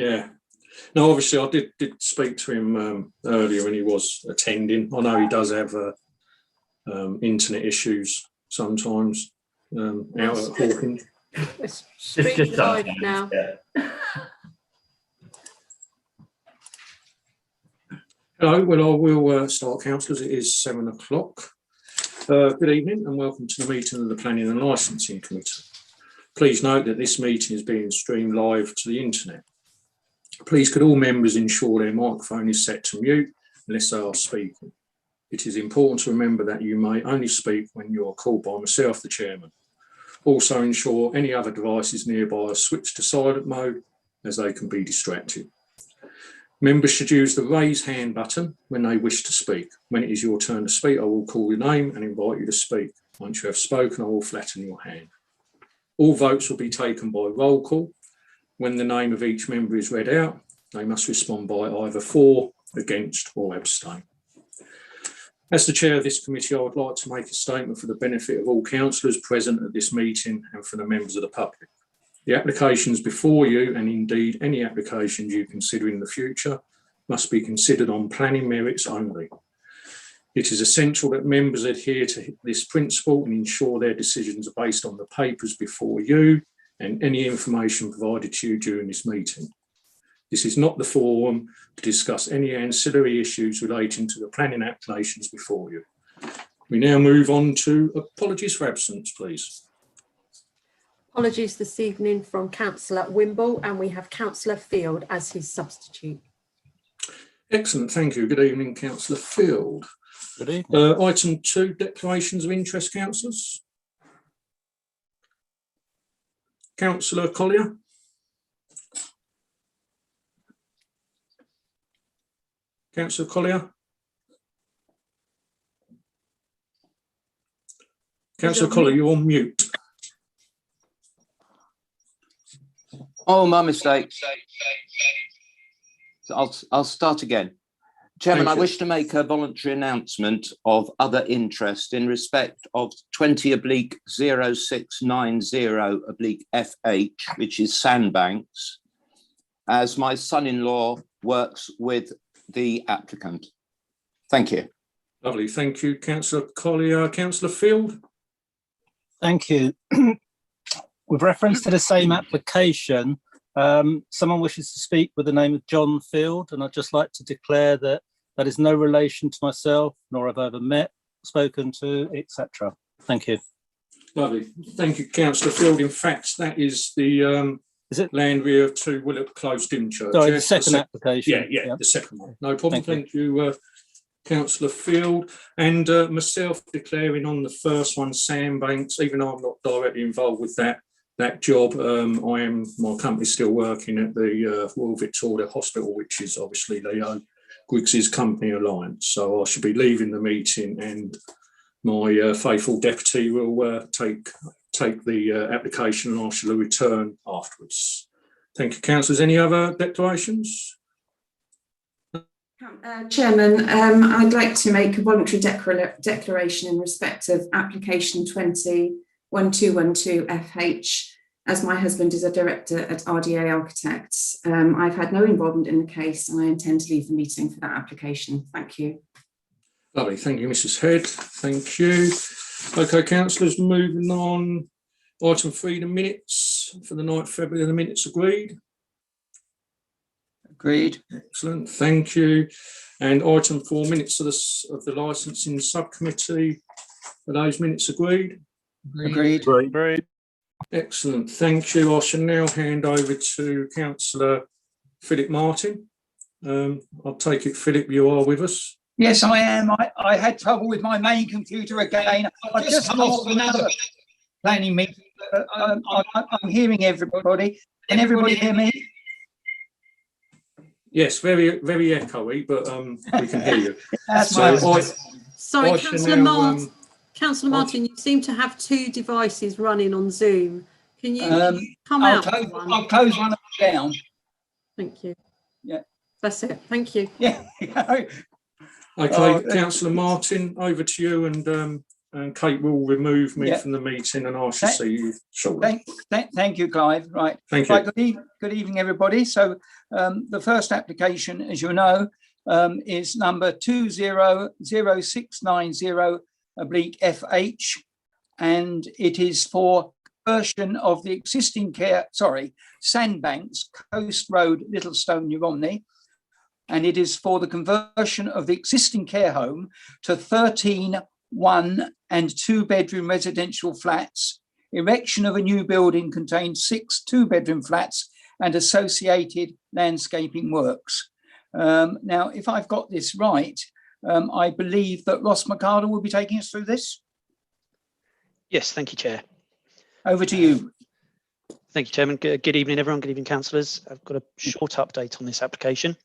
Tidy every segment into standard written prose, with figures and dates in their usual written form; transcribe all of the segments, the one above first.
Yeah. No, obviously I did speak to him earlier and he was attending. I know he does have internet issues sometimes out at Hawkins. It's streaming live now. Yeah. Hello, well I will start, councillors. It is 7 o'clock. Good evening and welcome to the meeting of the Planning and Licensing Committee. Please note that this meeting is being streamed live to the internet. Please could all members ensure their microphone is set to mute unless they are speaking. It is important to remember that you may only speak when you are called by myself, the chairman. Also ensure any other devices nearby are switched to silent mode as they can be distracted. Members should use the raise hand button when they wish to speak. When it is your turn to speak, I will call your name and invite you to speak. Once you have spoken, I will flatten your hand. All votes will be taken by roll call. When the name of each member is read out, they must respond by either for, against or abstain. As the chair of this committee, I would like to make a statement for the benefit of all councillors present at this meeting and for the members of the public. The applications before you, and indeed any applications you consider in the future, must be considered on planning merits only. It is essential that members adhere to this principle and ensure their decisions are based on the papers before you and any information provided to you during this meeting. This is not the forum to discuss any ancillary issues relating to the planning applications before you. We now move on to apologies for absence, please. Apologies this evening from Councillor Wimble, and we have Councillor Field as his substitute. Excellent, thank you. Good evening, Councillor Field. Good evening. Item 2, declarations of interest, councillors. Councillor Collier. Councillor Collier. Councillor Collier, you're on mute. Oh, my mistake. So I'll start again. Chairman, I wish to make a voluntary announcement of other interest in respect of 20/0690/FH, which is Sandbanks, as my son-in-law works with the applicant. Thank you. Lovely, thank you, Councillor Collier. Councillor Field. Thank you. With reference to the same application, someone wishes to speak with the name of John Field, and I'd just like to declare that that is no relation to myself, nor have I ever met, spoken to, etc. Thank you. Lovely, thank you, Councillor Field. In fact, that is the land we have to Willett Close Dymchurch. Sorry, the second application. Yeah, the second one. No problem. Thank you, Councillor Field. And myself declaring on the first one, Sandbanks, even though I'm not directly involved with that job, my company's still working at the Royal Victoria Hospital, which is obviously Leo Griggs's company alliance. So I should be leaving the meeting, and my faithful deputy will take the application, and I shall return afterwards. Thank you, councillors. Any other declarations? Chairman, I'd like to make a voluntary declaration in respect of application 20/1212/FH, as my husband is a director at RDA Architects. I've had no involvement in the case, and I intend to leave the meeting for that application. Thank you. Lovely, thank you, Mrs. Head. Thank you. Okay, councillors, moving on. Item 3, the minutes for the 9th February. The minutes agreed. Agreed. Excellent, thank you. And item 4, minutes of the licensing subcommittee. Are those minutes agreed? Agreed. Agreed. Excellent, thank you. I shall now hand over to Councillor Phillip Martin. I'll take it, Phillip, you are with us. Yes, I am. I had trouble with my main computer again. I've just come off another planning meeting. I'm hearing everybody. Can everybody hear me? Yes, very, very echoey, but we can hear you. That's Sorry, Councillor Martin. Councillor Martin, you seem to have 2 devices running on Zoom. Can you come out? I'll close one of them down. Thank you. Yeah. That's it. Thank you. Yeah. Okay, Councillor Martin, over to you, and And Kate will remove me Yeah. from the meeting and I shall see you shortly. Thank you, Clive. Right. Thank you. Right, good evening, everybody. So the first application, as you know, is number 200690/FH, and it is for conversion of the existing Sandbanks, Coast Road, Littlestone, New Romney, and it is for the conversion of the existing care home to 13 1- and 2-bedroom residential flats. Erection of a new building contains 6 2-bedroom flats and associated landscaping works. Now, if I've got this right, I believe that Ross McArdle will be taking us through this. Yes, thank you, Chair. Over to you. Thank you, Chairman. Good evening, everyone. Good evening, councillors. I've got a short update on this application.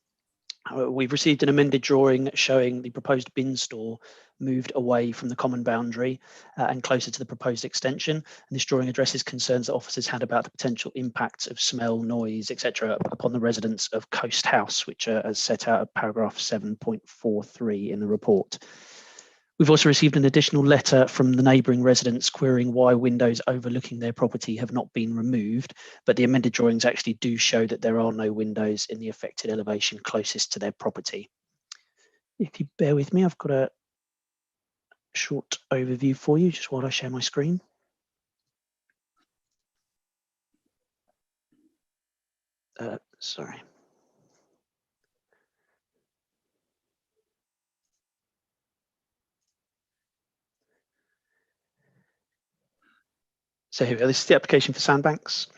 We've received an amended drawing showing the proposed bin store moved away from the common boundary and closer to the proposed extension. And this drawing addresses concerns that officers had about the potential impacts of smell, noise, etc. upon the residents of Coast House, which are as set out at paragraph 7.43 in the report. We've also received an additional letter from the neighbouring residents querying why windows overlooking their property have not been removed, but the amended drawings actually do show that there are no windows in the affected elevation closest to their property. If you bear with me, I've got a short overview for you just while I share my screen. Sorry. So here we go. This is the application for Sandbanks.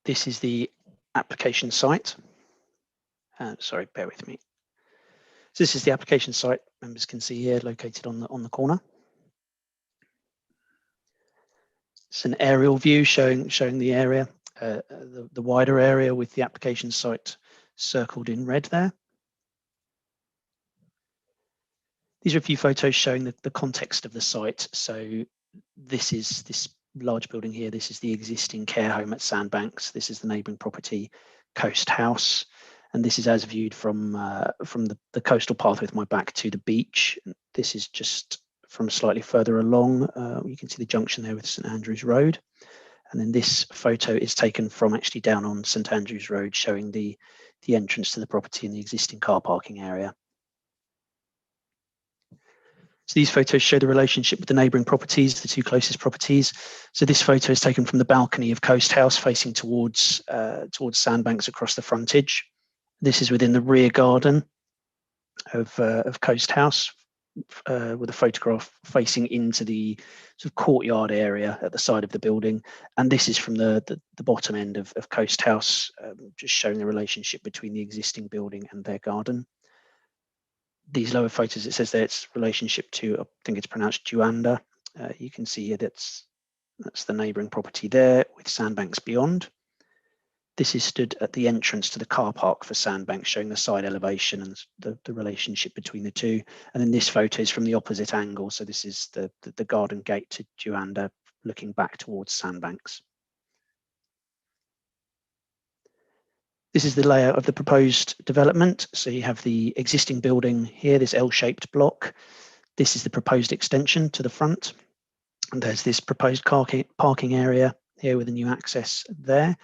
This is the application site. Sorry, bear with me. So this is the application site. Members can see here, located on the corner. It's an aerial view showing the area, the wider area with the application site circled in red there. These are a few photos showing the context of the site. So this is this large building here. This is the existing care home at Sandbanks. This is the neighbouring property, Coast House. And this is as viewed from the coastal path with my back to the beach. This is just from slightly further along. You can see the junction there with St Andrews Road. And then this photo is taken from actually down on St Andrews Road, showing the entrance to the property and the existing car parking area. So these photos show the relationship with the neighbouring properties, the 2 closest properties. So this photo is taken from the balcony of Coast House facing towards Sandbanks across the frontage. This is within the rear garden of Coast House, with a photograph facing into the sort of courtyard area at the side of the building. And this is from the bottom end of Coast House, just showing the relationship between the existing building and their garden. These lower photos, it says there it's relationship to, I think it's pronounced Juanda. You can see here that's the neighbouring property there with Sandbanks beyond. This is stood at the entrance to the car park for Sandbanks, showing the side elevation and the relationship between the two. And then this photo is from the opposite angle. So this is the garden gate to Juanda, looking back towards Sandbanks. This is the layout of the proposed development. So you have the existing building here, this L-shaped block. This is the proposed extension to the front. And there's this proposed parking area here with a new access there.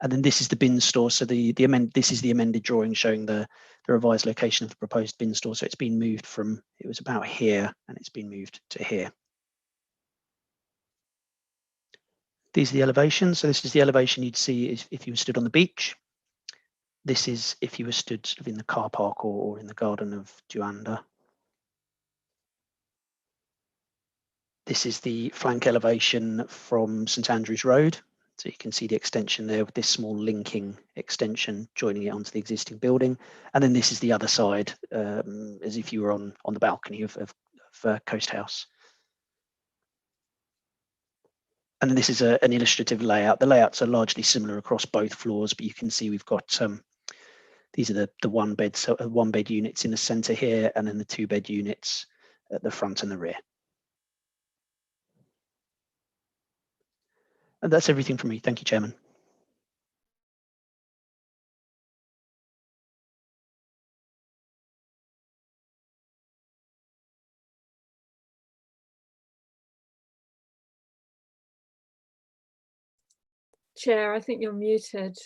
And then this is the bin store. So this is the amended drawing showing the revised location of the proposed bin store. So it's been moved from, it was about here and it's been moved to here. These are the elevations. So this is the elevation you'd see if you were stood on the beach. This is if you were stood sort of in the car park or in the garden of Juanda. This is the flank elevation from St Andrews Road. So you can see the extension there with this small linking extension joining it onto the existing building. And then this is the other side, as if you were on the balcony of Coast House. And then this is an illustrative layout. The layouts are largely similar across both floors, but you can see we've got these are the one bed units in the centre here, and then the 2-bed units at the front and the rear. And that's everything from me. Thank you, Chairman. Chair, I think you're muted.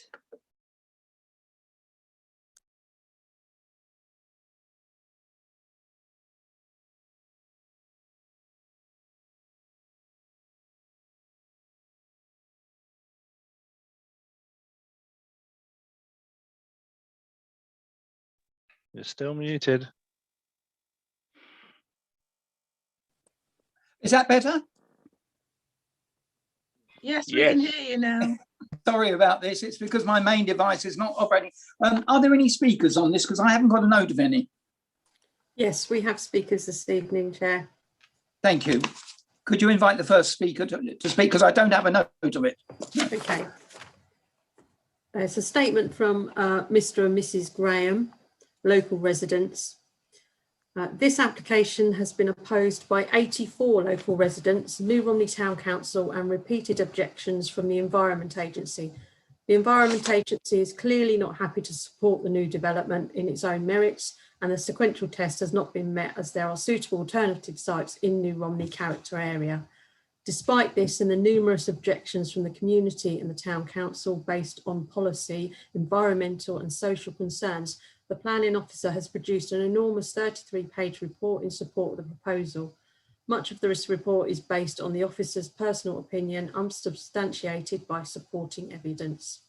You're still muted. Is that better? Yes, we can hear you now. Sorry about this. It's because my main device is not operating. Are there any speakers on this? Because I haven't got a note of any. Yes, we have speakers this evening, Chair. Thank you. Could you invite the first speaker to speak? Because I don't have a note of it. Okay. It's a statement from Mr. and Mrs. Graham, local residents. This application has been opposed by 84 local residents, New Romney Town Council, and repeated objections from the Environment Agency. The Environment Agency is clearly not happy to support the new development in its own merits, and the sequential test has not been met as there are suitable alternative sites in New Romney character area. Despite this and the numerous objections from the community and the Town Council based on policy, environmental and social concerns, the planning officer has produced an enormous 33-page report in support of the proposal. Much of this report is based on the officer's personal opinion, unsubstantiated by supporting evidence.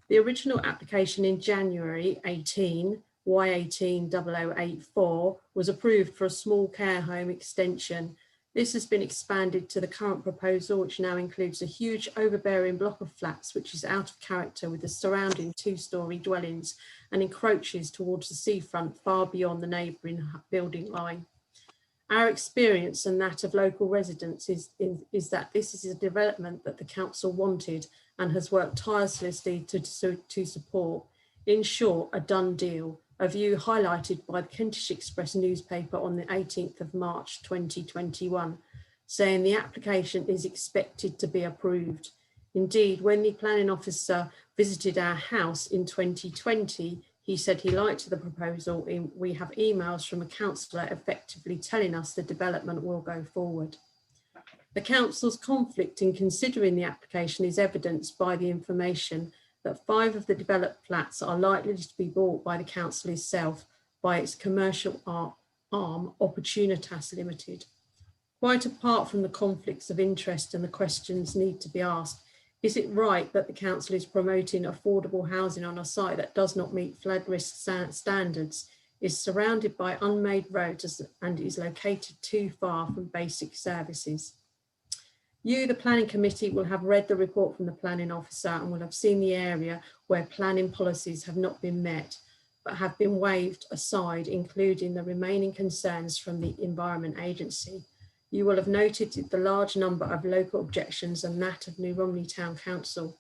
The original application in January 18, Y180084, was approved for a small care home extension. This has been expanded to the current proposal, which now includes a huge overbearing block of flats, which is out of character with the surrounding two-storey dwellings and encroaches towards the seafront far beyond the neighbouring building line. Our experience and that of local residents is that this is a development that the council wanted and has worked tirelessly to support. In short, a done deal, a view highlighted by the Kentish Express newspaper on the 18th of March 2021, saying the application is expected to be approved. Indeed, when the planning officer visited our house in 2020, he said he liked the proposal. We have emails from a councillor effectively telling us the development will go forward. The council's conflict in considering the application is evidenced by the information that 5 of the developed flats are likely to be bought by the council itself by its commercial arm, Opportunitas Limited. Quite apart from the conflicts of interest and the questions need to be asked, is it right that the council is promoting affordable housing on a site that does not meet flood risk standards, is surrounded by unmade roads and is located too far from basic services? You, the planning committee, will have read the report from the planning officer and will have seen the area where planning policies have not been met, but have been waved aside, including the remaining concerns from the Environment Agency. You will have noted the large number of local objections and that of New Romney Town Council.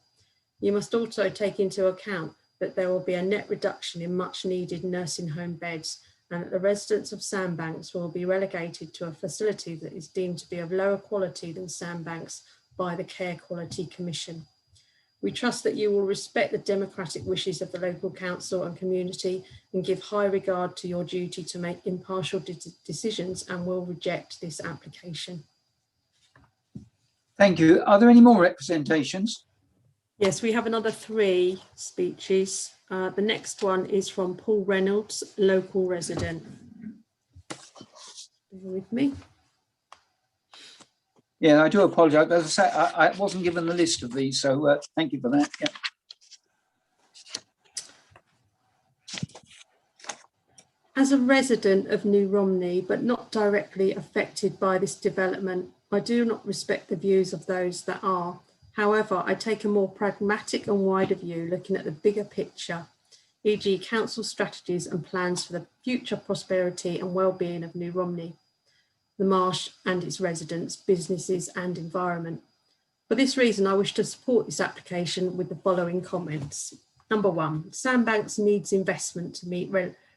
You must also take into account that there will be a net reduction in much needed nursing home beds and that the residents of Sandbanks will be relegated to a facility that is deemed to be of lower quality than Sandbanks by the Care Quality Commission. We trust that you will respect the democratic wishes of the local council and community and give high regard to your duty to make impartial decisions and will reject this application. Thank you. Are there any more representations? Yes, we have another 3 speeches. The next one is from Paul Reynolds, local resident. Bear with me. Yeah, I do apologise. As I say, I wasn't given the list of these, so thank you for that. Yeah. As a resident of New Romney, but not directly affected by this development, I do not respect the views of those that are. However, I take a more pragmatic and wider view, looking at the bigger picture, e.g. council strategies and plans for the future prosperity and well-being of New Romney, the marsh and its residents, businesses and environment. For this reason, I wish to support this application with the following comments. Number 1, Sandbanks needs investment to meet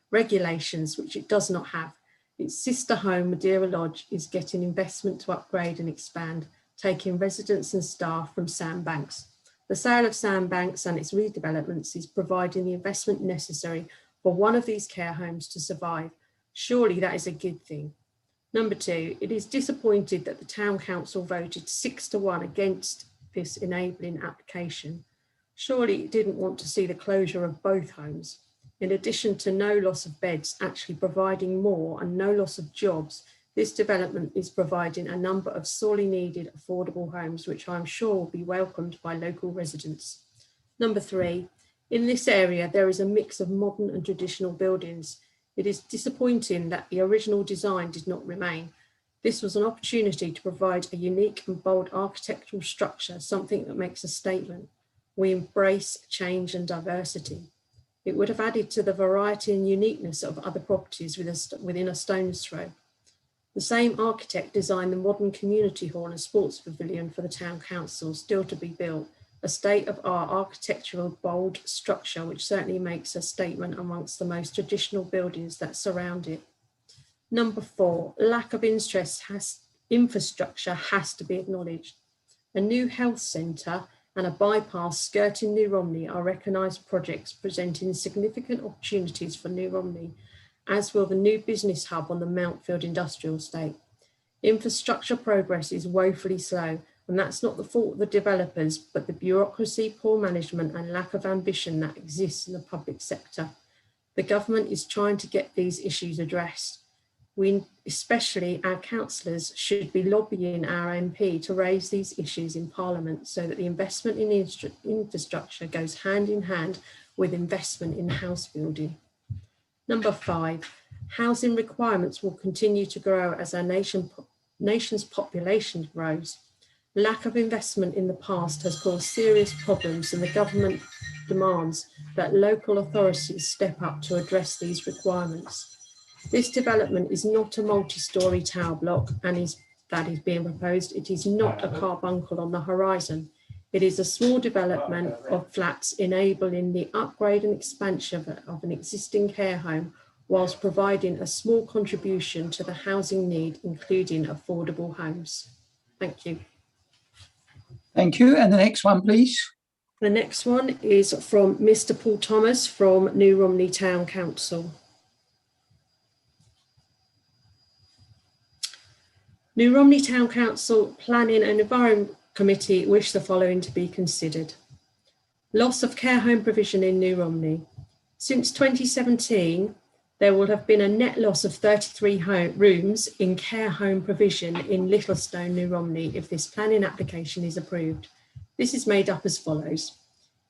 regulations, which it does not have. Its sister home, Madeira Lodge, is getting investment to upgrade and expand, taking residents and staff from Sandbanks. The sale of Sandbanks and its redevelopments is providing the investment necessary for one of these care homes to survive. Surely that is a good thing. Number 2, it is disappointed that the Town Council voted 6-1 against this enabling application. Surely it didn't want to see the closure of both homes. In addition to no loss of beds actually providing more and no loss of jobs, this development is providing a number of sorely needed affordable homes, which I'm sure will be welcomed by local residents. Number 3, in this area, there is a mix of modern and traditional buildings. It is disappointing that the original design did not remain. This was an opportunity to provide a unique and bold architectural structure, something that makes a statement. We embrace change and diversity. It would have added to the variety and uniqueness of other properties within a stone's throw. The same architect designed the modern community hall and sports pavilion for the town council, still to be built, a state-of-art architectural bold structure which certainly makes a statement amongst the most traditional buildings that surround it. Number 4, lack of infrastructure has to be acknowledged. A new health centre and a bypass skirting New Romney are recognised projects presenting significant opportunities for New Romney, as will the new business hub on the Mountfield Industrial Estate. Infrastructure progress is woefully slow, and that's not the fault of the developers, but the bureaucracy, poor management and lack of ambition that exists in the public sector. The government is trying to get these issues addressed. We, especially our councillors, should be lobbying our MP to raise these issues in Parliament so that the investment in infrastructure goes hand in hand with investment in house building. Number 5, housing requirements will continue to grow as our nation's population grows. Lack of investment in the past has caused serious problems, and the government demands that local authorities step up to address these requirements. This development is not a multi-storey tower block that is being proposed. It is not a carbuncle on the horizon. It is a small development of flats enabling the upgrade and expansion of an existing care home whilst providing a small contribution to the housing need, including affordable homes. Thank you. Thank you. And the next one, please. The next one is from Mr. Paul Thomas from New Romney Town Council. New Romney Town Council Planning and Environment Committee wish the following to be considered. Loss of care home provision in New Romney. Since 2017, there will have been a net loss of 33 rooms in care home provision in Littlestone, New Romney, if this planning application is approved. This is made up as follows.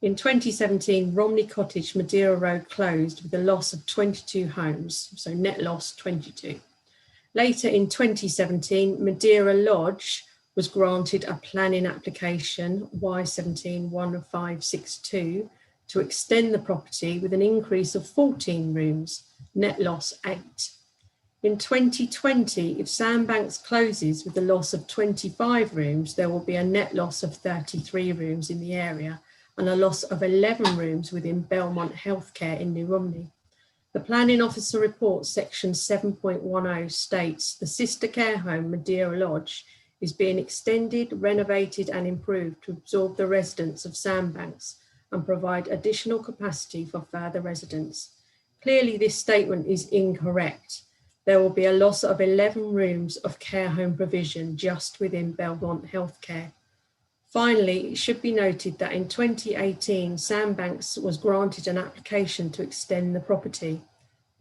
In 2017, Romney Cottage, Madeira Road closed with a loss of 22 homes, so net loss 22. Later in 2017, Madeira Lodge was granted a planning application Y171562 to extend the property with an increase of 14 rooms, net loss 8. In 2020, if Sandbanks closes with a loss of 25 rooms, there will be a net loss of 33 rooms in the area and a loss of 11 rooms within Belmont Healthcare in New Romney. The Planning Officer Report section 7.10 states the sister care home Madeira Lodge is being extended, renovated and improved to absorb the residents of Sandbanks and provide additional capacity for further residents. Clearly, this statement is incorrect. There will be a loss of 11 rooms of care home provision just within Belmont Healthcare. Finally, it should be noted that in 2018, Sandbanks was granted an application to extend the property,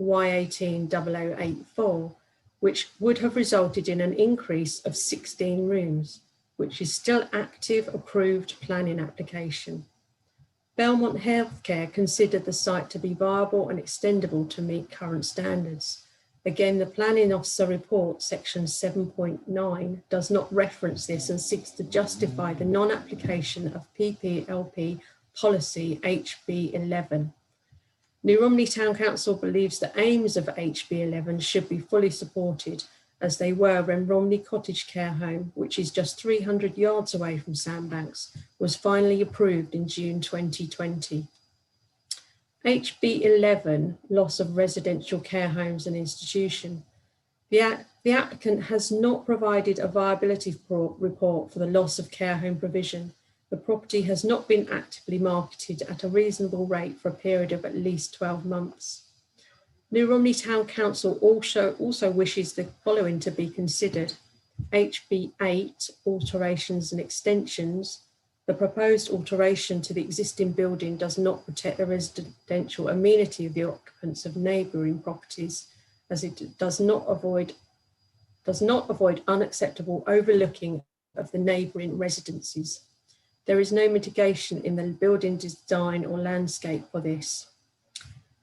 Y180084, which would have resulted in an increase of 16 rooms, which is still active approved planning application. Belmont Healthcare considered the site to be viable and extendable to meet current standards. Again, the Planning Officer Report, section 7.9, does not reference this and seeks to justify the non-application of PPLP policy HB11. New Romney Town Council believes the aims of HB11 should be fully supported, as they were when Romney Cottage Care Home, which is just 300 yards away from Sandbanks, was finally approved in June 2020. HB11, loss of residential care homes and institution. The applicant has not provided a viability report for the loss of care home provision. The property has not been actively marketed at a reasonable rate for a period of at least 12 months. New Romney Town Council also wishes the following to be considered. HB8, alterations and extensions. The proposed alteration to the existing building does not protect the residential amenity of the occupants of neighbouring properties, as it does not avoid unacceptable overlooking of the neighbouring residences. There is no mitigation in the building design or landscape for this.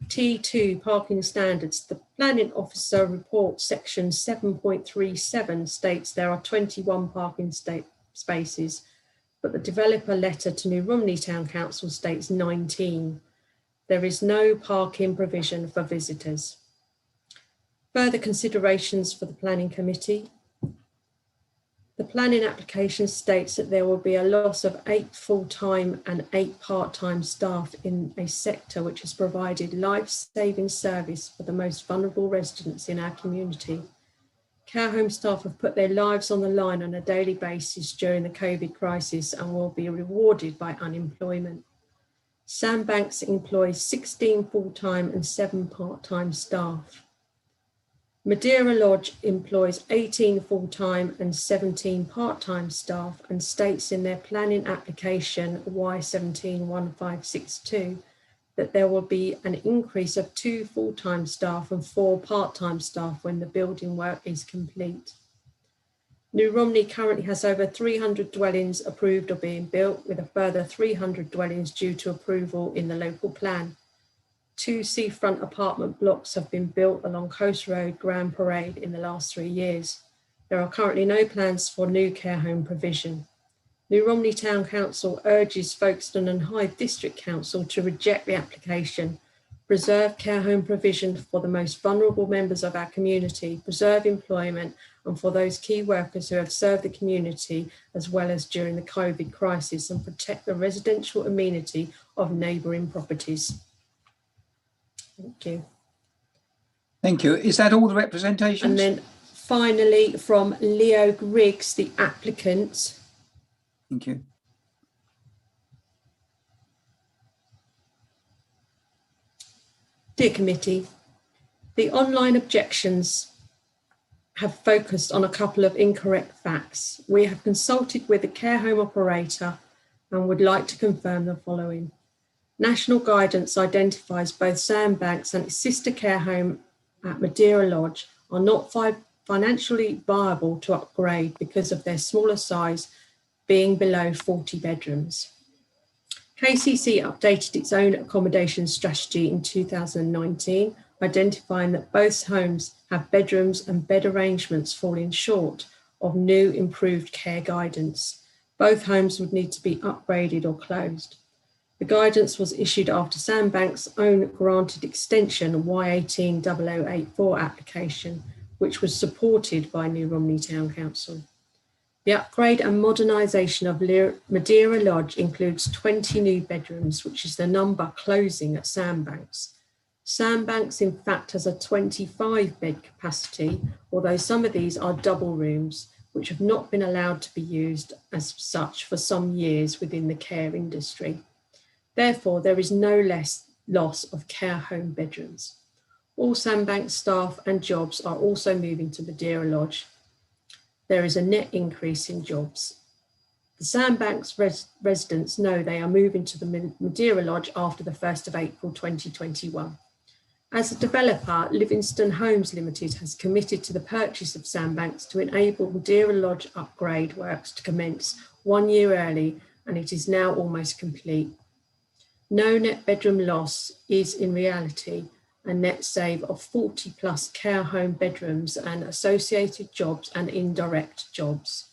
T2 parking standards. The planning officer report section 7.37 states there are 21 parking spaces, but the developer letter to New Romney Town Council states 19. There is no parking provision for visitors. Further considerations for the planning committee. The planning application states that there will be a loss of 8 full-time and 8 part-time staff in a sector which has provided life-saving service for the most vulnerable residents in our community. Care home staff have put their lives on the line on a daily basis during the COVID crisis and will be rewarded by unemployment. Sandbanks employs 16 full-time and 7 part-time staff. Madeira Lodge employs 18 full-time and 17 part-time staff and states in their planning application Y171562 that there will be an increase of 2 full-time staff and 4 part-time staff when the building work is complete. New Romney currently has over 300 dwellings approved or being built, with a further 300 dwellings due to approval in the local plan. 2 seafront apartment blocks have been built along Coast Road, Grand Parade in the last 3 years. There are currently no plans for new care home provision. New Romney Town Council urges Folkestone and Hythe District Council to reject the application, preserve care home provision for the most vulnerable members of our community, preserve employment, and for those key workers who have served the community as well as during the COVID crisis, and protect the residential amenity of neighbouring properties. Thank you. Thank you. Is that all the representations? And then finally from Leo Griggs, the applicant. Thank you. Dear committee, the online objections have focused on a couple of incorrect facts. We have consulted with the care home operator and would like to confirm the following. National guidance identifies both Sandbanks and its sister care home at Madeira Lodge are not financially viable to upgrade because of their smaller size, being below 40 bedrooms. KCC updated its own accommodation strategy in 2019, identifying that both homes have bedrooms and bed arrangements falling short of new improved care guidance. Both homes would need to be upgraded or closed. The guidance was issued after Sandbank's own granted extension Y180084 application, which was supported by New Romney Town Council. The upgrade and modernisation of Madeira Lodge includes 20 new bedrooms, which is the number closing at Sandbanks. Sandbanks, in fact, has a 25 bed capacity, although some of these are double rooms, which have not been allowed to be used as such for some years within the care industry. Therefore, there is no less loss of care home bedrooms. All Sandbanks staff and jobs are also moving to Madeira Lodge. There is a net increase in jobs. The Sandbanks residents know they are moving to the Madeira Lodge after the 1st of April 2021. As a developer, Livingston Homes Limited has committed to the purchase of Sandbanks to enable Madeira Lodge upgrade works to commence 1 year early, and it is now almost complete. No net bedroom loss is in reality a net save of 40 plus care home bedrooms and associated jobs and indirect jobs.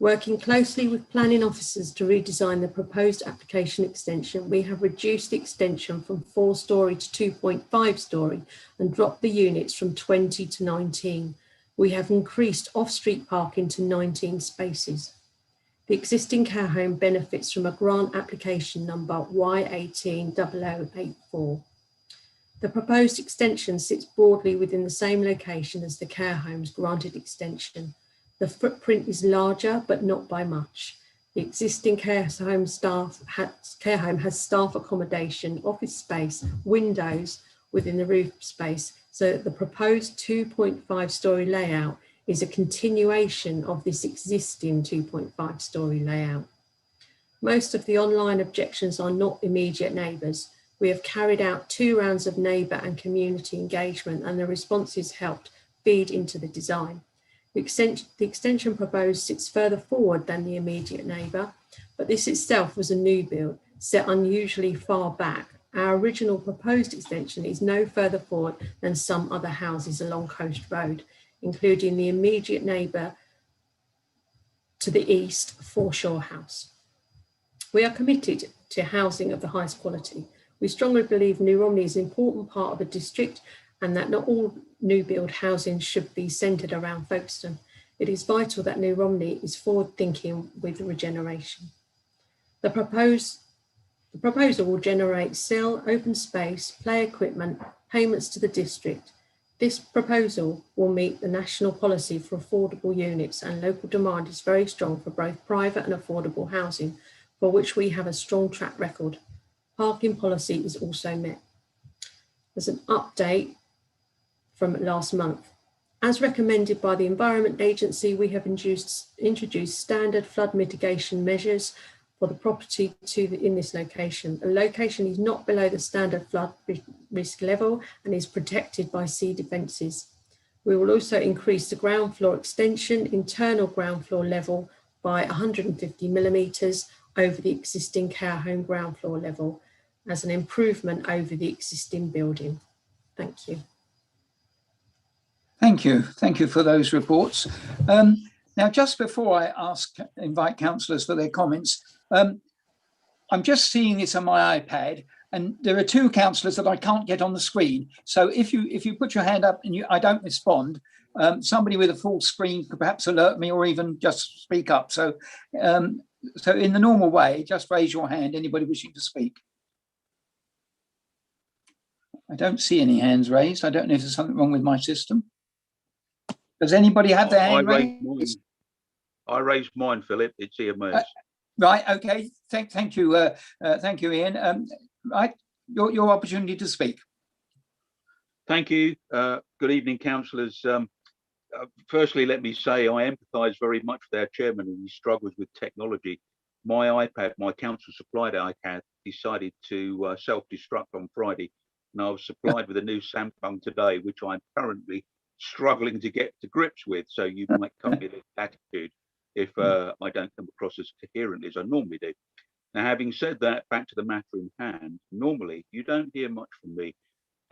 Working closely with planning officers to redesign the proposed application extension, we have reduced the extension from 4-storey to 2.5-storey and dropped the units from 20 to 19. We have increased off-street parking to 19 spaces. The existing care home benefits from a grant application number Y180084. The proposed extension sits broadly within the same location as the care home's granted extension. The footprint is larger, but not by much. The existing care home has staff accommodation, office space, windows within the roof space, so that the proposed 2.5-storey layout is a continuation of this existing 2.5-storey layout. Most of the online objections are not immediate neighbours. We have carried out 2 rounds of neighbour and community engagement, and the responses helped feed into the design. The extension proposed sits further forward than the immediate neighbour, but this itself was a new build set unusually far back. Our original proposed extension is no further forward than some other houses along Coast Road, including the immediate neighbour to the east, Foreshore House. We are committed to housing of the highest quality. We strongly believe New Romney is an important part of the district and that not all new build housing should be centred around Folkestone. It is vital that New Romney is forward thinking with regeneration. The proposal will generate sale, open space, play equipment, payments to the district. This proposal will meet the national policy for affordable units, and local demand is very strong for both private and affordable housing, for which we have a strong track record. Parking policy is also met. There's an update from last month. As recommended by the Environment Agency, we have introduced standard flood mitigation measures for the property in this location. The location is not below the standard flood risk level and is protected by sea defences. We will also increase the ground floor extension, internal ground floor level by 150 millimetres over the existing care home ground floor level as an improvement over the existing building. Thank you. Thank you. Thank you for those reports. Now, just before I invite councillors for their comments, I'm just seeing this on my iPad, and there are 2 councillors that I can't get on the screen. So if you put your hand up and I don't respond, somebody with a full screen could perhaps alert me or even just speak up. So, so in the normal way, just raise your hand, anybody wishing to speak. I don't see any hands raised. I don't know if there's something wrong with my system. Does anybody have their hand raised? I raised mine, Philip. It's emerged. Right. Okay. Thank you. Thank you, Ian. Right. Your opportunity to speak. Thank you. Good evening, councillors. Firstly, let me say I empathise very much with our chairman and his struggles with technology. My iPad, my council supplied iPad, decided to self-destruct on Friday, and I was supplied with a new Samsung today, which I'm currently struggling to get to grips with. So you might come with attitude if I don't come across as coherently as I normally do. Now, having said that, back to the matter in hand. Normally, you don't hear much from me.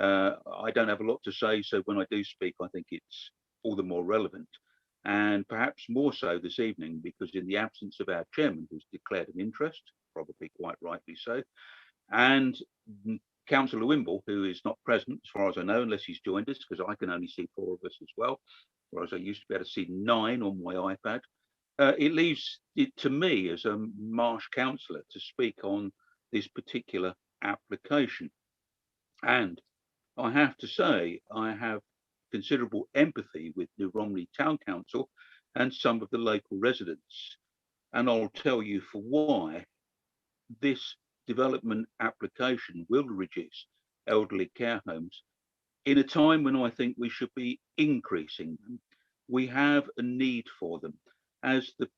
I don't have a lot to say, so when I do speak, I think it's all the more relevant. And perhaps more so this evening, because in the absence of our chairman, who's declared an interest, probably quite rightly so, and Councillor Windfall, who is not present, as far as I know, unless he's joined us, because I can only see 4 of us as well, whereas I used to be able to see 9 on my iPad. It leaves it to me as a Marsh councillor to speak on this particular application. And I have to say, I have considerable empathy with New Romney Town Council and some of the local residents. And I'll tell you for why this development application will reduce elderly care homes in a time when I think we should be increasing them. We have a need for them. As the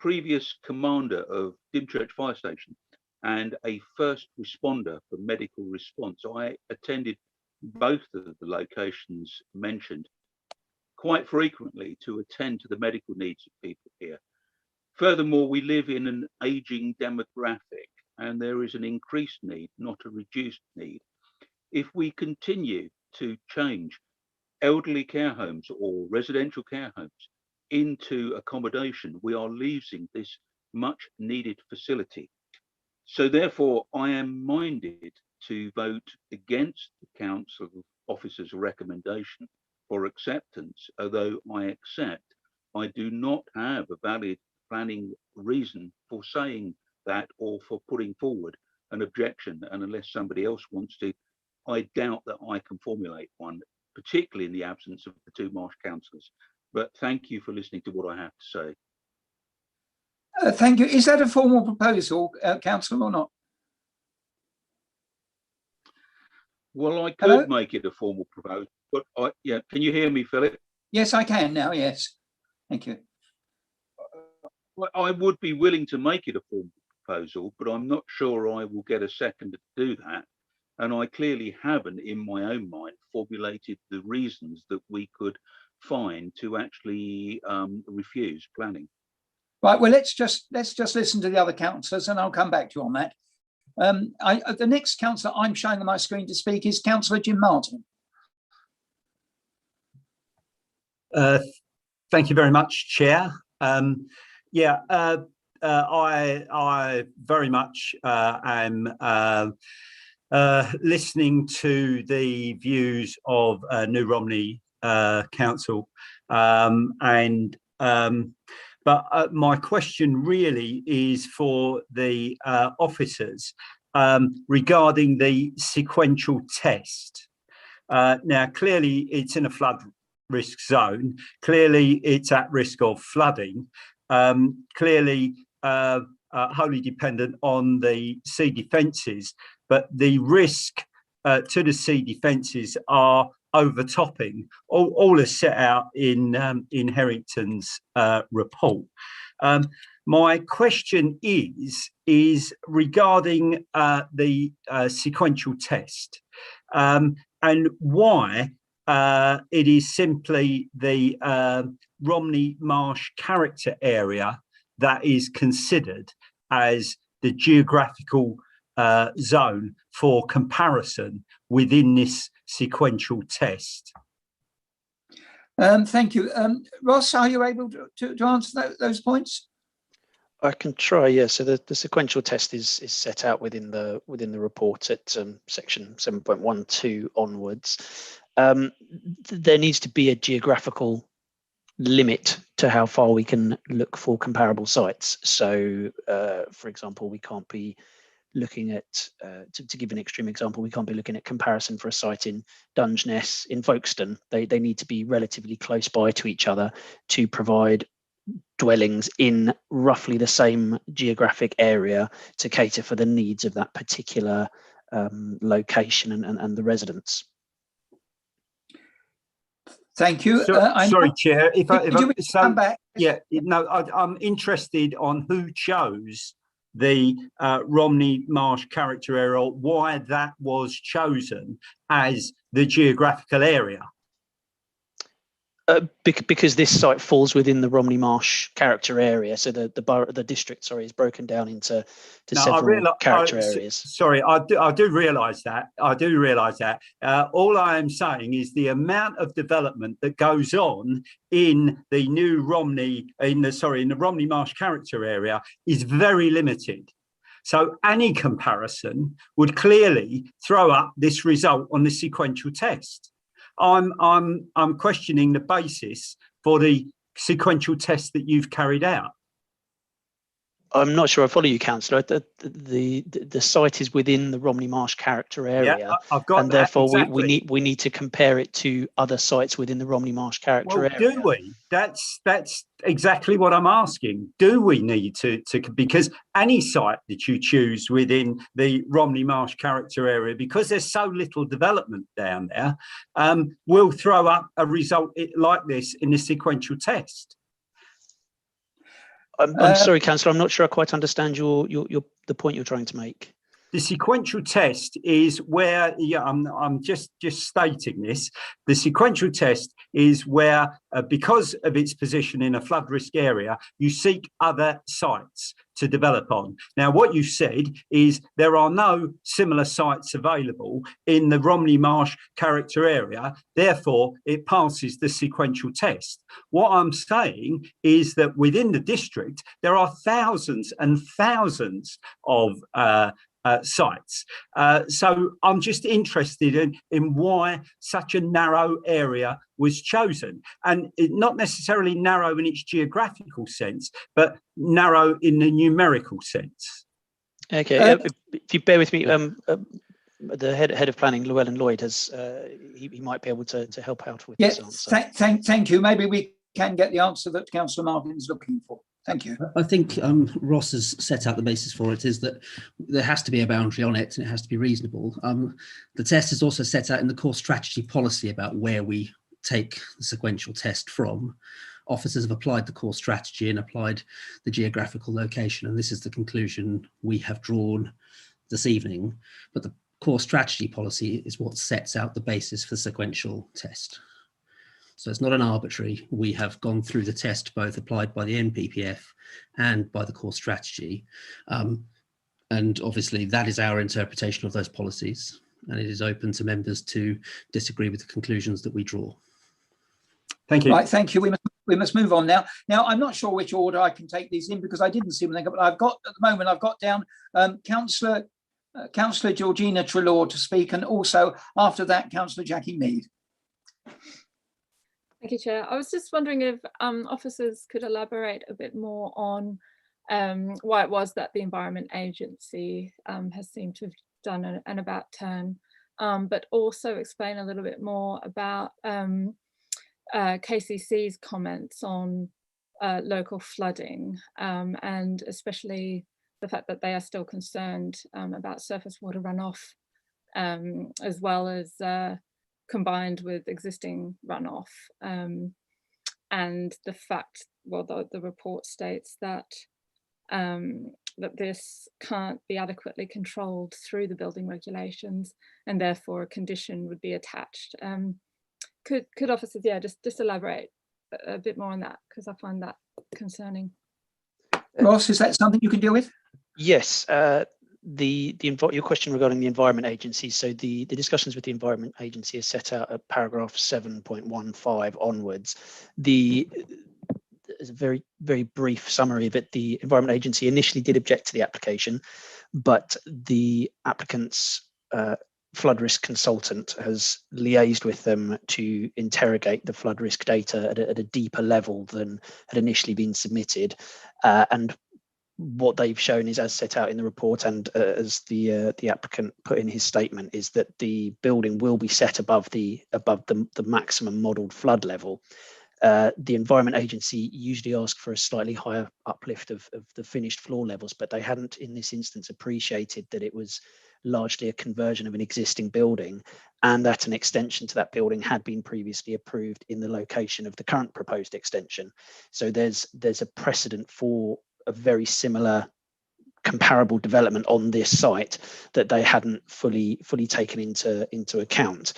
previous commander of Dymchurch Fire Station and a first responder for medical response, I attended both of the locations mentioned quite frequently to attend to the medical needs of people here. Furthermore, we live in an aging demographic, and there is an increased need, not a reduced need. If we continue to change elderly care homes or residential care homes into accommodation, we are losing this much needed facility. So therefore, I am minded to vote against the council officer's recommendation for acceptance, although I accept I do not have a valid planning reason for saying that or for putting forward an objection. And unless somebody else wants to, I doubt that I can formulate one, particularly in the absence of the 2 Marsh councillors. But thank you for listening to what I have to say. Thank you. Is that a formal proposal, councillor, or not? Well, I could make it a formal proposal, but yeah, can you hear me, Philip? Yes, I can now. Yes. Thank you. I would be willing to make it a formal proposal, but I'm not sure I will get a second to do that. And I clearly haven't, in my own mind, formulated the reasons that we could find to actually refuse planning. Right. Well, let's just listen to the other councillors, and I'll come back to you on that. The next councillor I'm showing on my screen to speak is Councillor Jim Martin. Thank you very much, Chair. I very much am listening to the views of New Romney Council, but my question really is for the officers regarding the sequential test. Now, clearly, it's in a flood risk zone. Clearly, it's at risk of flooding. Clearly, wholly dependent on the sea defences, but the risk to the sea defences are overtopping. All is set out in Harrington's report. My question is regarding the sequential test and why it is simply the Romney Marsh character area that is considered as the geographical zone for comparison within this sequential test. Thank you. Ross, are you able to answer those points? I can try, yeah. So the sequential test is set out within the report at section 7.12 onwards. There needs to be a geographical limit to how far we can look for comparable sites. So, for example, we can't be looking at, to give an extreme example, we can't be looking at comparison for a site in Dungeness in Folkestone. They need to be relatively close by to each other to provide dwellings in roughly the same geographic area to cater for the needs of that particular location and the residents. Thank you. Sorry, Chair. Come back? Yeah, no, I'm interested on who chose the Romney Marsh character area, why that was chosen as the geographical area. Because this site falls within the Romney Marsh character area, so the district, sorry, is broken down into several character areas. Sorry, I do realise that. All I am saying is the amount of development that goes on in the new Romney, in the Romney Marsh character area is very limited. So any comparison would clearly throw up this result on the sequential test. I'm questioning the basis for the sequential test that you've carried out. I'm not sure I follow you, Councillor. The site is within the Romney Marsh character area, yeah, I've got and that, therefore exactly. we need to compare it to other sites within the Romney Marsh character area. Do we? That's exactly what I'm asking. Do we need to because any site that you choose within the Romney Marsh character area, because there's so little development down there, will throw up a result like this in the sequential test. I'm sorry, Councillor, I'm not sure I quite understand the point you're trying to make. The sequential test is where, I'm just stating this. The sequential test is where, because of its position in a flood risk area, you seek other sites to develop on. Now, what you said is there are no similar sites available in the Romney Marsh character area, therefore it passes the sequential test. What I'm saying is that within the district, there are thousands and thousands of sites. So I'm just interested in why such a narrow area was chosen, and not necessarily narrow in its geographical sense, but narrow in the numerical sense. Okay, if you bear with me, the head of planning, Llewellyn Lloyd, has he might be able to help out with this answer. Thank you. Maybe we can get the answer that Councillor Martin is looking for. Thank you. I think Ross has set out the basis for it, is that there has to be a boundary on it and it has to be reasonable. The test is also set out in the core strategy policy about where we take the sequential test from. officers have applied the core strategy and applied the geographical location, and this is the conclusion we have drawn this evening. But the core strategy policy is what sets out the basis for the sequential test. So it's not an arbitrary. We have gone through the test both applied by the NPPF and by the core strategy. And obviously that is our interpretation of those policies, and it is open to members to disagree with the conclusions that we draw. Thank you. Right, thank you. We must move on now. Now, I'm not sure which order I can take these in because I didn't see them, but I've got, at the moment, I've got down Councillor Georgina Treloar to speak, and also after that, Councillor Jackie Mead. Thank you, Chair. I was just wondering if officers could elaborate a bit more on why it was that the Environment Agency has seemed to have done an about turn, but also explain a little bit more about KCC's comments on local flooding, and especially the fact that they are still concerned about surface water runoff, as well as combined with existing runoff, and the fact, well, the report states that that this can't be adequately controlled through the building regulations, and therefore a condition would be attached. Could officers, yeah, just elaborate a bit more on that, because I find that concerning. Ross, is that something you can deal with? Yes. Your question regarding the Environment Agency. So the discussions with the Environment Agency are set out at paragraph 7.15 onwards. There's a very, very brief summary, but the Environment Agency initially did object to the application, but the applicant's flood risk consultant has liaised with them to interrogate the flood risk data at a deeper level than had initially been submitted, and what they've shown is, as set out in the report and as the applicant put in his statement, is that the building will be set above the maximum modelled flood level. The Environment Agency usually ask for a slightly higher uplift of the finished floor levels, but they hadn't in this instance appreciated that it was largely a conversion of an existing building, and that an extension to that building had been previously approved in the location of the current proposed extension. So there's a precedent for a very similar comparable development on this site that they hadn't fully taken into account.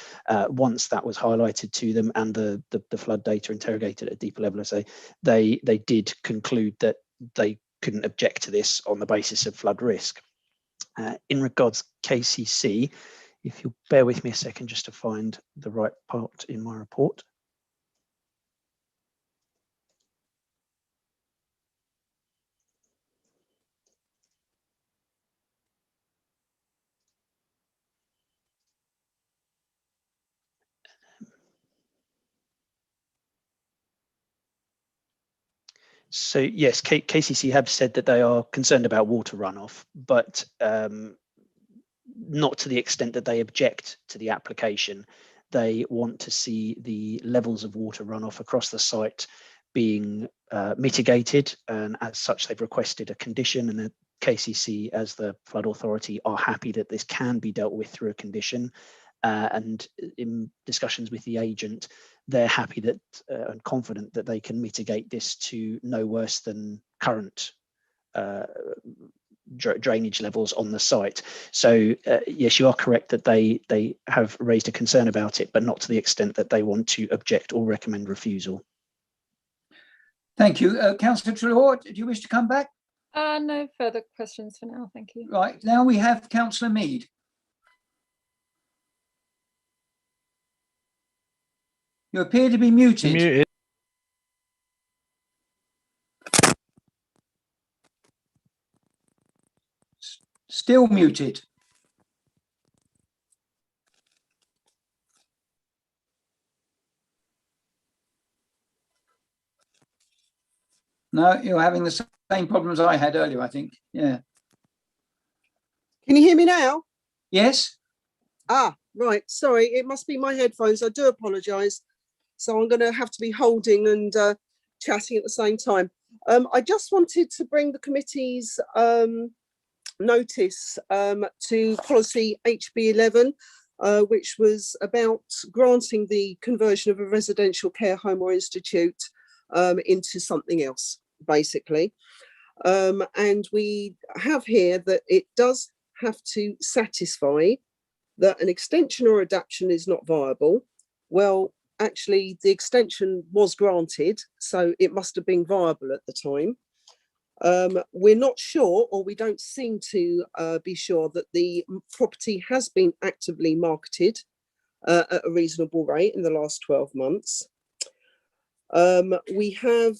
Once that was highlighted to them and the flood data interrogated at a deeper level, so they did conclude that they couldn't object to this on the basis of flood risk. In regards KCC, if you'll bear with me a second just to find the right part in my report. So yes, KCC have said that they are concerned about water runoff, but not to the extent that they object to the application. They want to see the levels of water runoff across the site being mitigated, and as such they've requested a condition, and the KCC as the flood authority are happy that this can be dealt with through a condition. And in discussions with the agent, they're happy that and confident that they can mitigate this to no worse than current drainage levels on the site. So yes, you are correct that they have raised a concern about it, but not to the extent that they want to object or recommend refusal. Thank you. Councillor Treloar, do you wish to come back? No further questions for now, thank you. Right, now we have Councillor Mead. You appear to be muted. Still muted. No, you're having the same problems I had earlier, I think. Yeah. Can you hear me now? Yes. Ah, right. Sorry, it must be my headphones. I do apologise. So I'm going to have to be holding and chatting at the same time. I just wanted to bring the committee's notice to policy HB11, which was about granting the conversion of a residential care home or institute into something else, basically. And we have here that it does have to satisfy that an extension or adaptation is not viable. Well, actually, the extension was granted, so it must have been viable at the time. We're not sure, or we don't seem to be sure, that the property has been actively marketed at a reasonable rate in the last 12 months. We have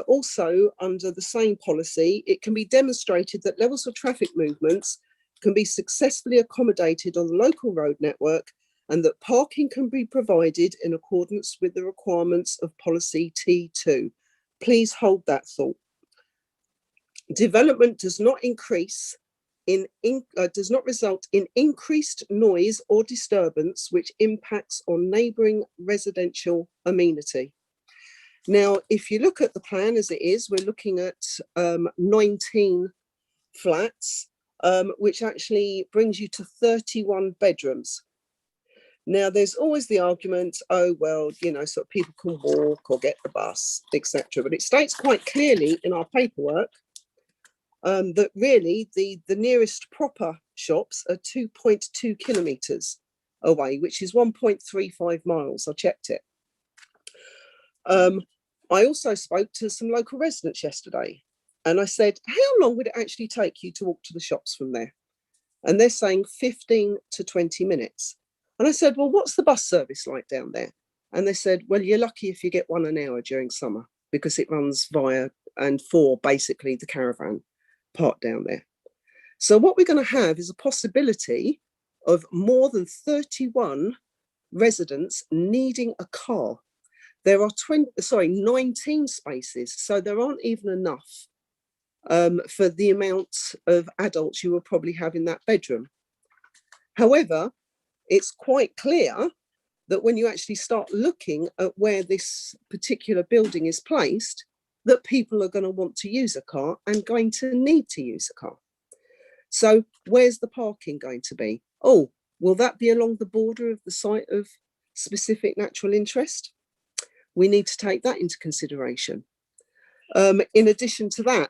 also, under the same policy, it can be demonstrated that levels of traffic movements can be successfully accommodated on the local road network, and that parking can be provided in accordance with the requirements of policy T2. Please hold that thought. Development does not does not result in increased noise or disturbance which impacts on neighbouring residential amenity. Now, if you look at the plan as it is, we're looking at 19 flats, which actually brings you to 31 bedrooms. Now, there's always the argument, oh, well, you know, so people can walk or get the bus, etc. But it states quite clearly in our paperwork that really the nearest proper shops are 2.2 kilometres away, which is 1.35 miles. I checked it. I also spoke to some local residents yesterday, and I said, how long would it actually take you to walk to the shops from there? And they're saying 15 to 20 minutes. And I said, well, what's the bus service like down there? And they said, well, you're lucky if you get one an hour during summer, because it runs via and for basically the caravan park down there. So what we're going to have is a possibility of more than 31 residents needing a car. There are 19 spaces, so there aren't even enough for the amount of adults you will probably have in that bedroom. However, it's quite clear that when you actually start looking at where this particular building is placed, that people are going to want to use a car and going to need to use a car. So where's the parking going to be? Oh, will that be along the border of the site of specific natural interest? We need to take that into consideration. In addition to that,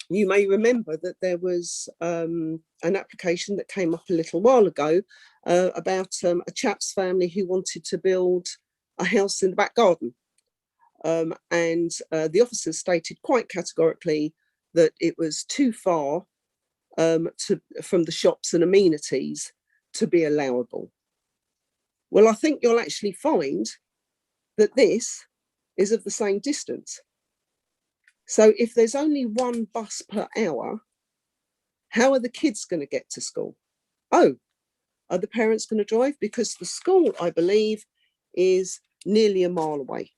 you may remember that there was an application that came up a little while ago about a chap's family who wanted to build a house in the back garden. And the officers stated quite categorically that it was too far from the shops and amenities to be allowable. Well, I think you'll actually find that this is of the same distance. So if there's only one bus per hour, how are the kids going to get to school? Oh, are the parents going to drive? Because the school, I believe, is nearly a mile away.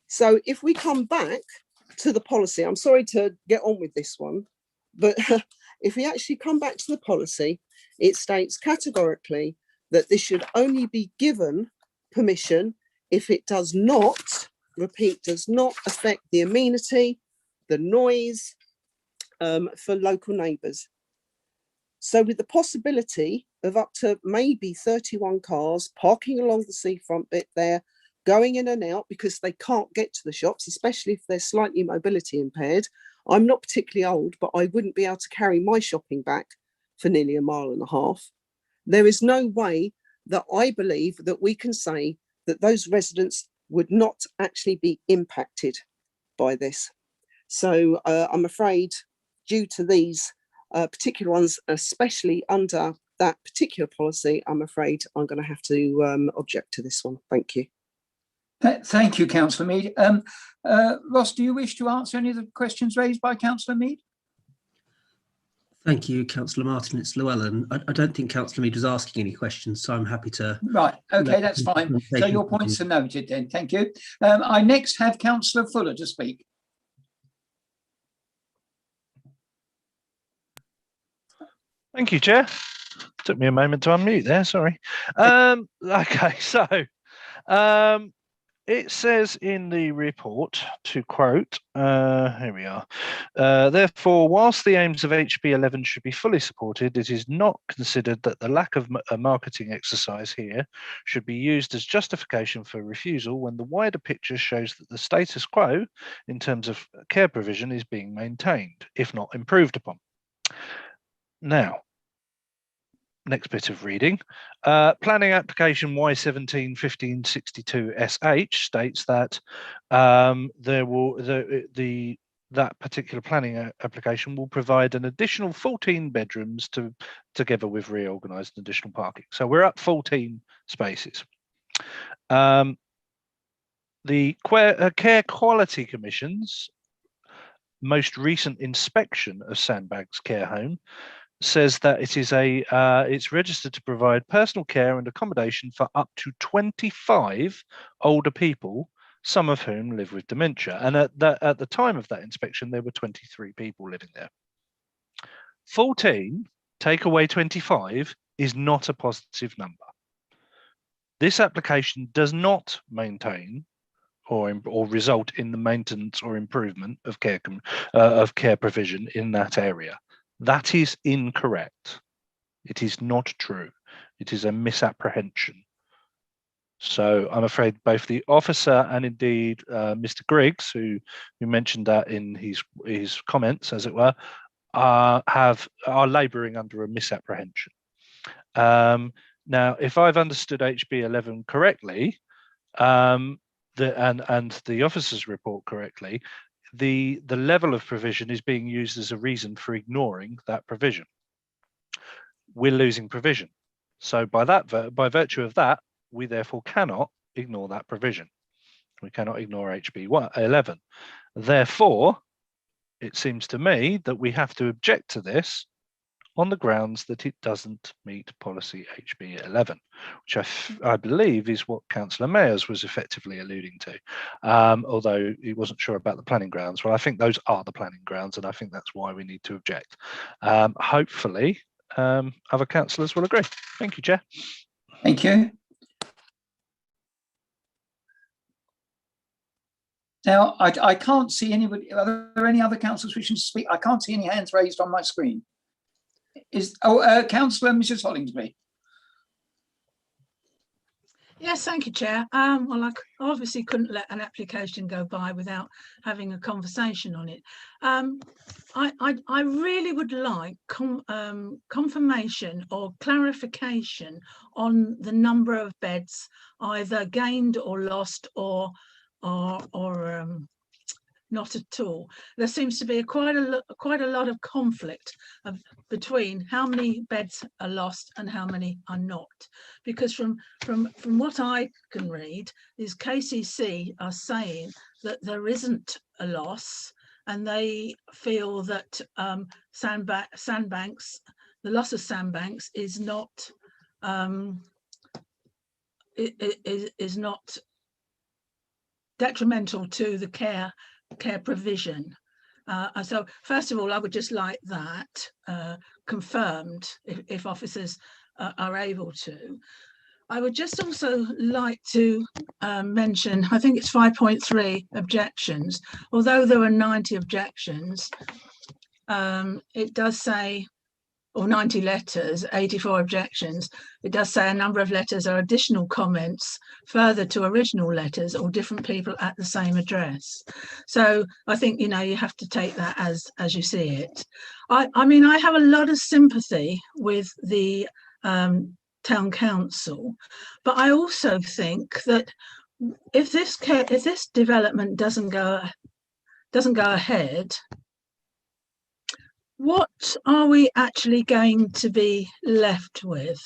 So if we come back to the policy, I'm sorry to get on with this one, but if we actually come back to the policy, it states categorically that this should only be given permission if it does not, repeat, does not affect the amenity, the noise for local neighbours. So with the possibility of up to maybe 31 cars parking along the seafront bit there, going in and out because they can't get to the shops, especially if they're slightly mobility impaired. I'm not particularly old, but I wouldn't be able to carry my shopping back for nearly a mile and a half. There is no way that I believe that we can say that those residents would not actually be impacted by this. So I'm afraid, due to these particular ones, especially under that particular policy, I'm afraid I'm going to have to object to this one. Thank you. Thank you, Councillor Mead. Ross, do you wish to answer any of the questions raised by Councillor Mead? Thank you, Councillor Martin. It's Llewellyn. I don't think Councillor Mead was asking any questions, so I'm happy to... Right, okay, that's fine. So your points are noted then, thank you. I next have Councillor Fuller to speak. Thank you, Chair. Took me a moment to unmute there, sorry. Okay, so It says in the report, to quote, here we are, therefore, whilst the aims of HB 11 should be fully supported, it is not considered that the lack of a marketing exercise here should be used as justification for refusal when the wider picture shows that the status quo in terms of care provision is being maintained, if not improved upon. Now, next bit of reading. Planning application Y171562SH states that that particular planning application will provide an additional 14 bedrooms together with reorganised additional parking. So we're up 14 spaces. The Care Quality Commission's most recent inspection of Sandbags Care Home says that it is it's registered to provide personal care and accommodation for up to 25 older people, some of whom live with dementia. And at the time of that inspection, there were 23 people living there. 14 take away 25 is not a positive number. This application does not maintain or result in the maintenance or improvement of care provision in that area. That is incorrect. It is not true. It is a misapprehension. So I'm afraid both the officer and indeed Mr. Griggs, who mentioned that in his comments, as it were, are labouring under a misapprehension. Now, if I've understood HB 11 correctly, and the officer's report correctly, the level of provision is being used as a reason for ignoring that provision. We're losing provision. So by virtue of that, we therefore cannot ignore that provision. We cannot ignore HB 11. Therefore, it seems to me that we have to object to this on the grounds that it doesn't meet policy HB 11, which I believe is what Councillor Mayers was effectively alluding to, although he wasn't sure about the planning grounds. Well, I think those are the planning grounds, and I think that's why we need to object. Hopefully, other councillors will agree. Thank you, Chair. Thank you. Now, I can't see anybody. Are there any other councillors wishing to speak? I can't see any hands raised on my screen. Councillor Mrs. Hollingsby. Yes, thank you, Chair. Well, I obviously couldn't let an application go by without having a conversation on it. I really would like confirmation or clarification on the number of beds either gained or lost or not at all. There seems to be quite a lot of conflict between how many beds are lost and how many are not. Because from what I can read, is KCC are saying that there isn't a loss, and they feel that Sandbanks, the loss of Sandbanks is not is not detrimental to the care provision. So first of all, I would just like that confirmed if officers are able to. I would just also like to mention, I think it's 5.3 objections. Although there were 90 objections, it does say, or 90 letters, 84 objections, it does say a number of letters are additional comments further to original letters or different people at the same address. So I think, you know, you have to take that as you see it. I mean, I have a lot of sympathy with the town council, but I also think that if this development doesn't go ahead, what are we actually going to be left with?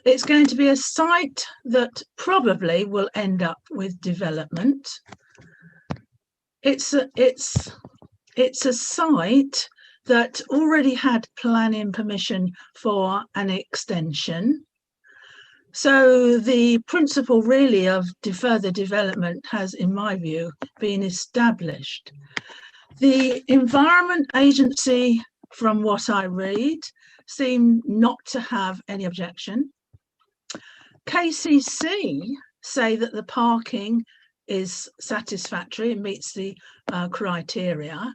It's going to be a site that probably will end up with development. It's a site that already had planning permission for an extension. So the principle really of further development has, in my view, been established. The Environment Agency, from what I read, seem not to have any objection. KCC say that the parking is satisfactory and meets the criteria.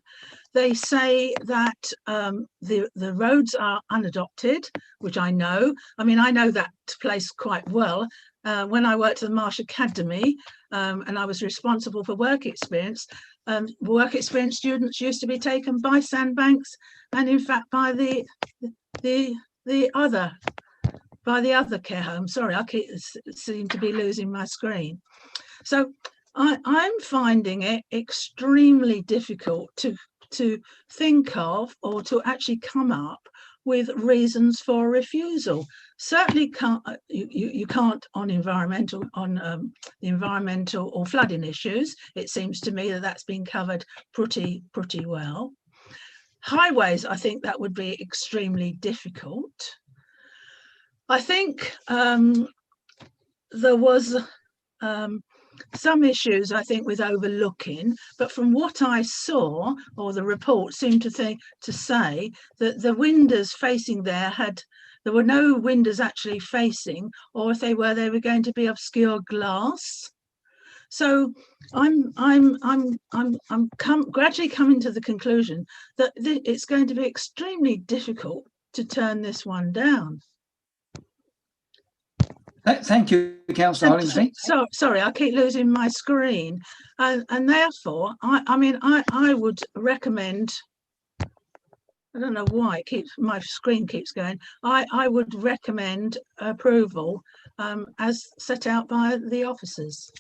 They say that the roads are unadopted, which I know. I mean, I know that place quite well. When I worked at the Marsh Academy and I was responsible for work experience students used to be taken by sandbanks and in fact by the other care home. Sorry, I seem to be losing my screen. So I'm finding it extremely difficult to think of or to actually come up with reasons for refusal. Certainly can't you can't on the environmental or flooding issues. It seems to me that that's been covered pretty well. Highways, I think that would be extremely difficult. I think there was some issues, I think, with overlooking, but from what I saw, or the report seemed to say that the windows facing there there were no windows actually facing, or if they were going to be obscure glass. So I'm gradually coming to the conclusion that it's going to be extremely difficult to turn this one down. Thank you, Councillor Hollingsley. So sorry, I keep losing my screen, and therefore, I would recommend. I don't know why my screen keeps going. I would recommend approval as set out by the officers.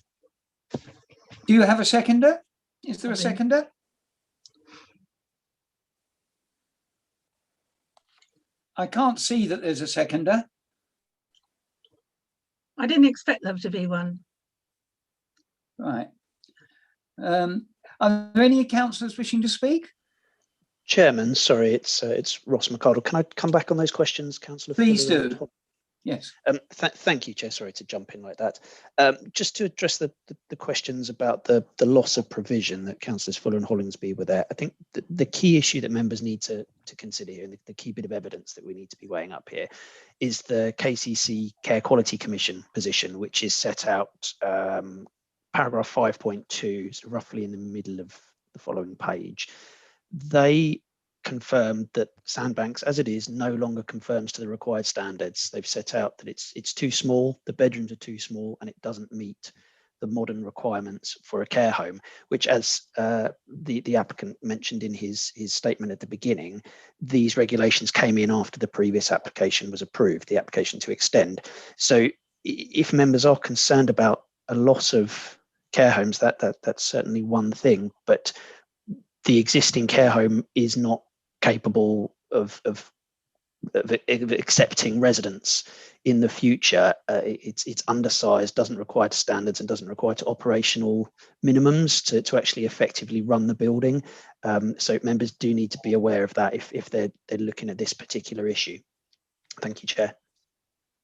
Do you have a seconder? Is there a seconder? I can't see that there's a seconder. I didn't expect there to be one. Right. Are there any councillors wishing to speak? Chairman, sorry, it's Ross McArdle. Can I come back on those questions, Councillor? Please do. Yes. Thank you, Chair. Sorry to jump in like that. Just to address the questions about the loss of provision that Councillors Fuller and Hollingsby were there, I think the key issue that members need to consider here, and the key bit of evidence that we need to be weighing up here, is the KCC Care Quality Commission position, which is set out paragraph 5.2, so roughly in the middle of the following page. They confirmed that Sandbanks, as it is, no longer conforms to the required standards. They've set out that it's too small, the bedrooms are too small, and it doesn't meet the modern requirements for a care home, which, as the applicant mentioned in his statement at the beginning, these regulations came in after the previous application was approved, the application to extend. So if members are concerned about a loss of care homes, that's certainly one thing, but the existing care home is not capable of accepting residents in the future. It's undersized, doesn't require standards, and doesn't require operational minimums to actually effectively run the building. So members do need to be aware of that if they're looking at this particular issue. Thank you, Chair.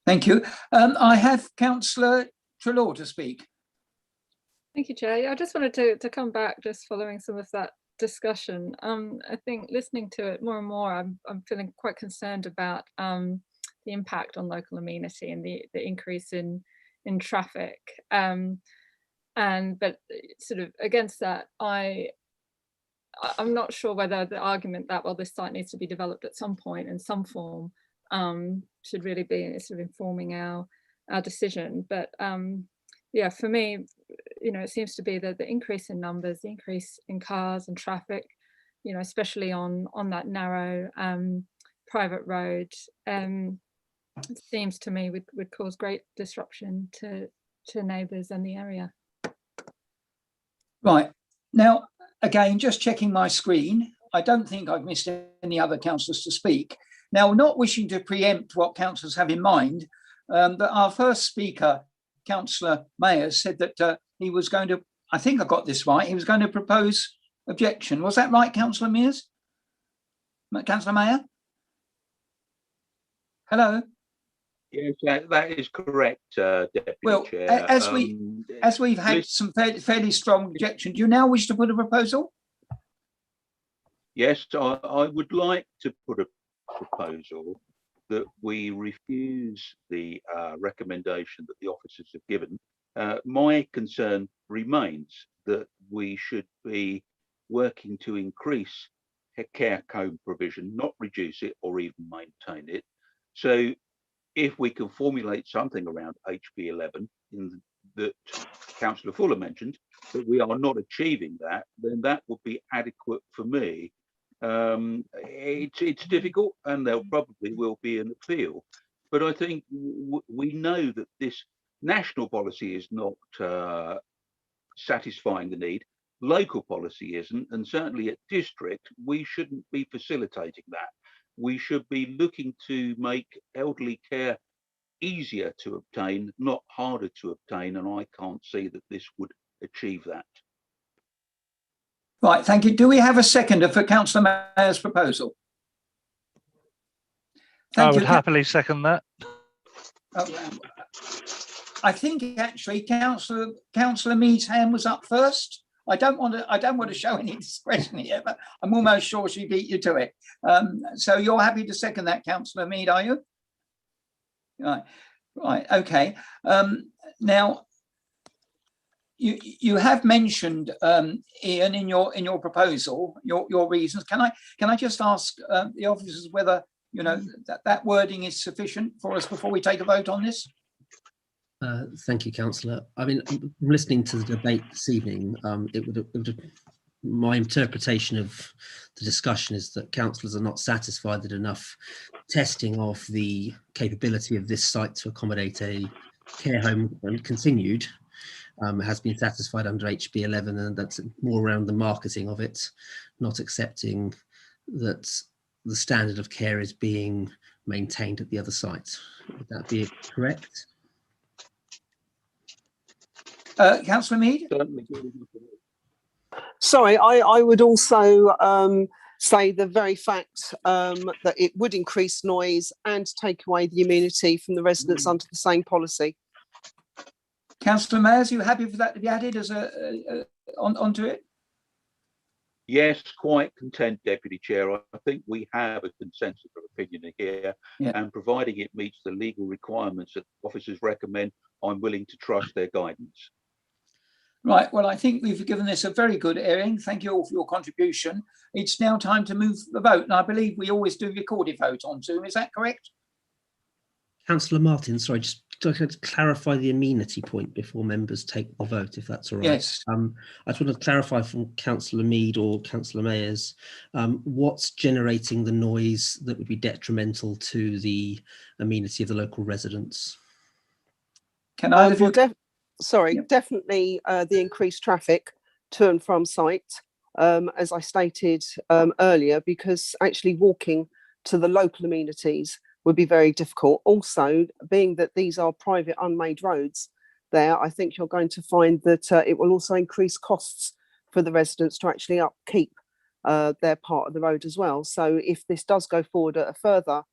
Thank you. I have Councillor Treloar to speak. Thank you, Chair. I just wanted to come back, just following some of that discussion. I think listening to it more and more, I'm feeling quite concerned about the impact on local amenity and the increase in traffic. But sort of against that, I'm not sure whether the argument that, well, this site needs to be developed at some point in some form should really be sort of informing our decision. But yeah, for me, it seems to be that the increase in numbers, the increase in cars and traffic, especially on that narrow private road, it seems to me would cause great disruption to neighbours and the area. Right. Now, again, just checking my screen, I don't think I've missed any other councillors to speak. Now, not wishing to preempt what councillors have in mind, but our first speaker, Councillor Mayer, said that he was going to, I think I got this right, he was going to propose objection. Was that right, Councillor Mears? Councillor Mayer? Hello? Yes, that is correct, Deputy Well, Chair. as we've had some fairly strong objection, do you now wish to put a proposal? Yes, I would like to put a proposal that we refuse the recommendation that the officers have given My concern remains that we should be working to increase care home provision, not reduce it or even maintain it. So if we can formulate something around HB11 that Councillor Fuller mentioned, but we are not achieving that, then that would be adequate for me. It's difficult, and there probably will be an appeal, but I think we know that this national policy is not satisfying the need. Local policy isn't, and certainly at district, we shouldn't be facilitating that. We should be looking to make elderly care easier to obtain, not harder to obtain, and I can't see that this would achieve that. Right, thank you. Do we have a seconder for Councillor Mayer's proposal? I would happily second that. I think actually Councillor Mead's hand was up first. I don't want to show any discretion here, but I'm almost sure she beat you to it. So you're happy to second that, Councillor Mead, are you? Right, okay. Now, you have mentioned, Ian, in your proposal, your reasons. Can I just ask the officers whether that wording is sufficient for us before we take a vote on this? Thank you, Councillor. I mean, listening to the debate this evening, my interpretation of the discussion is that councillors are not satisfied that enough testing of the capability of this site to accommodate a care home and continued has been satisfied under HB11, and that's more around the marketing of it, not accepting that the standard of care is being maintained at the other site. Would that be correct? Councillor Mead? Sorry, I would also say the very fact that it would increase noise and take away the immunity from the residents under the same policy. Councillor Mayers, are you happy for that to be added as onto it? Yes, quite content, Deputy Chair. I think we have a consensus of opinion here, and providing it meets the legal requirements that officers recommend, I'm willing to trust their guidance. Right, well, I think we've given this a very good airing. Thank you all for your contribution. It's now time to move the vote, and I believe we always do recorded vote on Zoom. Is that correct? Councillor Martin, sorry, just to clarify the amenity point before members take the vote, if that's all right. Yes. I just want to clarify from Councillor Mead or Councillor Mayers, what's generating the noise that would be detrimental to the amenity of the local residents? Can I? Definitely the increased traffic to and from site, as I stated earlier, because actually walking to the local amenities would be very difficult. Also, being that these are private unmade roads there, I think you're going to find that it will also increase costs for the residents to actually upkeep their part of the road as well. So if this does go forward at a further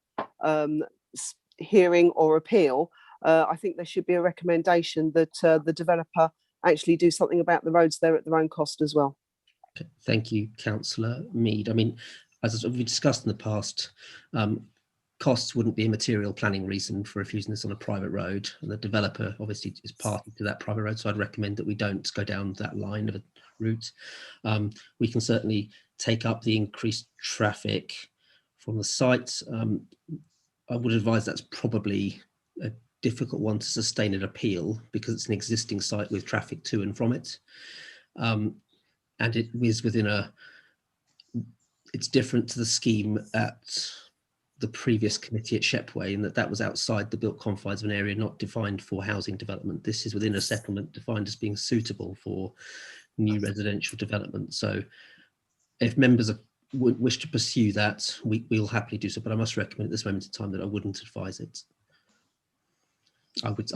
hearing or appeal, I think there should be a recommendation that the developer actually do something about the roads there at their own cost as well. Okay, thank you, Councillor Mead. I mean, as we discussed in the past, costs wouldn't be a material planning reason for refusing this on a private road, and the developer obviously is party to that private road, so I'd recommend that we don't go down that line of a route. We can certainly take up the increased traffic from the site. I would advise that's probably a difficult one to sustain an appeal because it's an existing site with traffic to and from it, and it is within it's different to the scheme at the previous committee at Shepway in that was outside the built confines of an area not defined for housing development. This is within a settlement defined as being suitable for new residential development. So if members would wish to pursue that, we'll happily do so, but I must recommend at this moment in time that I wouldn't advise it. I would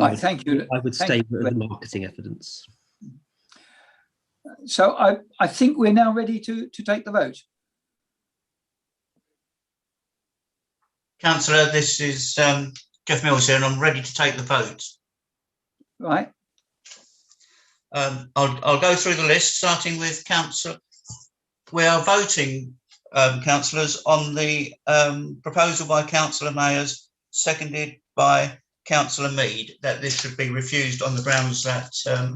stay with the marketing evidence. So I think we're now ready to take the vote. Councillor, this is Jeff Mills here, and I'm ready to take the vote. Right. I'll go through the list, starting with Councillor. We are voting, councillors, on the proposal by Councillor Mayers, seconded by Councillor Mead that this should be refused on the grounds that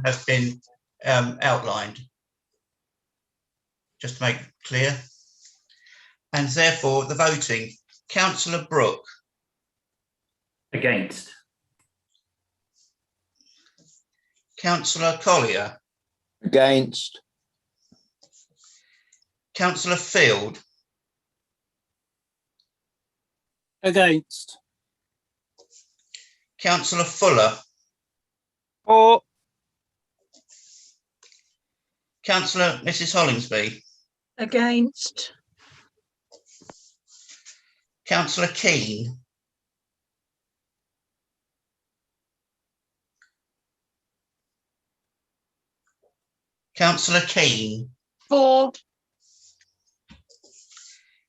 have been outlined. Just to make it clear. And therefore the voting, Councillor Brooke. Against. Councillor Collier. Against. Councillor Field. Against. Councillor Fuller. For. Councillor Mrs Hollingsby. Against. Councillor Keane. Councillor Keane. For.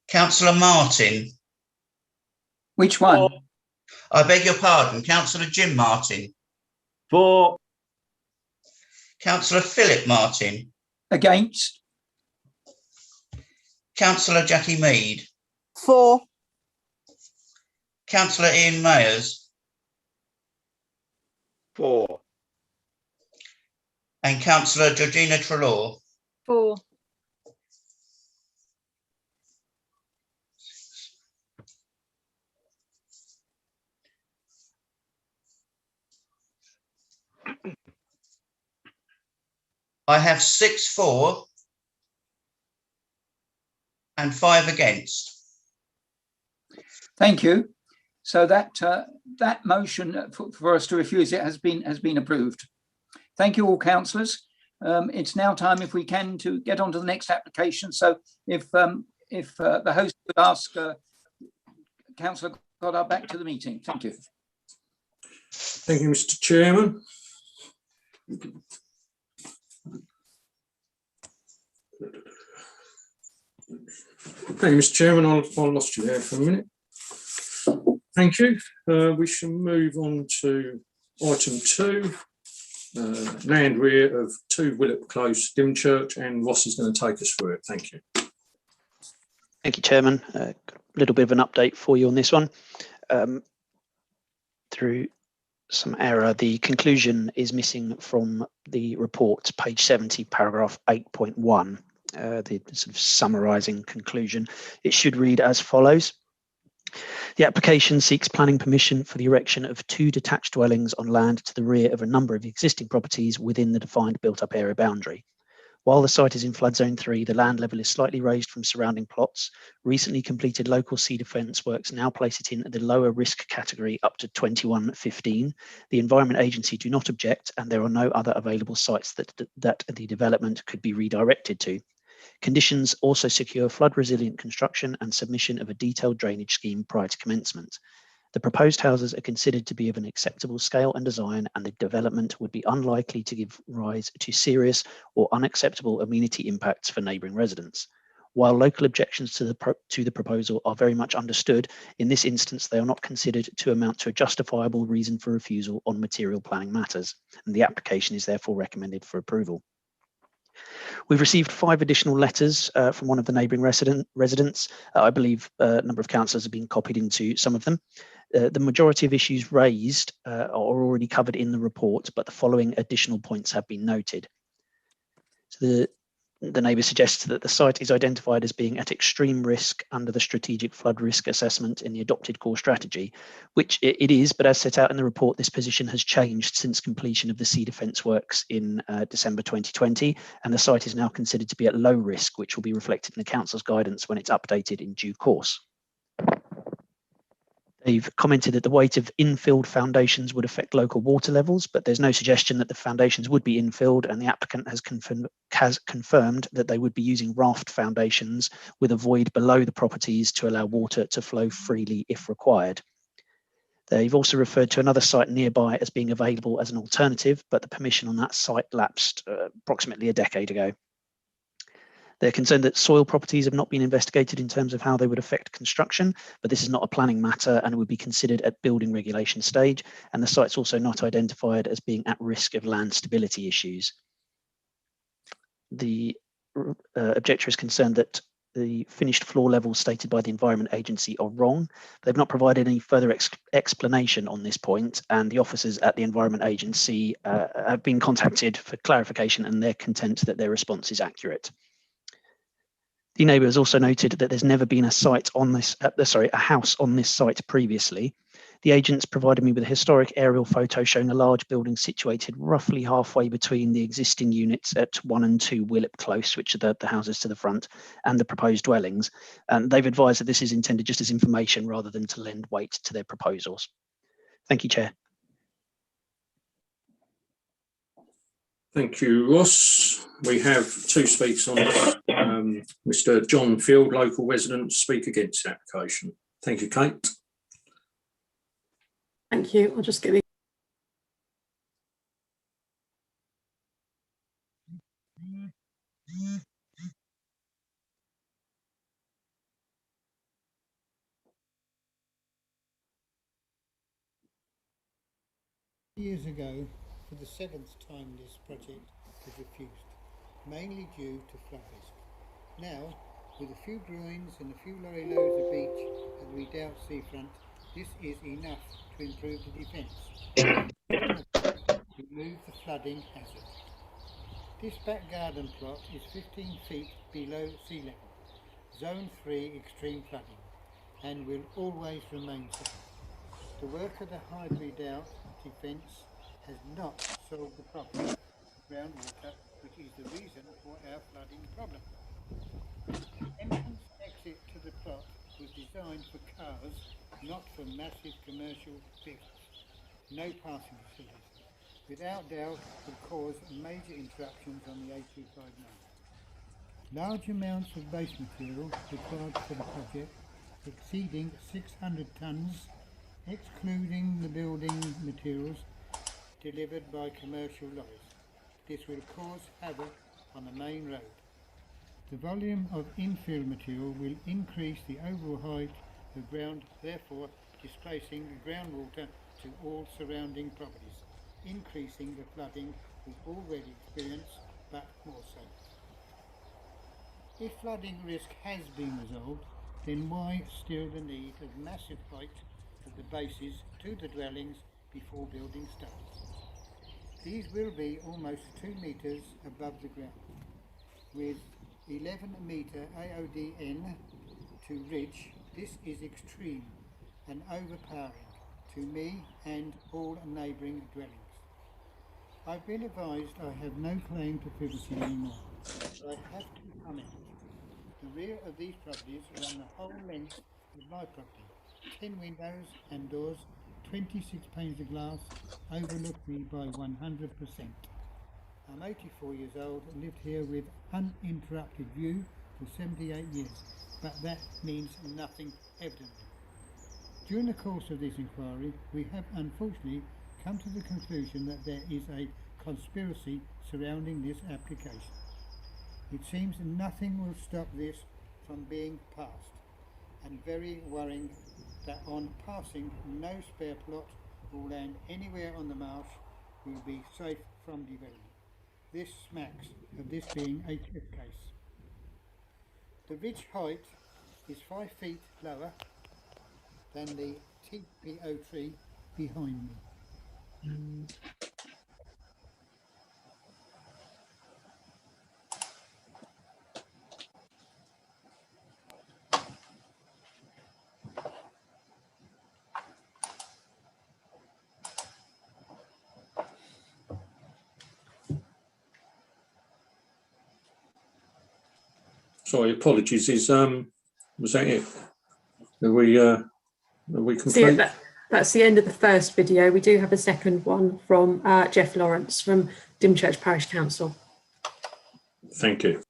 Councillor Martin. Which one? I beg your pardon, Councillor Jim Martin. For. Councillor Phillip Martin. Against. Councillor Jackie Mead. For. Councillor Ian Mayers. For. And Councillor Georgina Trelaw. For. I have 6 for and 5 against. Thank you. So that that motion for us to refuse it has been approved. Thank you all, councillors. It's now time, if we can, to get on to the next application. So if the host would ask Councillor Goddard back to the meeting. Thank you. Thank you, Mr. Chairman. Thank you, Mr. Chairman. I lost you there for a minute. Thank you. We shall move on to item 2, land rear of 2 Willett Close, Dimchurch, and Ross is going to take us through it. Thank you. Thank you, Chairman. A little bit of an update for you on this one. Through some error, the conclusion is missing from the report, page 70, paragraph 8.1, the sort of summarising conclusion. It should read as follows. The application seeks planning permission for the erection of 2 detached dwellings on land to the rear of a number of existing properties within the defined built-up area boundary. While the site is in flood zone 3, the land level is slightly raised from surrounding plots. Recently completed local sea defence works now place it in the lower risk category up to 2115. The Environment Agency do not object, and there are no other available sites that the development could be redirected to. Conditions also secure flood resilient construction and submission of a detailed drainage scheme prior to commencement. The proposed houses are considered to be of an acceptable scale and design, and the development would be unlikely to give rise to serious or unacceptable amenity impacts for neighbouring residents. While local objections to the proposal are very much understood, in this instance they are not considered to amount to a justifiable reason for refusal on material planning matters, and the application is therefore recommended for approval. We've received 5 additional letters from one of the neighbouring residents. I believe a number of councillors have been copied into some of them. The majority of issues raised are already covered in the report, but the following additional points have been noted. So the neighbour suggests that the site is identified as being at extreme risk under the strategic flood risk assessment in the adopted core strategy, which it is, but as set out in the report, this position has changed since completion of the sea defence works in December 2020, and the site is now considered to be at low risk, which will be reflected in the council's guidance when it's updated in due course. They've commented that the weight of infilled foundations would affect local water levels, but there's no suggestion that the foundations would be infilled, and the applicant has confirmed that they would be using raft foundations with a void below the properties to allow water to flow freely if required. They've also referred to another site nearby as being available as an alternative, but the permission on that site lapsed approximately a decade ago. They're concerned that soil properties have not been investigated in terms of how they would affect construction, but this is not a planning matter and would be considered at building regulation stage, and the site's also not identified as being at risk of land stability issues. The objector is concerned that the finished floor levels stated by the Environment Agency are wrong. They've not provided any further explanation on this point, and the officers at the Environment Agency have been contacted for clarification, and they're content that their response is accurate. The neighbour has also noted that there's never been a site on this, a house on this site previously. The agents provided me with a historic aerial photo showing a large building situated roughly halfway between the existing units at 1 and 2 Willip Close, which are the houses to the front, and the proposed dwellings. And they've advised that this is intended just as information rather than to lend weight to their proposals. Thank you, Chair. Thank you, Ross. We have two speakers on this. Mr. John Field, local resident, speak against the application. Thank you, Kate. Thank you. I'll just get the Years ago, for the 7th time this project was refused, mainly due to flood risk. Now, with a few groins and a few lorry loads of beach at the Redoubt seafront, this is enough to improve the defence. Remove the flooding hazard. This back garden plot is 15 feet below sea level, Zone 3 extreme flooding, and will always remain so. The work of the Hyde Redoubt defence has not solved the problem of groundwater, which is the reason for our flooding problem. The entrance exit to the plot was designed for cars, not for massive commercial vehicles. No passing facilities. Without doubt, will cause major interruptions on the A259. Large amounts of base material required for the project, exceeding 600 tonnes, excluding the building materials delivered by commercial lorries. This will cause havoc on the main road. The volume of infill material will increase the overall height of ground, therefore displacing the groundwater to all surrounding properties, increasing the flooding we already experience, but more so. If flooding risk has been resolved, then why still the need of massive height of the bases to the dwellings before building starts? These will be almost 2 metres above the ground, with 11 metre AODN to ridge. This is extreme and overpowering to me and all neighbouring dwellings. I've been advised I have no claim to privacy anymore, but I have to comment. The rear of these properties run the whole length of my property. 10 windows and doors, 26 panes of glass, overlook me by 100%. I'm 84 years old and lived here with uninterrupted view for 78 years, but that means nothing evidently. During the course of this inquiry, we have unfortunately come to the conclusion that there is a conspiracy surrounding this application. It seems nothing will stop this from being passed, and very worrying that on passing no spare plot or land anywhere on the marsh will be safe from development. This smacks of this being a cliff case. The ridge height is 5 feet lower than the TPO tree behind me. Sorry, apologies. Was that it? Are we complete? So that's the end of the first video. We do have a second one from Jeff Lawrence from Dymchurch Parish Council. Thank you.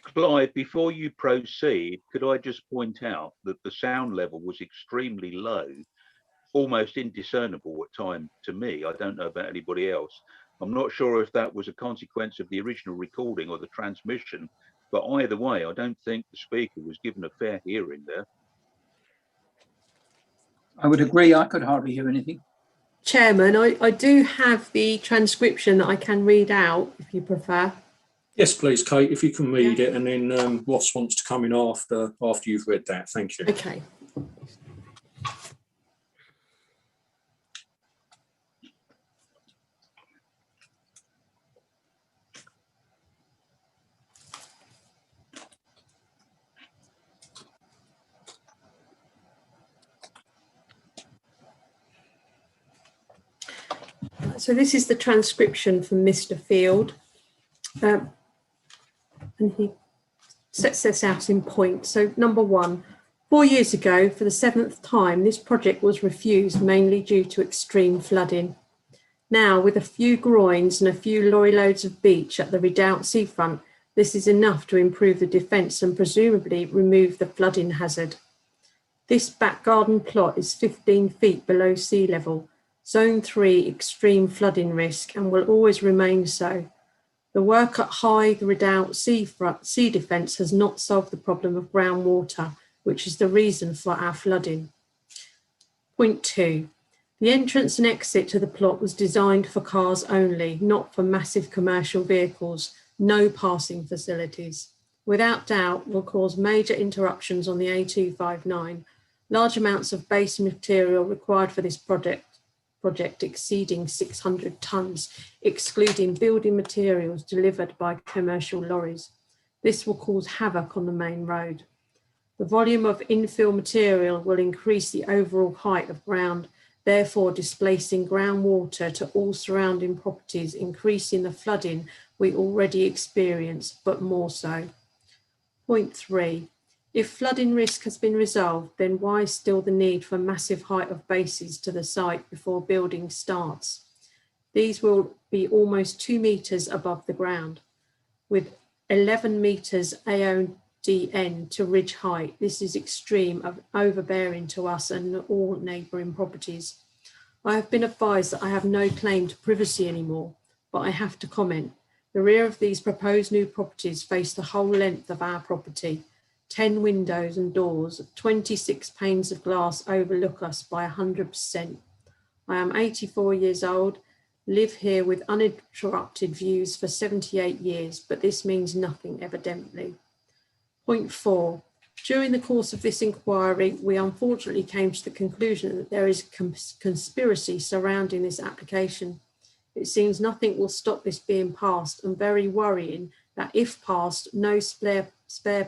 Clive, before you proceed, could I just point out that the sound level was extremely low, almost indiscernible at times to me. I don't know about anybody else. I'm not sure if that was a consequence of the original recording or the transmission, but either way, I don't think the speaker was given a fair hearing there. I would agree. I could hardly hear anything. Chairman, I do have the transcription that I can read out if you prefer. Yes, please, Kate, if you can read it, and then Ross wants to come in after you've read that. Thank you. Okay. So this is the transcription from Mr. Field, and he sets this out in points. So number 1, 4 years ago, for the 7th time, this project was refused mainly due to extreme flooding. Now, with a few groins and a few lorry loads of beach at the Redoubt seafront, this is enough to improve the defence and presumably remove the flooding hazard. This back garden plot is 15 feet below sea level, Zone 3 extreme flooding risk, and will always remain so. The work at Hythe Redoubt sea defence has not solved the problem of groundwater, which is the reason for our flooding. Point 2. The entrance and exit to the plot was designed for cars only, not for massive commercial vehicles, no passing facilities. Without doubt, will cause major interruptions on the A259. Large amounts of base material required for this project exceeding 600 tonnes, excluding building materials delivered by commercial lorries. This will cause havoc on the main road. The volume of infill material will increase the overall height of ground, therefore displacing groundwater to all surrounding properties, increasing the flooding we already experience, but more so. Point 3. If flooding risk has been resolved, then why still the need for massive height of bases to the site before building starts? These will be almost 2 metres above the ground. With 11 metres AODN to ridge height, this is extreme, overbearing to us and all neighbouring properties. I have been advised that I have no claim to privacy anymore, but I have to comment. The rear of these proposed new properties face the whole length of our property. 10 windows and doors, 26 panes of glass overlook us by 100%. I am 84 years old, live here with uninterrupted views for 78 years, but this means nothing evidently. Point 4. During the course of this inquiry, we unfortunately came to the conclusion that there is conspiracy surrounding this application. It seems nothing will stop this being passed, and very worrying that if passed, no spare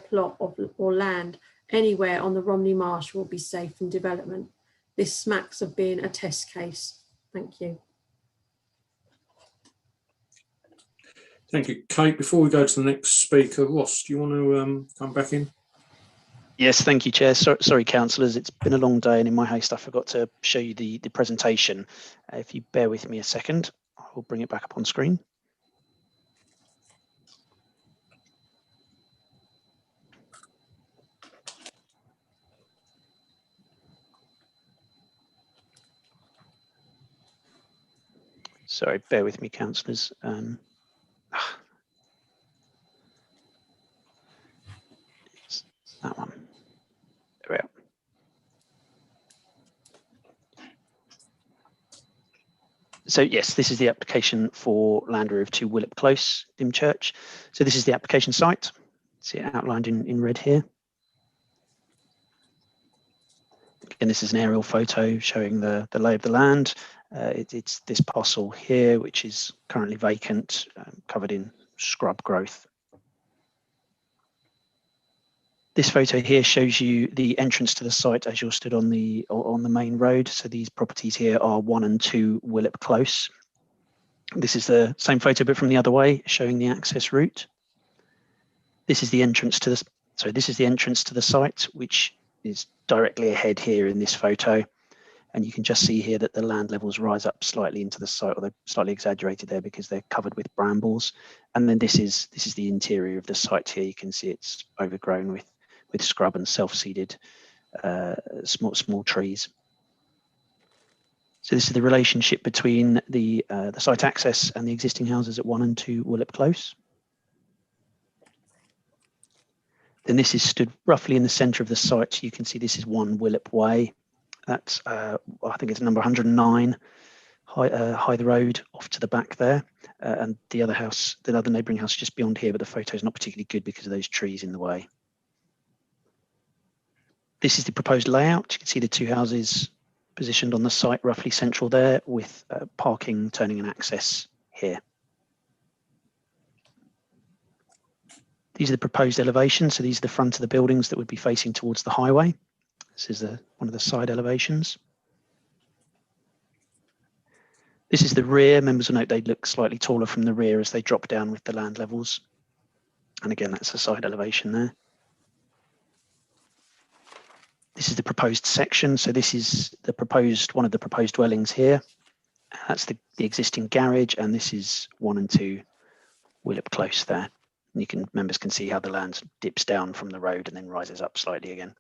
plot or land anywhere on the Romney Marsh will be safe from development. This smacks of being a test case. Thank you. Thank you, Kate. Before we go to the next speaker, Ross, do you want to come back in? Yes, thank you, Chair. Sorry, councillors, it's been a long day and in my haste I forgot to show you the presentation. If you bear with me a second, I will bring it back up on screen. Sorry, bear with me, councillors. That one. There we are. So yes, this is the application for land area of 2 Willip Close, Dymchurch. So this is the application site. See it outlined in red here. And this is an aerial photo showing the lay of the land. It's this parcel here, which is currently vacant, covered in scrub growth. This photo here shows you the entrance to the site as you're stood on the main road. So these properties here are 1 and 2 Willip Close. This is the same photo but from the other way, showing the access route. This is the entrance to the site, which is directly ahead here in this photo. And you can just see here that the land levels rise up slightly into the site, or they're slightly exaggerated there because they're covered with brambles. And then this is the interior of the site here. You can see it's overgrown with scrub and self-seeded small trees. So this is the relationship between the site access and the existing houses at 1 and 2 Willip Close. Then this is stood roughly in the centre of the site. You can see this is 1 Willip Way. That's I think it's number 109, Hythe Road off to the back there. and the other house, the other neighbouring house just beyond here, but the photo is not particularly good because of those trees in the way. This is the proposed layout. You can see the two houses positioned on the site roughly central there, with parking, turning and access here. These are the proposed elevations. So these are the front of the buildings that would be facing towards the highway. This is one of the side elevations. This is the rear. Members will note they look slightly taller from the rear as they drop down with the land levels. And again, that's the side elevation there. This is the proposed section. So this is the proposed, one of the proposed dwellings here. That's the existing garage, and this is 1 and 2 Phillip Close there. And members can see how the land dips down from the road and then rises up slightly again.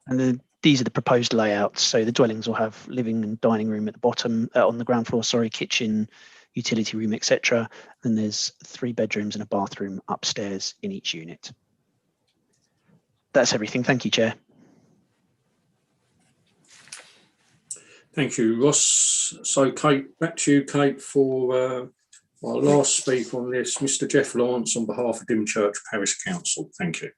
And then these are the proposed layouts. So the dwellings will have living and dining room at the bottom, on the ground floor, sorry, kitchen, utility room, etc. And there's 3 bedrooms and a bathroom upstairs in each unit. That's everything. Thank you, Chair. Thank you, Ross. So, Kate, back to you, Kate, for our last speaker on this, Mr. Jeff Lawrence, on behalf of Dymchurch Parish Council. Thank you.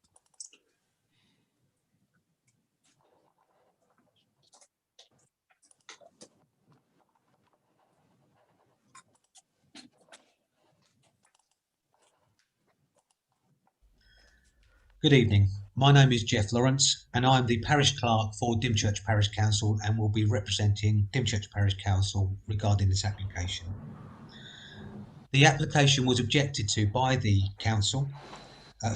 Good evening. My name is Jeff Lawrence and I'm the Parish Clerk for Dymchurch Parish Council and will be representing Dymchurch Parish Council regarding this application. The application was objected to by the Council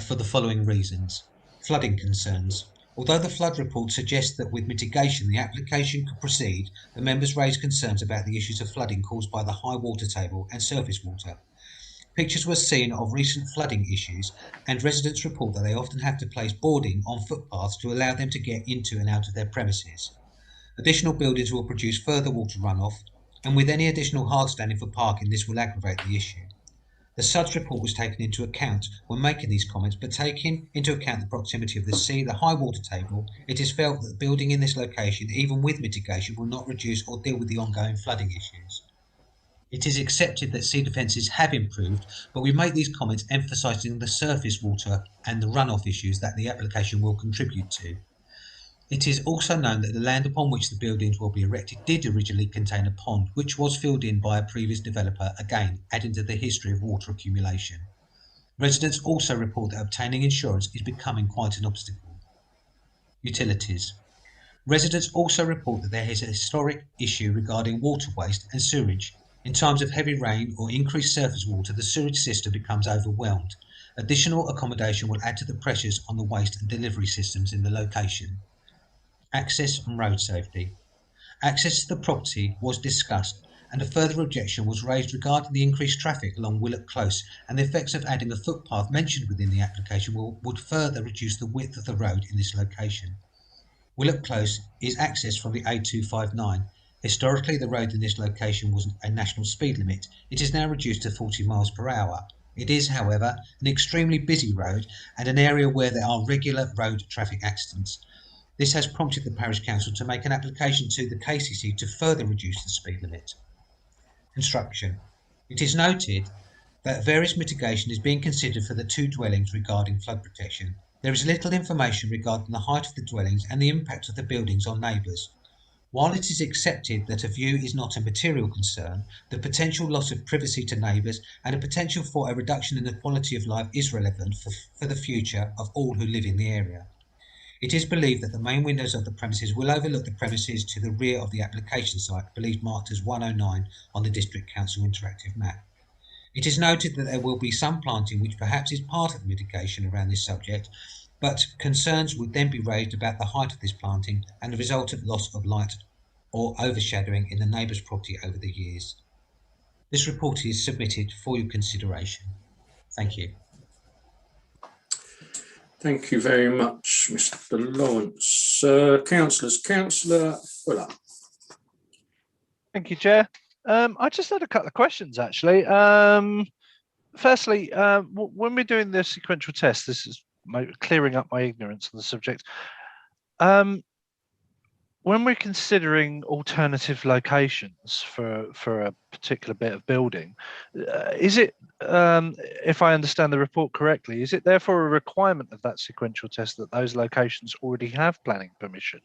for the following reasons. Flooding concerns. Although the flood report suggests that with mitigation the application could proceed, the members raised concerns about the issues of flooding caused by the high water table and surface water. Pictures were seen of recent flooding issues, and residents report that they often have to place boarding on footpaths to allow them to get into and out of their premises. Additional buildings will produce further water runoff, and with any additional hard standing for parking, this will aggravate the issue. The SUDS report was taken into account when making these comments, but taking into account the proximity of the sea, the high water table, it is felt that the building in this location, even with mitigation, will not reduce or deal with the ongoing flooding issues. It is accepted that sea defences have improved, but we make these comments emphasising the surface water and the runoff issues that the application will contribute to. It is also known that the land upon which the buildings will be erected did originally contain a pond, which was filled in by a previous developer, again adding to the history of water accumulation. Residents also report that obtaining insurance is becoming quite an obstacle. Utilities. Residents also report that there is a historic issue regarding water waste and sewage. In times of heavy rain or increased surface water, the sewage system becomes overwhelmed. Additional accommodation will add to the pressures on the waste and delivery systems in the location. Access and road safety. Access to the property was discussed, and a further objection was raised regarding the increased traffic along Phillip Close, and the effects of adding a footpath mentioned within the application would further reduce the width of the road in this location. Phillip Close is accessed from the A259. Historically, the road in this location was a national speed limit. It is now reduced to 40 miles per hour. It is, however, an extremely busy road and an area where there are regular road traffic accidents. This has prompted the Parish Council to make an application to the KCC to further reduce the speed limit. Construction. It is noted that various mitigation is being considered for the 2 dwellings regarding flood protection. There is little information regarding the height of the dwellings and the impact of the buildings on neighbours. While it is accepted that a view is not a material concern, the potential loss of privacy to neighbours and a potential for a reduction in the quality of life is relevant for the future of all who live in the area. It is believed that the main windows of the premises will overlook the premises to the rear of the application site, believed marked as 109 on the District Council interactive map. It is noted that there will be some planting which perhaps is part of the mitigation around this subject, but concerns would then be raised about the height of this planting and the resultant loss of light or overshadowing in the neighbour's property over the years. This report is submitted for your consideration. Thank you. Thank you very much, Mr. Lawrence. Councillors, Councillor Phillip. Thank you, Chair. I just had a couple of questions, actually. Firstly, when we're doing the sequential test, this is clearing up my ignorance on the subject. When when we're considering alternative locations for a particular bit of building, is it, if I understand the report correctly, is it therefore a requirement of that sequential test that those locations already have planning permission,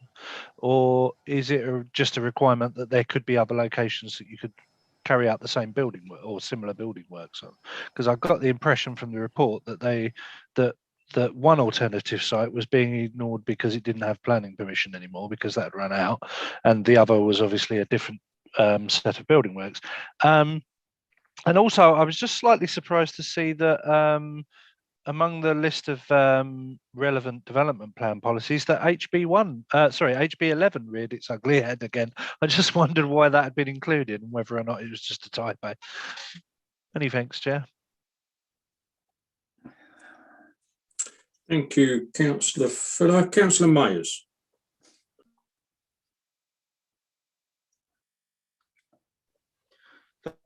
or is it just a requirement that there could be other locations that you could carry out the same building or similar building works on? Because I got the impression from the report that that one alternative site was being ignored because it didn't have planning permission anymore because that had run out, and the other was obviously a different set of building works. And also, I was just slightly surprised to see that among the list of relevant development plan policies that HB11 reared its ugly head again. I just wondered why that had been included and whether or not it was just a typo. Many thanks, Chair. Thank you, Councillor Phillip. Councillor Mayers.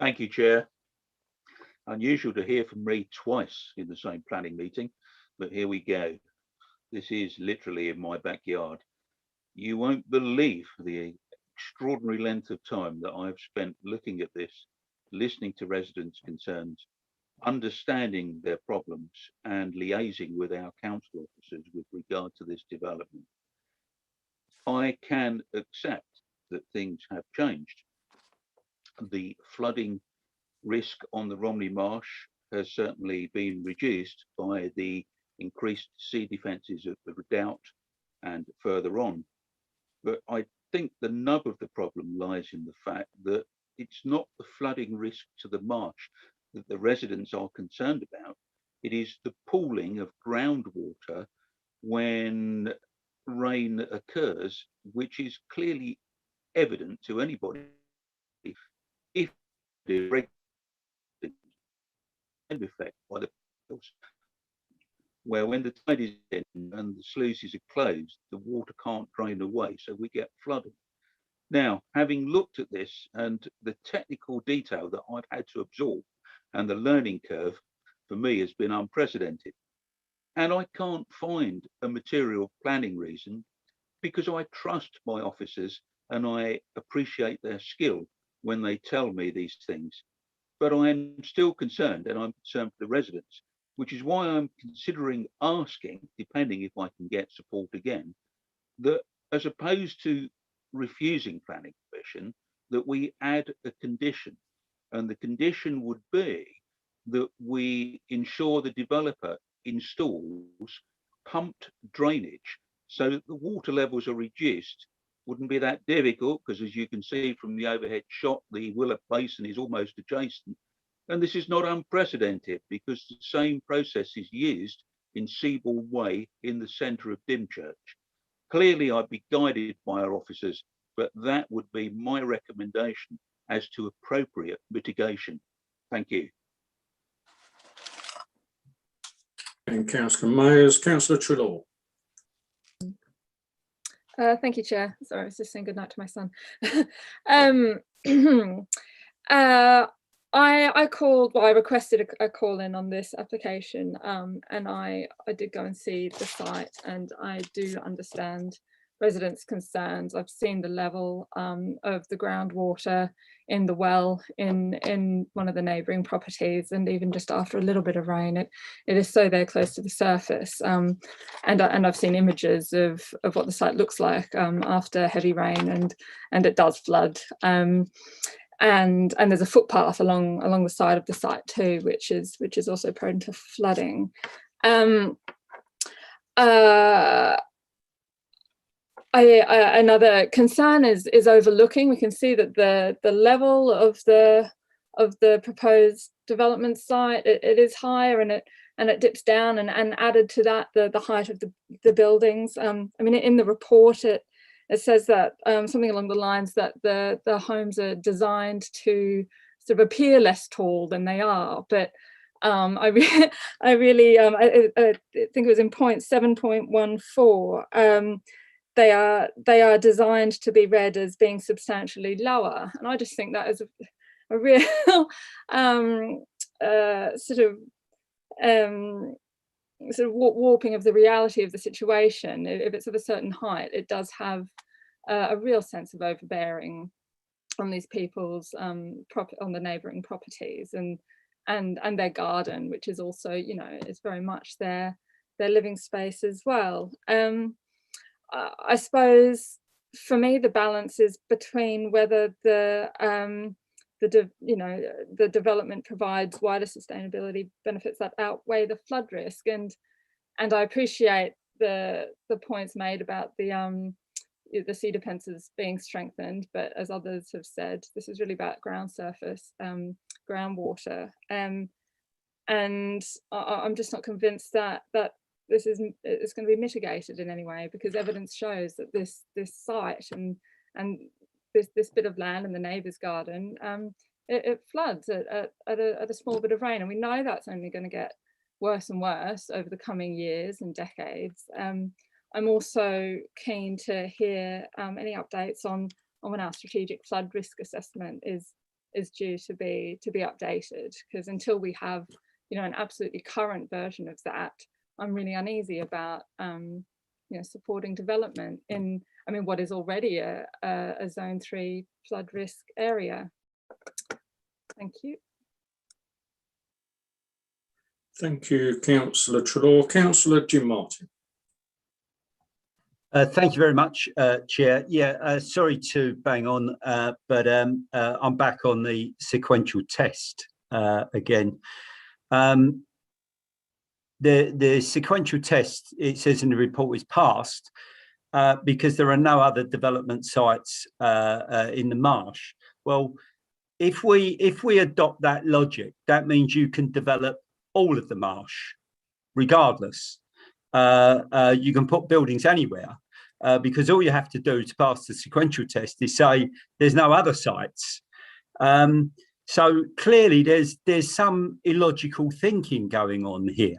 Thank you, Chair. Unusual to hear from me twice in the same planning meeting, but here we go. This is literally in my backyard. You won't believe the extraordinary length of time that I've spent looking at this, listening to residents' concerns, understanding their problems, and liaising with our council officers with regard to this development. I can accept that things have changed. The flooding risk on the Romney Marsh has certainly been reduced by the increased sea defences of the redoubt and further on. But I think the nub of the problem lies in the fact that it's not the flooding risk to the marsh that the residents are concerned about. It is the pooling of groundwater when rain occurs, which is clearly evident to anybody if the effect by the where when the tide is in and the sluices are closed, the water can't drain away, so we get flooding. Now, having looked at this and the technical detail that I've had to absorb, and the learning curve for me has been unprecedented. And I can't find a material planning reason, because I trust my officers and I appreciate their skill when they tell me these things. But I am still concerned, and I'm concerned for the residents, which is why I'm considering asking, depending if I can get support again, that as opposed to refusing planning permission, that we add a condition. And the condition would be that we ensure the developer installs pumped drainage so that the water levels are reduced. Wouldn't be that difficult, because as you can see from the overhead shot, the Willett Basin is almost adjacent. And this is not unprecedented, because the same process is used in Seabourn Way in the centre of Dymchurch. Clearly, I'd be guided by our officers, but that would be my recommendation as to appropriate mitigation. Thank you. And Councillor Mayers. Councillor Trelaw. Thank you, Chair. Sorry, I was just saying good night to my son. I requested a call in on this application, and I did go and see the site, and I do understand residents' concerns. I've seen the level of the groundwater in the well in one of the neighbouring properties, and even just after a little bit of rain, it is so very close to the surface. And I've seen images of what the site looks like after heavy rain, and it does flood. And there's a footpath along the side of the site too, which is also prone to flooding. Another concern is overlooking. We can see that the level of the proposed development site it is higher, and it dips down, and added to that the height of the buildings. I mean, in the report it says that something along the lines that the homes are designed to sort of appear less tall than they are, but I think it was in point 7.14. They are designed to be read as being substantially lower, and I just think that is a real sort of warping of the reality of the situation. If it's of a certain height, it does have a real sense of overbearing on these people's on the neighbouring properties, and their garden, which is also, you know, is very much their living space as well. I suppose for me the balance is between whether the development provides wider sustainability benefits that outweigh the flood risk, and I appreciate the points made about the sea defences being strengthened, but as others have said, this is really about ground surface, groundwater, and I'm just not convinced that this is going to be mitigated in any way, because evidence shows that this site and this bit of land in the neighbour's garden, it floods at a small bit of rain, and we know that's only going to get worse and worse over the coming years and decades. I'm also keen to hear any updates on when our strategic flood risk assessment is due to be updated, because until we have, you know, an absolutely current version of that, I'm really uneasy about supporting development in, I mean, what is already a Zone 3 flood risk area. Thank you. Thank you, Councillor Treloar. Councillor Jim Martin. Thank you very much, Chair. Yeah, sorry to bang on, but I'm back on the sequential test again. The sequential test, it says in the report, is passed because there are no other development sites in the marsh. Well, if we adopt that logic, that means you can develop all of the marsh, regardless. You can put buildings anywhere because all you have to do to pass the sequential test is say there's no other sites. So clearly there's some illogical thinking going on here.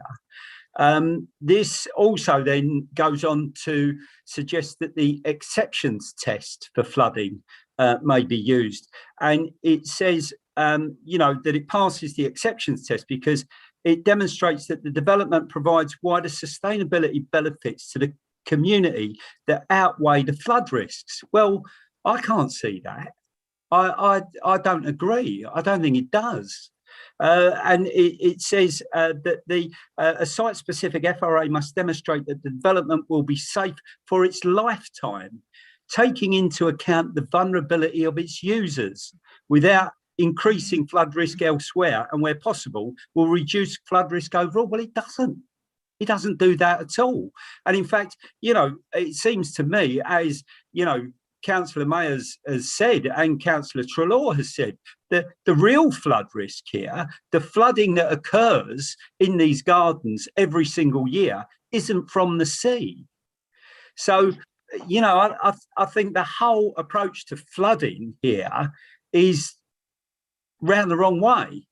This also then goes on to suggest that the exceptions test for flooding may be used, and it says that it passes the exceptions test because it demonstrates that the development provides wider sustainability benefits to the community that outweigh the flood risks. Well, I can't see that. I don't agree. I don't think it does. And it says that a site-specific FRA must demonstrate that the development will be safe for its lifetime, taking into account the vulnerability of its users without increasing flood risk elsewhere, and where possible will reduce flood risk overall. Well, it doesn't. It doesn't do that at all. And in fact, it seems to me, as Councillor May has said, and Councillor Treloar has said, that the real flood risk here, the flooding that occurs in these gardens every single year, isn't from the sea. So, I think the whole approach to flooding here is round the wrong way.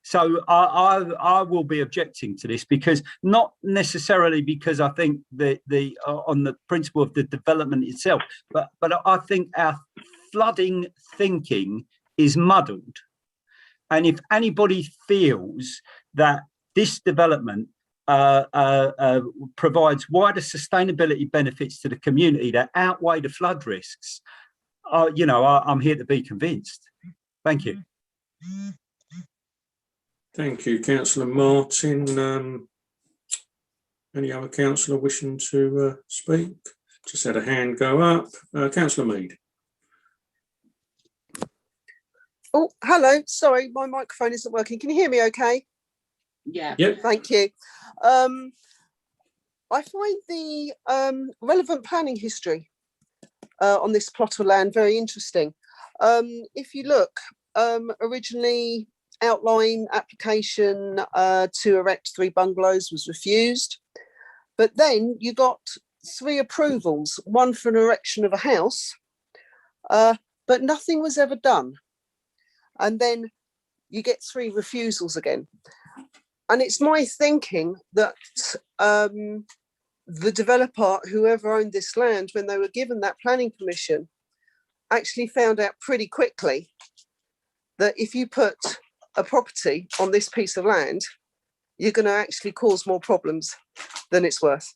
So I will be objecting to this, because not necessarily because I think on the principle of the development itself, but I think our flooding thinking is muddled. And if anybody feels that this development provides wider sustainability benefits to the community that outweigh the flood risks, I'm here to be convinced. Thank you. Thank you, Councillor Martin. Any other councillor wishing to speak? Just had a hand go up. Councillor Mead. Oh, hello. Sorry, my microphone isn't working. Can you hear me okay? Yeah. Yep. Thank you. I find the relevant planning history on this plot of land very interesting. If you look, originally outline application to erect 3 bungalows was refused, but then you got 3 approvals, one for an erection of a house, but nothing was ever done. And then you get 3 refusals again. And it's my thinking that the developer, whoever owned this land, when they were given that planning permission, actually found out pretty quickly that if you put a property on this piece of land, you're going to actually cause more problems than it's worth.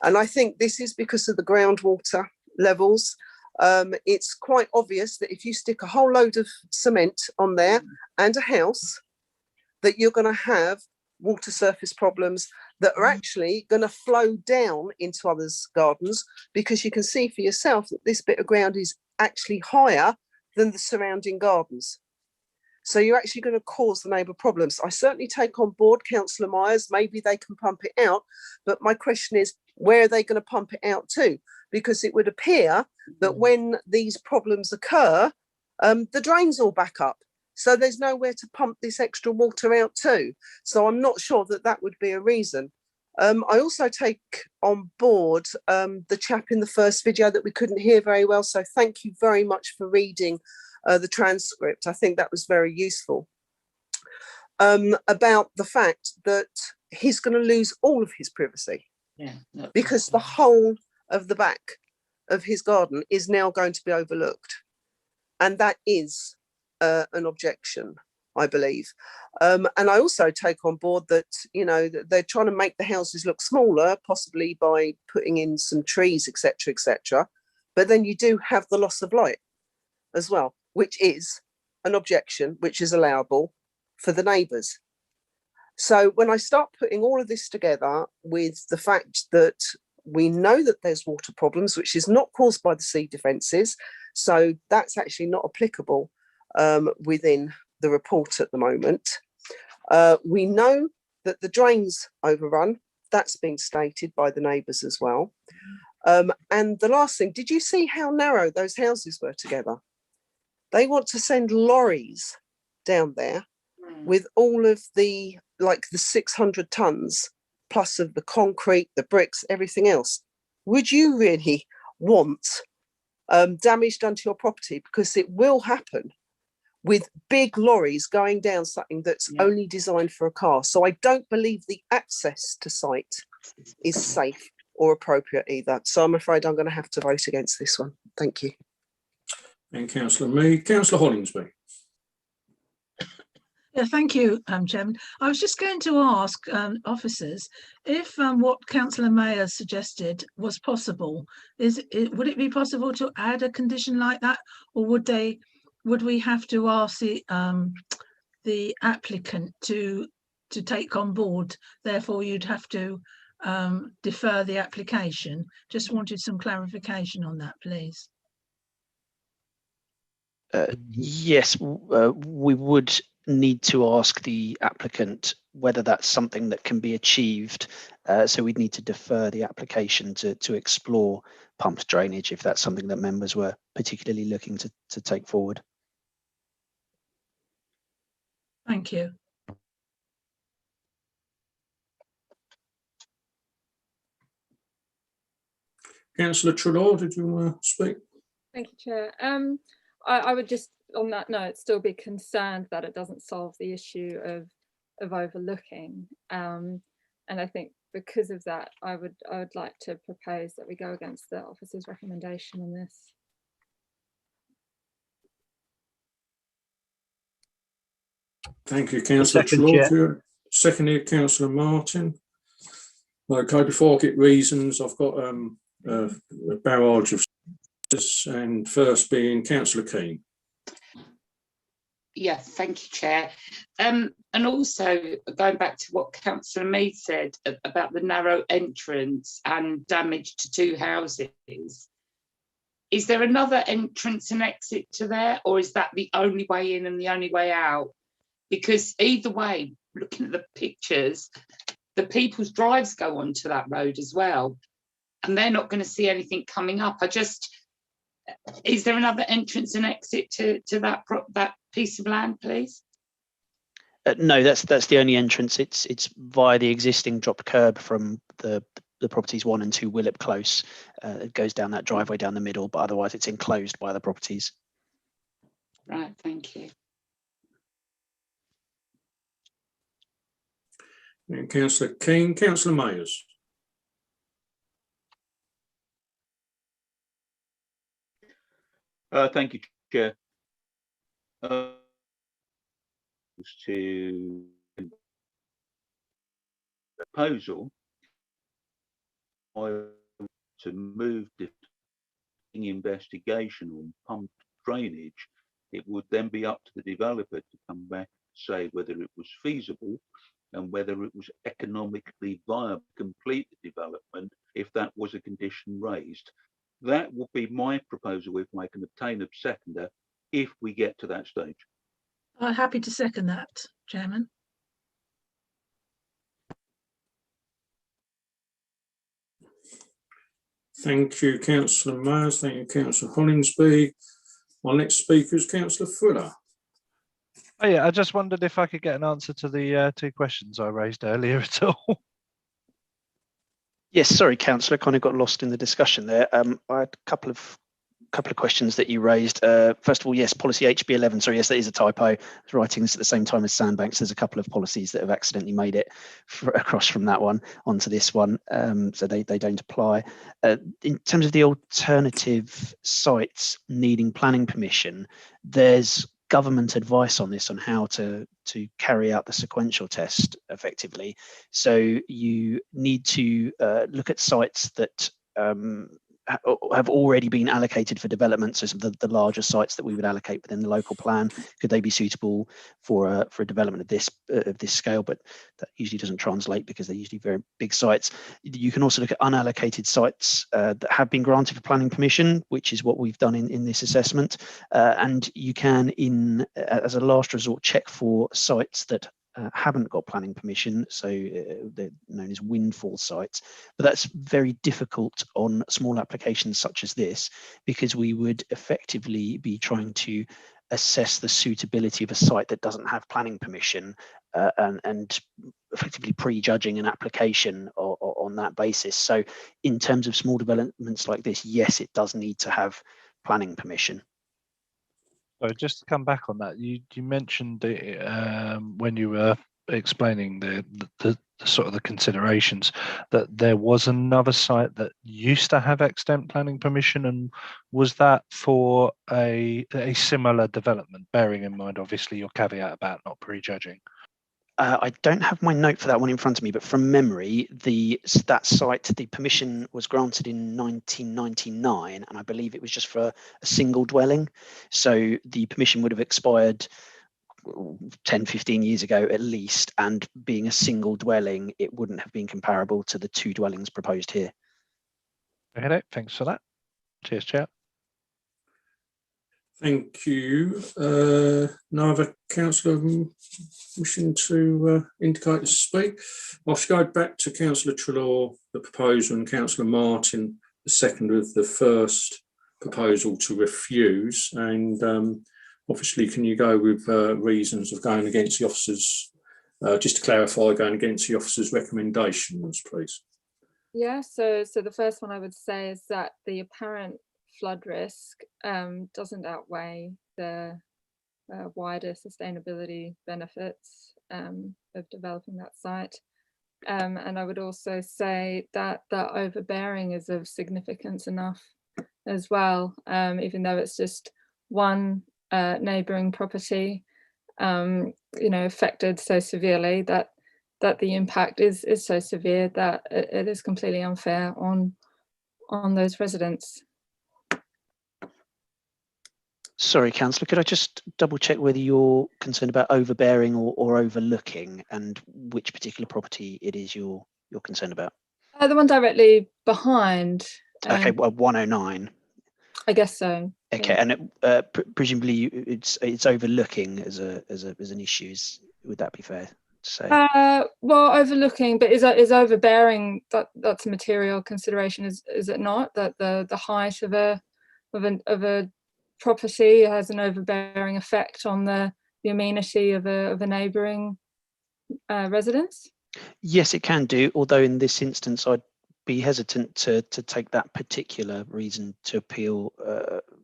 And I think this is because of the groundwater levels. It's quite obvious that if you stick a whole load of cement on there and a house, that you're going to have water surface problems that are actually going to flow down into others' gardens, because you can see for yourself that this bit of ground is actually higher than the surrounding gardens. So you're actually going to cause the neighbour problems. I certainly take on board Councillor Myers, maybe they can pump it out, but my question is, where are they going to pump it out to? Because it would appear that when these problems occur, the drains all back up. So there's nowhere to pump this extra water out to. So I'm not sure that that would be a reason. I also take on board the chap in the first video that we couldn't hear very well. So thank you very much for reading the transcript. I think that was very useful. About the fact that he's going to lose all of his privacy. Yeah, because the whole of the back of his garden is now going to be overlooked. And that is an objection, I believe. And I also take on board that, you know, that they're trying to make the houses look smaller, possibly by putting in some trees, etc., etc. But then you do have the loss of light as well, which is an objection, which is allowable for the neighbours. So when I start putting all of this together with the fact that we know that there's water problems, which is not caused by the sea defences, so that's actually not applicable within the report at the moment. We know that the drains overrun, that's been stated by the neighbours as well. And the last thing, did you see how narrow those houses were together? They want to send lorries down there with all of the, like the 600 tonnes plus of the concrete, the bricks, everything else. Would you really want damage done to your property? Because it will happen with big lorries going down something that's only designed for a car. So I don't believe the access to site is safe or appropriate either. So I'm afraid I'm going to have to vote against this one. Thank you. And Councillor Mead. Councillor Hollingsby. Yeah, thank you, Chairman. I was just going to ask officers if what Councillor Mayer suggested was possible. Would it be possible to add a condition like that, or would we have to ask the applicant to take on board? Therefore, you'd have to defer the application. Just wanted some clarification on that, please. Yes, we would need to ask the applicant whether that's something that can be achieved. So we'd need to defer the application to explore pumped drainage if that's something that members were particularly looking to take forward. Thank you. Councillor Trelaw, did you want to speak? Thank you, Chair. I would just, on that note, still be concerned that it doesn't solve the issue of overlooking. And I think because of that, I would like to propose that we go against the officer's recommendation on this. Thank you, Councillor Trelaw. Seconded, Councillor Martin. Okay, before I get reasons, I've got a barrage of, and first being Councillor Keane. Yeah, thank you, Chair. And also going back to what Councillor Mead said about the narrow entrance and damage to two houses. Is there another entrance and exit to there, or is that the only way in and the only way out? Because either way, looking at the pictures, the people's drives go onto that road as well, and they're not going to see anything coming up. Is there another entrance and exit to that piece of land, please? No, that's the only entrance. It's via the existing dropped curb from the properties 1 and 2 Willip Close. It goes down that driveway down the middle, but otherwise it's enclosed by the properties. Right, thank you. And Councillor Keane. Councillor Mayers. Thank you, Chair. To proposal to move the investigation on pumped drainage, it would then be up to the developer to come back and say whether it was feasible and whether it was economically viable to complete the development if that was a condition raised. That would be my proposal if I can obtain a seconder if we get to that stage. I'm happy to second that, Chairman. Thank you, Councillor Myers. Thank you, Councillor Hollingsby. Our next speaker is Councillor Fuller. Oh yeah, I just wondered if I could get an answer to the 2 questions I raised earlier at all. Yes, sorry, Councillor, kind of got lost in the discussion there. I had a couple of questions that you raised. First of all, yes, policy HB11. Sorry, yes, that is a typo. I was writing this at the same time as sandbanks. There's a couple of policies that have accidentally made it across from that one onto this one, so they don't apply. In terms of the alternative sites needing planning permission, there's government advice on this, on how to carry out the sequential test effectively. So you need to look at sites that have already been allocated for development. So some of the larger sites that we would allocate within the local plan, could they be suitable for a development of this scale? But that usually doesn't translate because they're usually very big sites. You can also look at unallocated sites that have been granted for planning permission, which is what we've done in this assessment. And you can, as a last resort, check for sites that haven't got planning permission, so they're known as windfall sites. But that's very difficult on small applications such as this, because we would effectively be trying to assess the suitability of a site that doesn't have planning permission, and effectively prejudging an application on that basis. So in terms of small developments like this, yes, it does need to have planning permission. So just to come back on that, you mentioned when you were explaining the sort of the considerations, that there was another site that used to have extent planning permission, and was that for a similar development, bearing in mind obviously your caveat about not prejudging? I don't have my note for that one in front of me, but from memory, that site, the permission was granted in 1999, and I believe it was just for a single dwelling. So the permission would have expired 10, 15 years ago at least, and being a single dwelling, it wouldn't have been comparable to the 2 dwellings proposed here. Okay, thanks for that. Cheers, Chair. Thank you. No other councillor wishing to indicate to speak. I'll go back to Councillor Treloar, the proposer, and Councillor Martin, the seconder of the first proposal to refuse. And obviously, can you go with reasons of going against the officer's, just to clarify, going against the officer's recommendations, please? Yeah, so the first one I would say is that the apparent flood risk doesn't outweigh the wider sustainability benefits of developing that site. And I would also say that the overbearing is of significance enough as well, even though it's just one neighbouring property, affected so severely that the impact is so severe that it is completely unfair on those residents. Sorry, Councillor, could I just double check whether you're concerned about overbearing or overlooking, and which particular property it is you're concerned about? The one directly behind. Okay, well, 109. I guess so. Okay, yeah. and presumably it's overlooking as an issue. Would that be fair to say? Well, overlooking, but is overbearing, that's a material consideration, is it not? That the height of a property has an overbearing effect on the amenity of a neighbouring residence? Yes, it can do, although in this instance I'd be hesitant to take that particular reason to appeal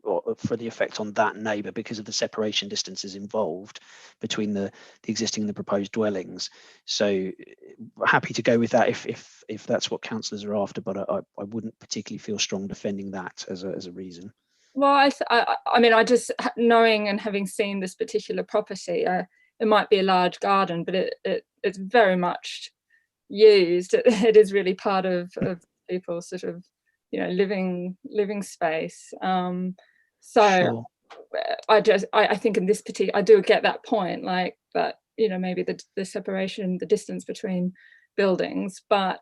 or for the effect on that neighbour, because of the separation distances involved between the existing and the proposed dwellings. So happy to go with that if that's what councillors are after, but I wouldn't particularly feel strong defending that as a reason. Well, I mean, I just, knowing and having seen this particular property, it might be a large garden, but it's very much used. It is really part of people's sort of living space. Sure. I think in this particular, I do get that point, like that, maybe the separation, the distance between buildings, but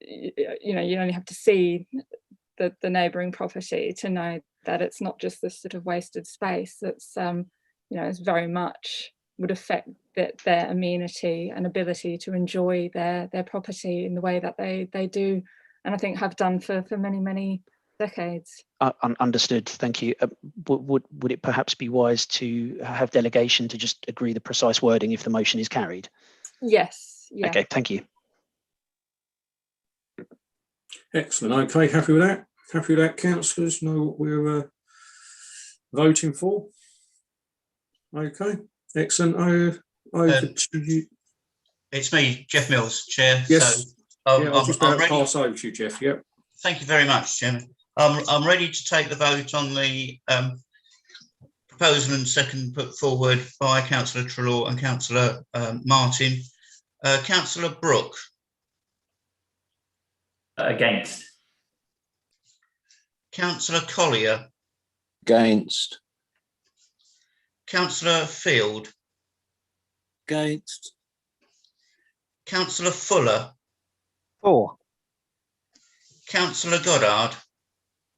you only have to see the neighbouring property to know that it's not just this sort of wasted space. That's it's very much would affect their amenity and ability to enjoy their property in the way that they do, and I think have done for many decades. Understood. Thank you. Would it perhaps be wise to have delegation to just agree the precise wording if the motion is carried? Yes. Yeah. Okay. Thank you. Excellent. Okay. Happy with that? Happy with that, councillors? Know what we're voting for? Okay. Excellent. Over to you. It's me, Jeff Mills, Chair. Yes. So, I was just about to pass over to you, Jeff. Yep. Thank you very much, Chairman. I'm ready to take the vote on the proposal and second put forward by Councillor Treloar and Councillor Martin. Councillor Brooke. Against. Councillor Collier. Against. Councillor Field. Against. Councillor Fuller. For. Councillor Goddard.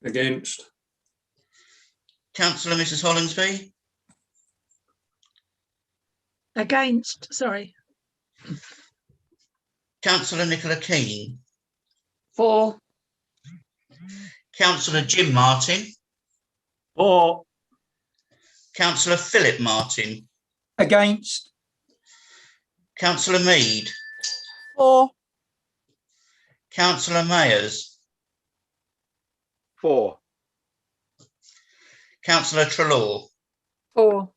Against. Councillor Mrs Hollinsby. Against, sorry. Councillor Nicola Keane. For. Councillor Jim Martin. For. Councillor Phillip Martin. Against. Councillor Mead. For. Councillor Mayers. For. Councillor Treloar. For.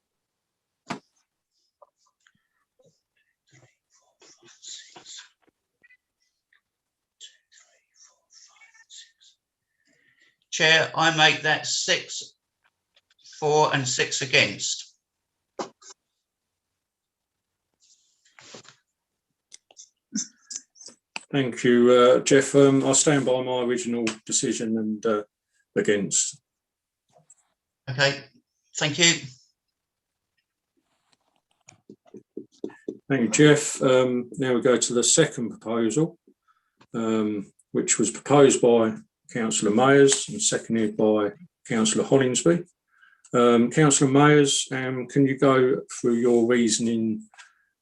Chair, I make that 6 for and 6 against. Thank you, Jeff. I'll stand by my original decision and against. Okay, thank you. Thank you, Jeff. Now we go to the second proposal, which was proposed by Councillor Mayers and seconded by Councillor Hollinsby. Councillor Mayers, can you go through your reasoning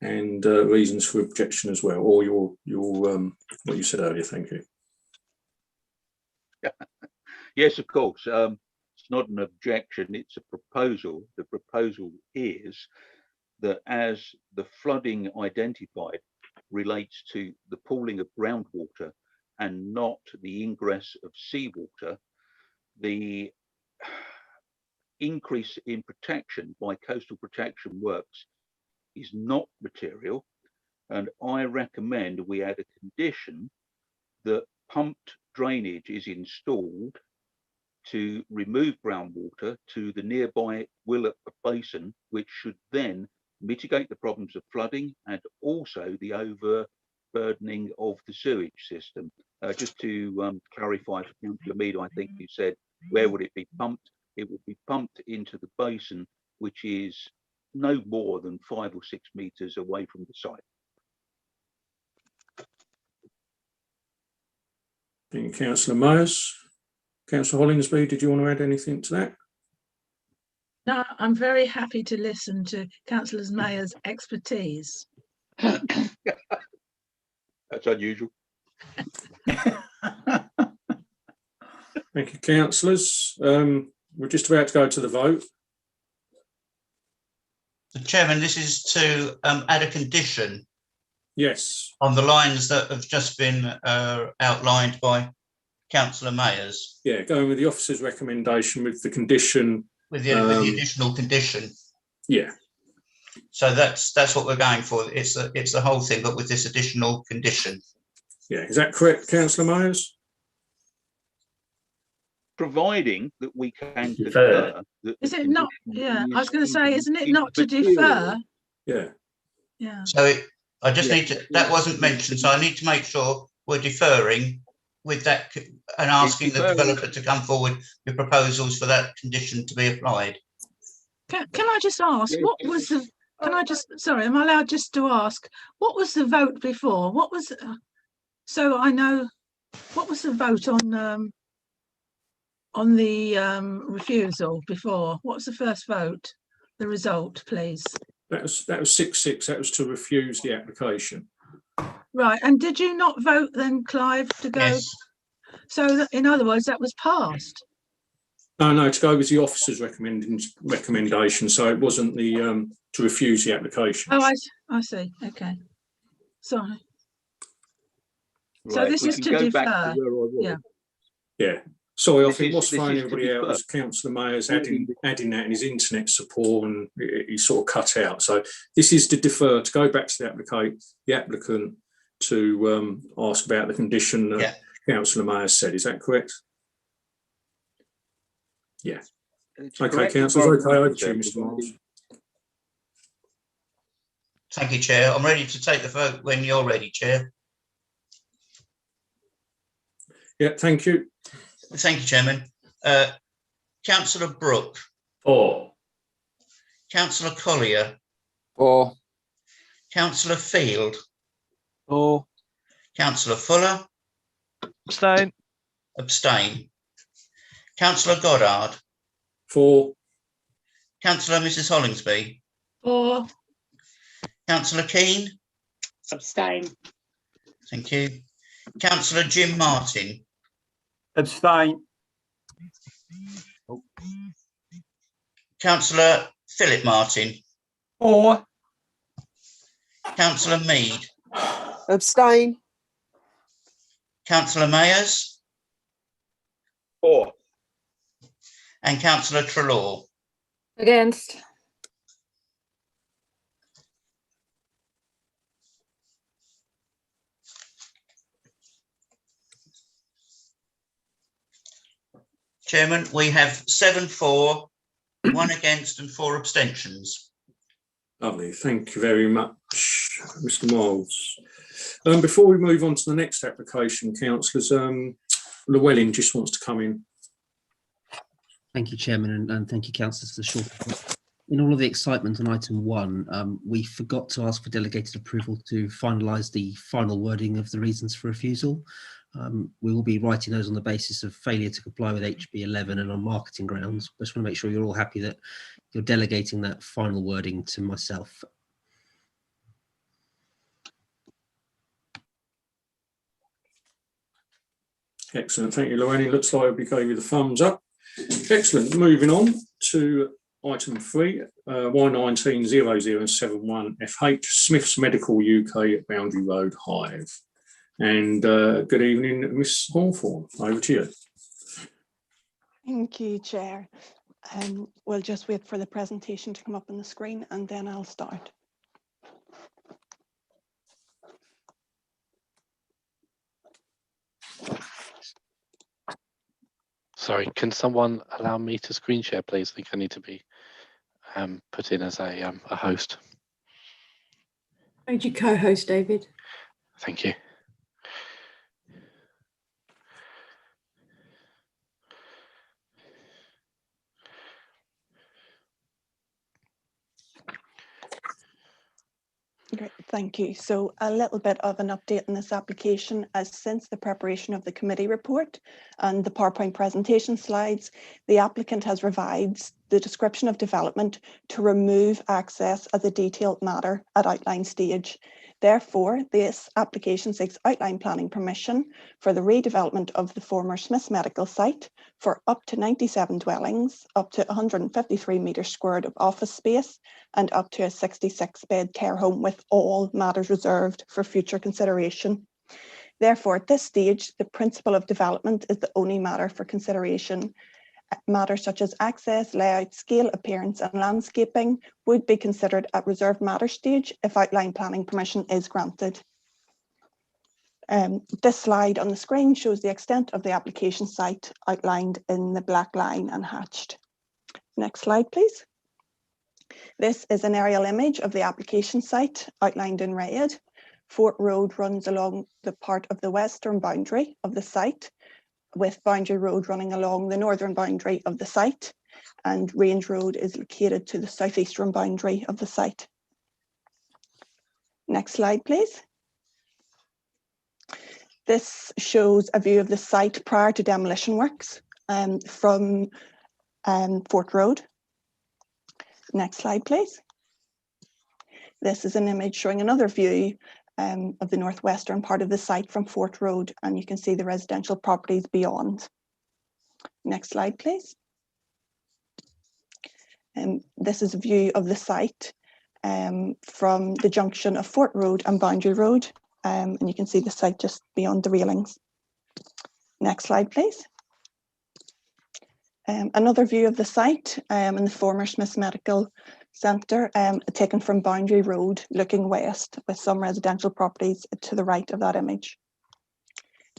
and reasons for objection as well, or your what you said earlier? Thank you. Yes, of course. It's not an objection, it's a proposal. The proposal is that as the flooding identified relates to the pooling of groundwater and not the ingress of seawater, the increase in protection by coastal protection works is not material, and I recommend we add a condition that pumped drainage is installed to remove groundwater to the nearby Willop Basin, which should then mitigate the problems of flooding and also the overburdening of the sewage system. Just to clarify for Councillor Mead, I think you said, where would it be pumped? It would be pumped into the basin, which is no more than 5 or 6 metres away from the site. Thank you, Councillor Mayers. Councillor Hollinsby, did you want to add anything to that? No, I'm very happy to listen to Councillor Mayer's expertise. That's unusual. Thank you, councillors. We're just about to go to the vote. The Chairman, this is to add a condition. Yes. On the lines that have just been outlined by Councillor Mayers. Yeah, going with the officer's recommendation with the condition. With the additional condition. Yeah. So that's what we're going for. It's the whole thing, but with this additional condition. Yeah, is that correct, Councillor Mayers? Providing that we can defer. Is it not? Yeah, I was going to say, isn't it not to defer? Yeah. Yeah. So I just need to, that wasn't mentioned, so I need to make sure we're deferring with that and asking the developer to come forward with proposals for that condition to be applied. Can I just ask, what was the, sorry, am I allowed just to ask, what was the vote before? What was, so I know, what was the vote on the refusal before? What was the first vote? The result, please. That was 6-6. That was to refuse the application. Right, and did you not vote then, Clive, to go? Yes. So that, in other words, that was passed. No, to go with the officer's recommendation. So it wasn't the to refuse the application. Oh, I see. Okay. Sorry. Right, so this is to defer. Yeah. Yeah. Sorry, I think is- what's this throwing is to everybody out defer. was Councillor Mayer's adding that in his internet support, and he sort of cut out. So this is to defer, to go back to the applicant to ask about the condition that Councillor Mayer said. Is that correct? Yeah. Okay, Councillor. Okay, over to you, Mr. Miles. Thank you, Chair. I'm ready to take the vote when you're ready, Chair. Yeah, thank you. Thank you, Chairman. Councillor Brooke. For. Councillor Collier. For. Councillor Field. For. Councillor Fuller. Abstain. Abstain. Councillor Goddard. For. Councillor Mrs. Hollingsby. For. Councillor Keane. Abstain. Thank you. Councillor Jim Martin. Abstain. Councillor Phillip Martin. For. Councillor Mead. Abstain. Councillor Mayers. For. And Councillor Treloar. Against. Chairman, we have 7 for, 1 against and 4 abstentions. Lovely. Thank you very much, Mr. Miles. Before we move on to the next application, councillors, Llewellyn just wants to come in. Thank you, Chairman, and thank you, councillors, for the short. In all of the excitement on item 1, we forgot to ask for delegated approval to finalise the final wording of the reasons for refusal. We will be writing those on the basis of failure to comply with HB 11 and on marketing grounds. I just want to make sure you're all happy that you're delegating that final wording to myself. Excellent. Thank you, Llewellyn. Looks like we gave you the thumbs up. Excellent. Moving on to item 3, Y190071FH, Smith's Medical UK, Boundary Road, Hive. And good evening, Miss Hawthorne. Over to you. Thank you, Chair. We'll just wait for the presentation to come up on the screen and then I'll start. Sorry, can someone allow me to screen share, please? I think I need to be put in as a host. Would you co-host, David? Thank you. Great, thank you. So a little bit of an update on this application, as since the preparation of the committee report and the PowerPoint presentation slides, the applicant has revised the description of development to remove access as a detailed matter at outline stage. Therefore, this application seeks outline planning permission for the redevelopment of the former Smith's Medical site for up to 97 dwellings, up to 153 metres squared of office space, and up to a 66-bed care home, with all matters reserved for future consideration. Therefore, at this stage, the principle of development is the only matter for consideration. Matters such as access, layout, scale, appearance and landscaping would be considered at reserved matter stage if outline planning permission is granted. This slide on the screen shows the extent of the application site outlined in the black line and hatched. Next slide, please. This is an aerial image of the application site outlined in red. Fort Road runs along the part of the western boundary of the site, with Boundary Road running along the northern boundary of the site, and Range Road is located to the southeastern boundary of the site. Next slide, please. This shows a view of the site prior to demolition works from Fort Road. Next slide, please. This is an image showing another view of the northwestern part of the site from Fort Road, and you can see the residential properties beyond. Next slide, please. This is a view of the site from the junction of Fort Road and Boundary Road, and you can see the site just beyond the railings. Next slide, please. Another view of the site in the former Smith's Medical Centre, taken from Boundary Road, looking west, with some residential properties to the right of that image.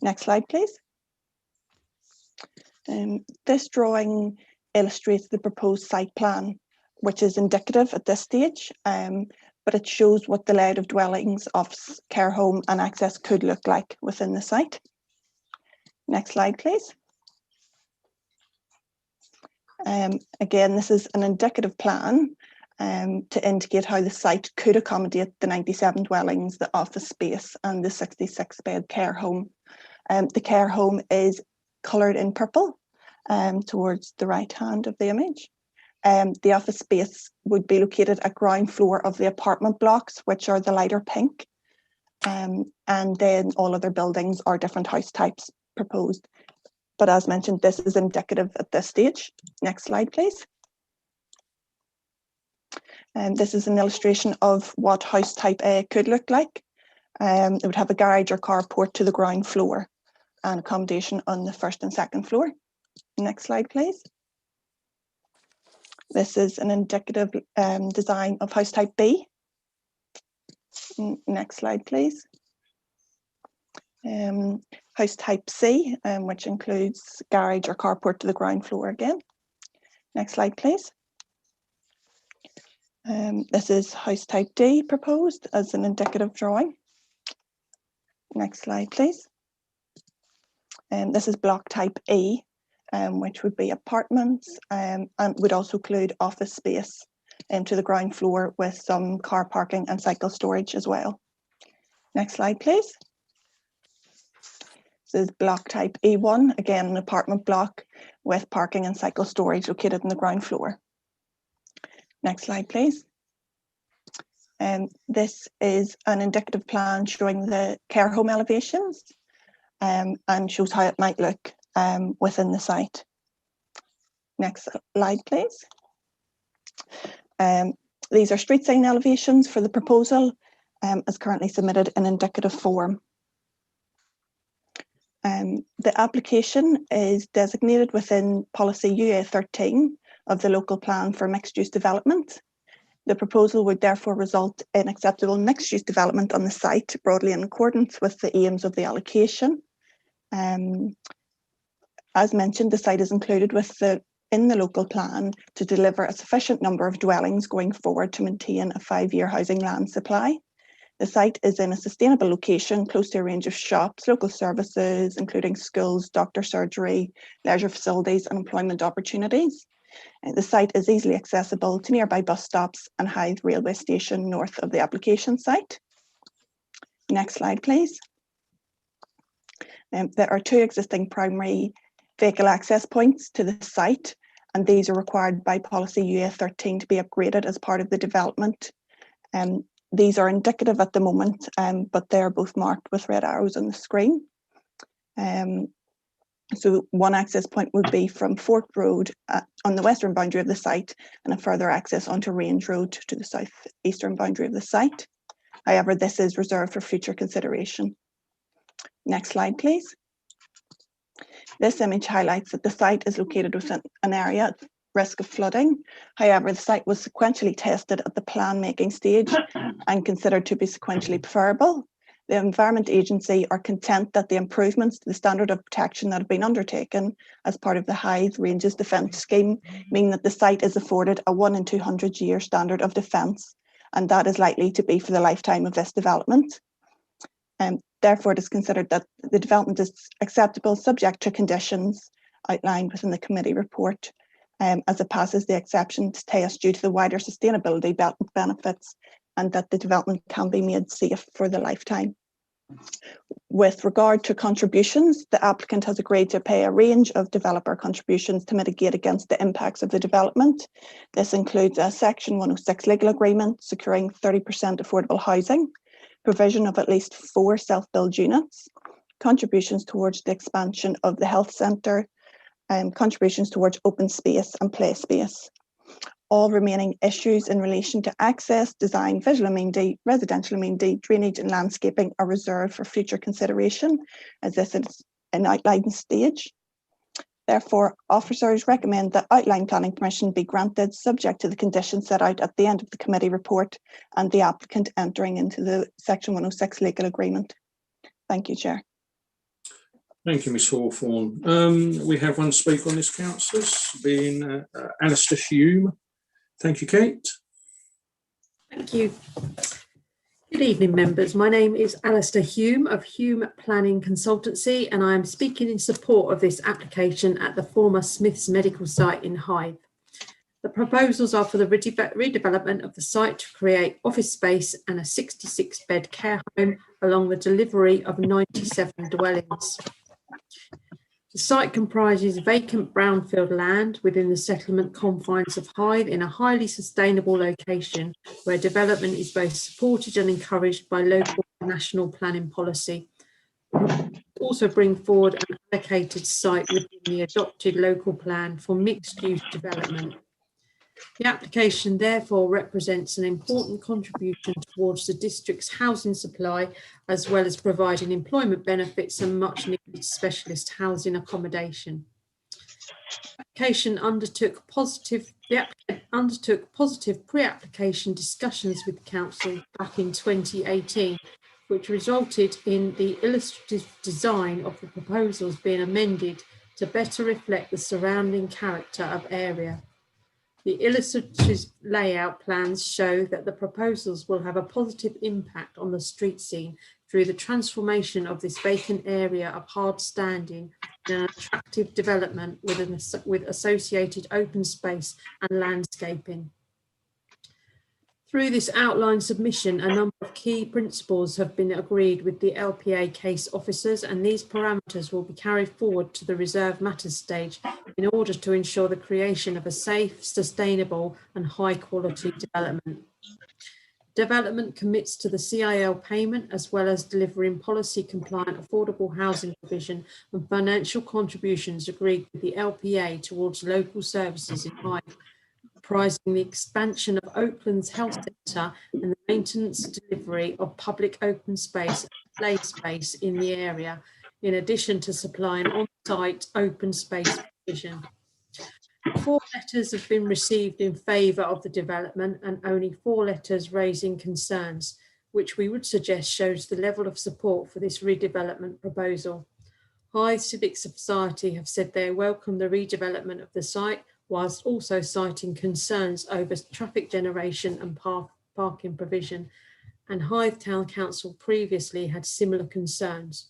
Next slide, please. This drawing illustrates the proposed site plan, which is indicative at this stage, but it shows what the layout of dwellings, office, care home and access could look like within the site. Next slide, please. Again, this is an indicative plan to indicate how the site could accommodate the 97 dwellings, the office space and the 66-bed care home. The care home is coloured in purple towards the right hand of the image. The office space would be located at ground floor of the apartment blocks, which are the lighter pink. And then all other buildings are different house types proposed. But as mentioned, this is indicative at this stage. Next slide, please. This is an illustration of what house type A could look like. It would have a garage or carport to the ground floor and accommodation on the first and second floor. Next slide, please. This is an indicative design of house type B. Next slide, please. House type C, which includes garage or carport to the ground floor again. Next slide, please. This is house type D proposed as an indicative drawing. Next slide, please. This is block type E, which would be apartments and would also include office space to the ground floor with some car parking and cycle storage as well. Next slide, please. This is block type E1, again an apartment block with parking and cycle storage located on the ground floor. Next slide, please. This is an indicative plan showing the care home elevations and shows how it might look within the site. Next slide, please. These are street sign elevations for the proposal as currently submitted in indicative form. The application is designated within policy UA 13 of the local plan for mixed use development. The proposal would therefore result in acceptable mixed use development on the site, broadly in accordance with the aims of the allocation. As mentioned, the site is included in the local plan to deliver a sufficient number of dwellings going forward to maintain a 5-year housing land supply. The site is in a sustainable location close to a range of shops, local services, including schools, doctor surgery, leisure facilities and employment opportunities. The site is easily accessible to nearby bus stops and Hythe railway station north of the application site. Next slide, please. There are 2 existing primary vehicle access points to the site, and these are required by policy UA 13 to be upgraded as part of the development. These are indicative at the moment, but they're both marked with red arrows on the screen. So one access point would be from Fort Road on the western boundary of the site, and a further access onto Range Road to the southeastern boundary of the site. However, this is reserved for future consideration. Next slide, please. This image highlights that the site is located within an area at risk of flooding. However, the site was sequentially tested at the plan making stage and considered to be sequentially preferable. The Environment Agency are content that the improvements to the standard of protection that have been undertaken as part of the Hythe Ranges Defence Scheme mean that the site is afforded a 1 in 200 year standard of defence, and that is likely to be for the lifetime of this development. Therefore, it is considered that the development is acceptable subject to conditions outlined within the committee report, as it passes the exception test due to the wider sustainability benefits, and that the development can be made safe for the lifetime. With regard to contributions, the applicant has agreed to pay a range of developer contributions to mitigate against the impacts of the development. This includes a Section 106 legal agreement securing 30% affordable housing, provision of at least 4 self-build units, contributions towards the expansion of the health centre, contributions towards open space and play space. All remaining issues in relation to access, design, visual amenity, residential amenity, drainage and landscaping are reserved for future consideration, as this is an outline stage. Therefore, officers recommend that outline planning permission be granted subject to the conditions set out at the end of the committee report and the applicant entering into the Section 106 legal agreement. Thank you, Chair. Thank you, Ms Hawthorne. We have one speaker on this, councillors, being Alistair Hume. Thank you, Kate. Thank you. Good evening, members. My name is Alistair Hume of Hume Planning Consultancy, and I am speaking in support of this application at the former Smith's Medical Site in Hythe. The proposals are for the redevelopment of the site to create office space and a 66-bed care home along the delivery of 97 dwellings. The site comprises vacant brownfield land within the settlement confines of Hythe in a highly sustainable location where development is both supported and encouraged by local and national planning policy. Also bring forward an allocated site within the adopted local plan for mixed-use development. The application therefore represents an important contribution towards the district's housing supply, as well as providing employment benefits and much needed specialist housing accommodation. The applicant undertook positive pre-application discussions with the council back in 2018, which resulted in the illustrative design of the proposals being amended to better reflect the surrounding character of area. The illustrative layout plans show that the proposals will have a positive impact on the street scene through the transformation of this vacant area of hard standing in an attractive development with associated open space and landscaping. Through this outline submission, a number of key principles have been agreed with the LPA case officers, and these parameters will be carried forward to the reserved matters stage in order to ensure the creation of a safe, sustainable and high quality development. Development commits to the CIL payment as well as delivering policy compliant affordable housing provision and financial contributions agreed with the LPA towards local services in Hythe, comprising the expansion of Oakland's health centre and the maintenance and delivery of public open space and play space in the area, in addition to supplying on-site open space provision. 4 letters have been received in favour of the development and only 4 letters raising concerns, which we would suggest shows the level of support for this redevelopment proposal. Hythe Civic Society have said they welcome the redevelopment of the site, whilst also citing concerns over traffic generation and parking provision, and Hythe Town Council previously had similar concerns.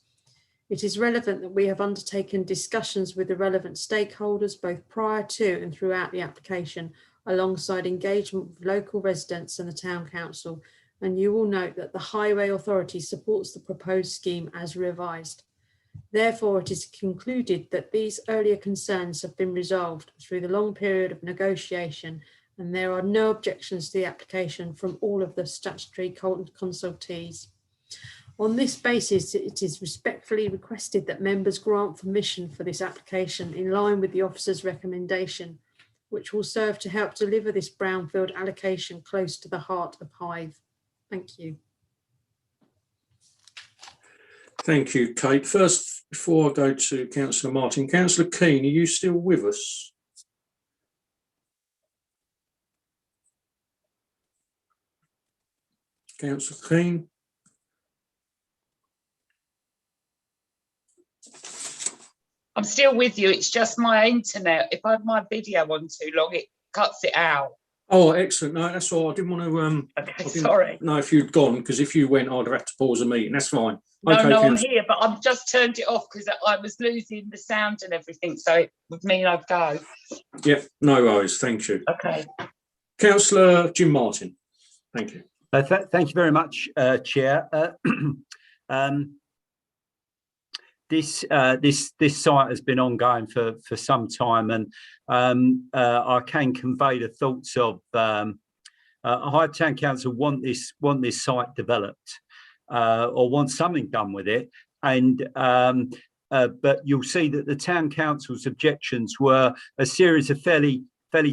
It is relevant that we have undertaken discussions with the relevant stakeholders both prior to and throughout the application, alongside engagement with local residents and the Town Council, and you will note that the Highway Authority supports the proposed scheme as revised. Therefore, it is concluded that these earlier concerns have been resolved through the long period of negotiation, and there are no objections to the application from all of the statutory consultees. On this basis, it is respectfully requested that members grant permission for this application in line with the officer's recommendation, which will serve to help deliver this brownfield allocation close to the heart of Hythe. Thank you. Thank you, Kate. First, before I go to Councillor Martin, Councillor Keane, are you still with us? Councillor Keane? I'm still with you. It's just my internet. If I have my video on too long, it cuts it out. Oh, excellent. No, that's all. I didn't want to. Okay, sorry. No, if you'd gone, because if you went, I'd have had to pause the meeting. That's fine. No, Okay, no, I'm Councillor. here, but I've just turned it off because I was losing the sound and everything, so it would mean I'd go. Yep, no worries. Thank you. Okay. Councillor Jim Martin. Thank you. Thank you very much, Chair. This site has been ongoing for some time, and I can convey the thoughts of Hyde Town Council want this site developed, or want something done with it, and but you'll see that the Town Council's objections were a series of fairly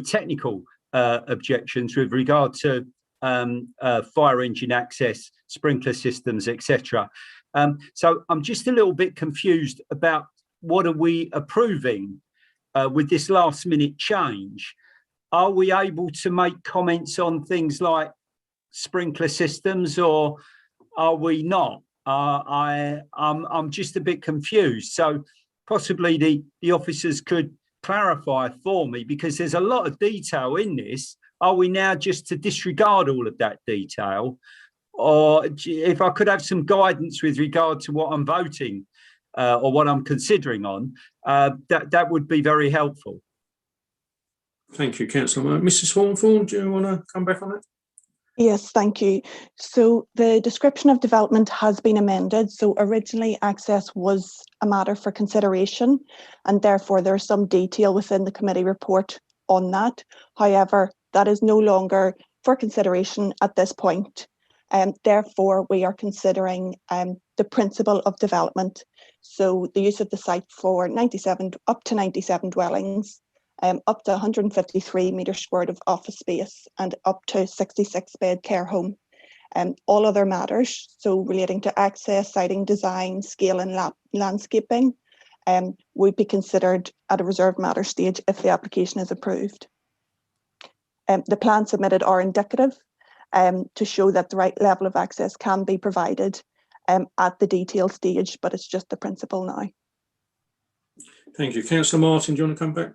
technical objections with regard to fire engine access, sprinkler systems, etc. So I'm just a little bit confused about what are we approving with this last minute change. Are we able to make comments on things like sprinkler systems, or are we not? I'm just a bit confused. So possibly the officers could clarify for me, because there's a lot of detail in this. Are we now just to disregard all of that detail? Or if I could have some guidance with regard to what I'm voting or what I'm considering on, that would be very helpful. Thank you, Councillor. Mrs. Hornthorne, do you want to come back on that? Yes, thank you. So the description of development has been amended. So originally access was a matter for consideration, and therefore there's some detail within the committee report on that. However, that is no longer for consideration at this point. Therefore, we are considering the principle of development. So the use of the site for up to 97 dwellings, up to 153 metres squared of office space, and up to 66 bed care home. All other matters, so relating to access, siting, design, scale and landscaping, would be considered at a reserved matter stage if the application is approved. The plans submitted are indicative to show that the right level of access can be provided at the detail stage, but it's just the principle now. Thank you. Councillor Martin, do you want to come back?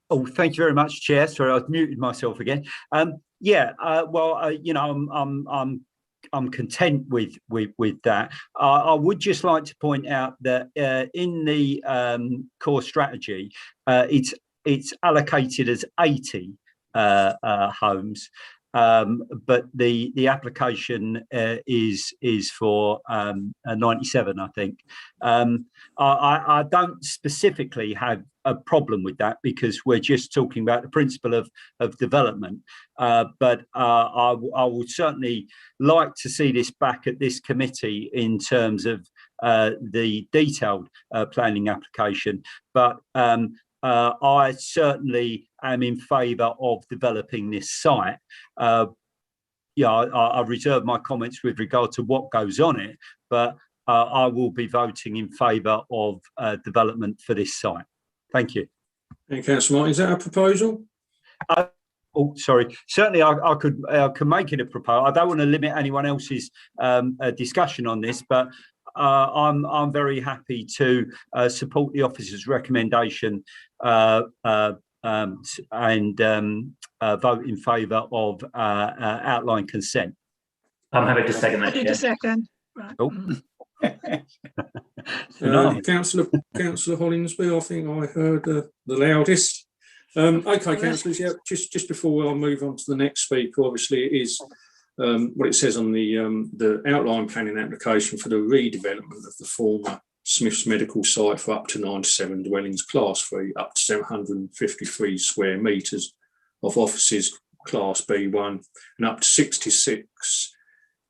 Oh, thank you very much, Chair. Sorry, I've muted myself again. You know, I'm content with that. I would just like to point out that in the core strategy, it's allocated as 80 homes, but the application is for 97, I think. I don't specifically have a problem with that, because we're just talking about the principle of development, but I would certainly like to see this back at this committee in terms of the detailed planning application, but I certainly am in favour of developing this site. I reserve my comments with regard to what goes on it, but I will be voting in favour of development for this site. Thank you. Thank you, Councillor Martin. Is that a proposal? Oh, sorry. Certainly, I could make it a proposal. I don't want to limit anyone else's discussion on this, but I'm very happy to support the officer's recommendation and vote in favour of outline consent. I'm happy to second that. I did a second. Right. Oh. Councillor Hollinsby, I think I heard the loudest. Okay, councillors, yeah, just before I move on to the next speaker, obviously it is what it says on the outline planning application for the redevelopment of the former Smith's Medical site for up to 97 dwellings, Class 3, up to 753 square metres of offices, Class B1, and up to 66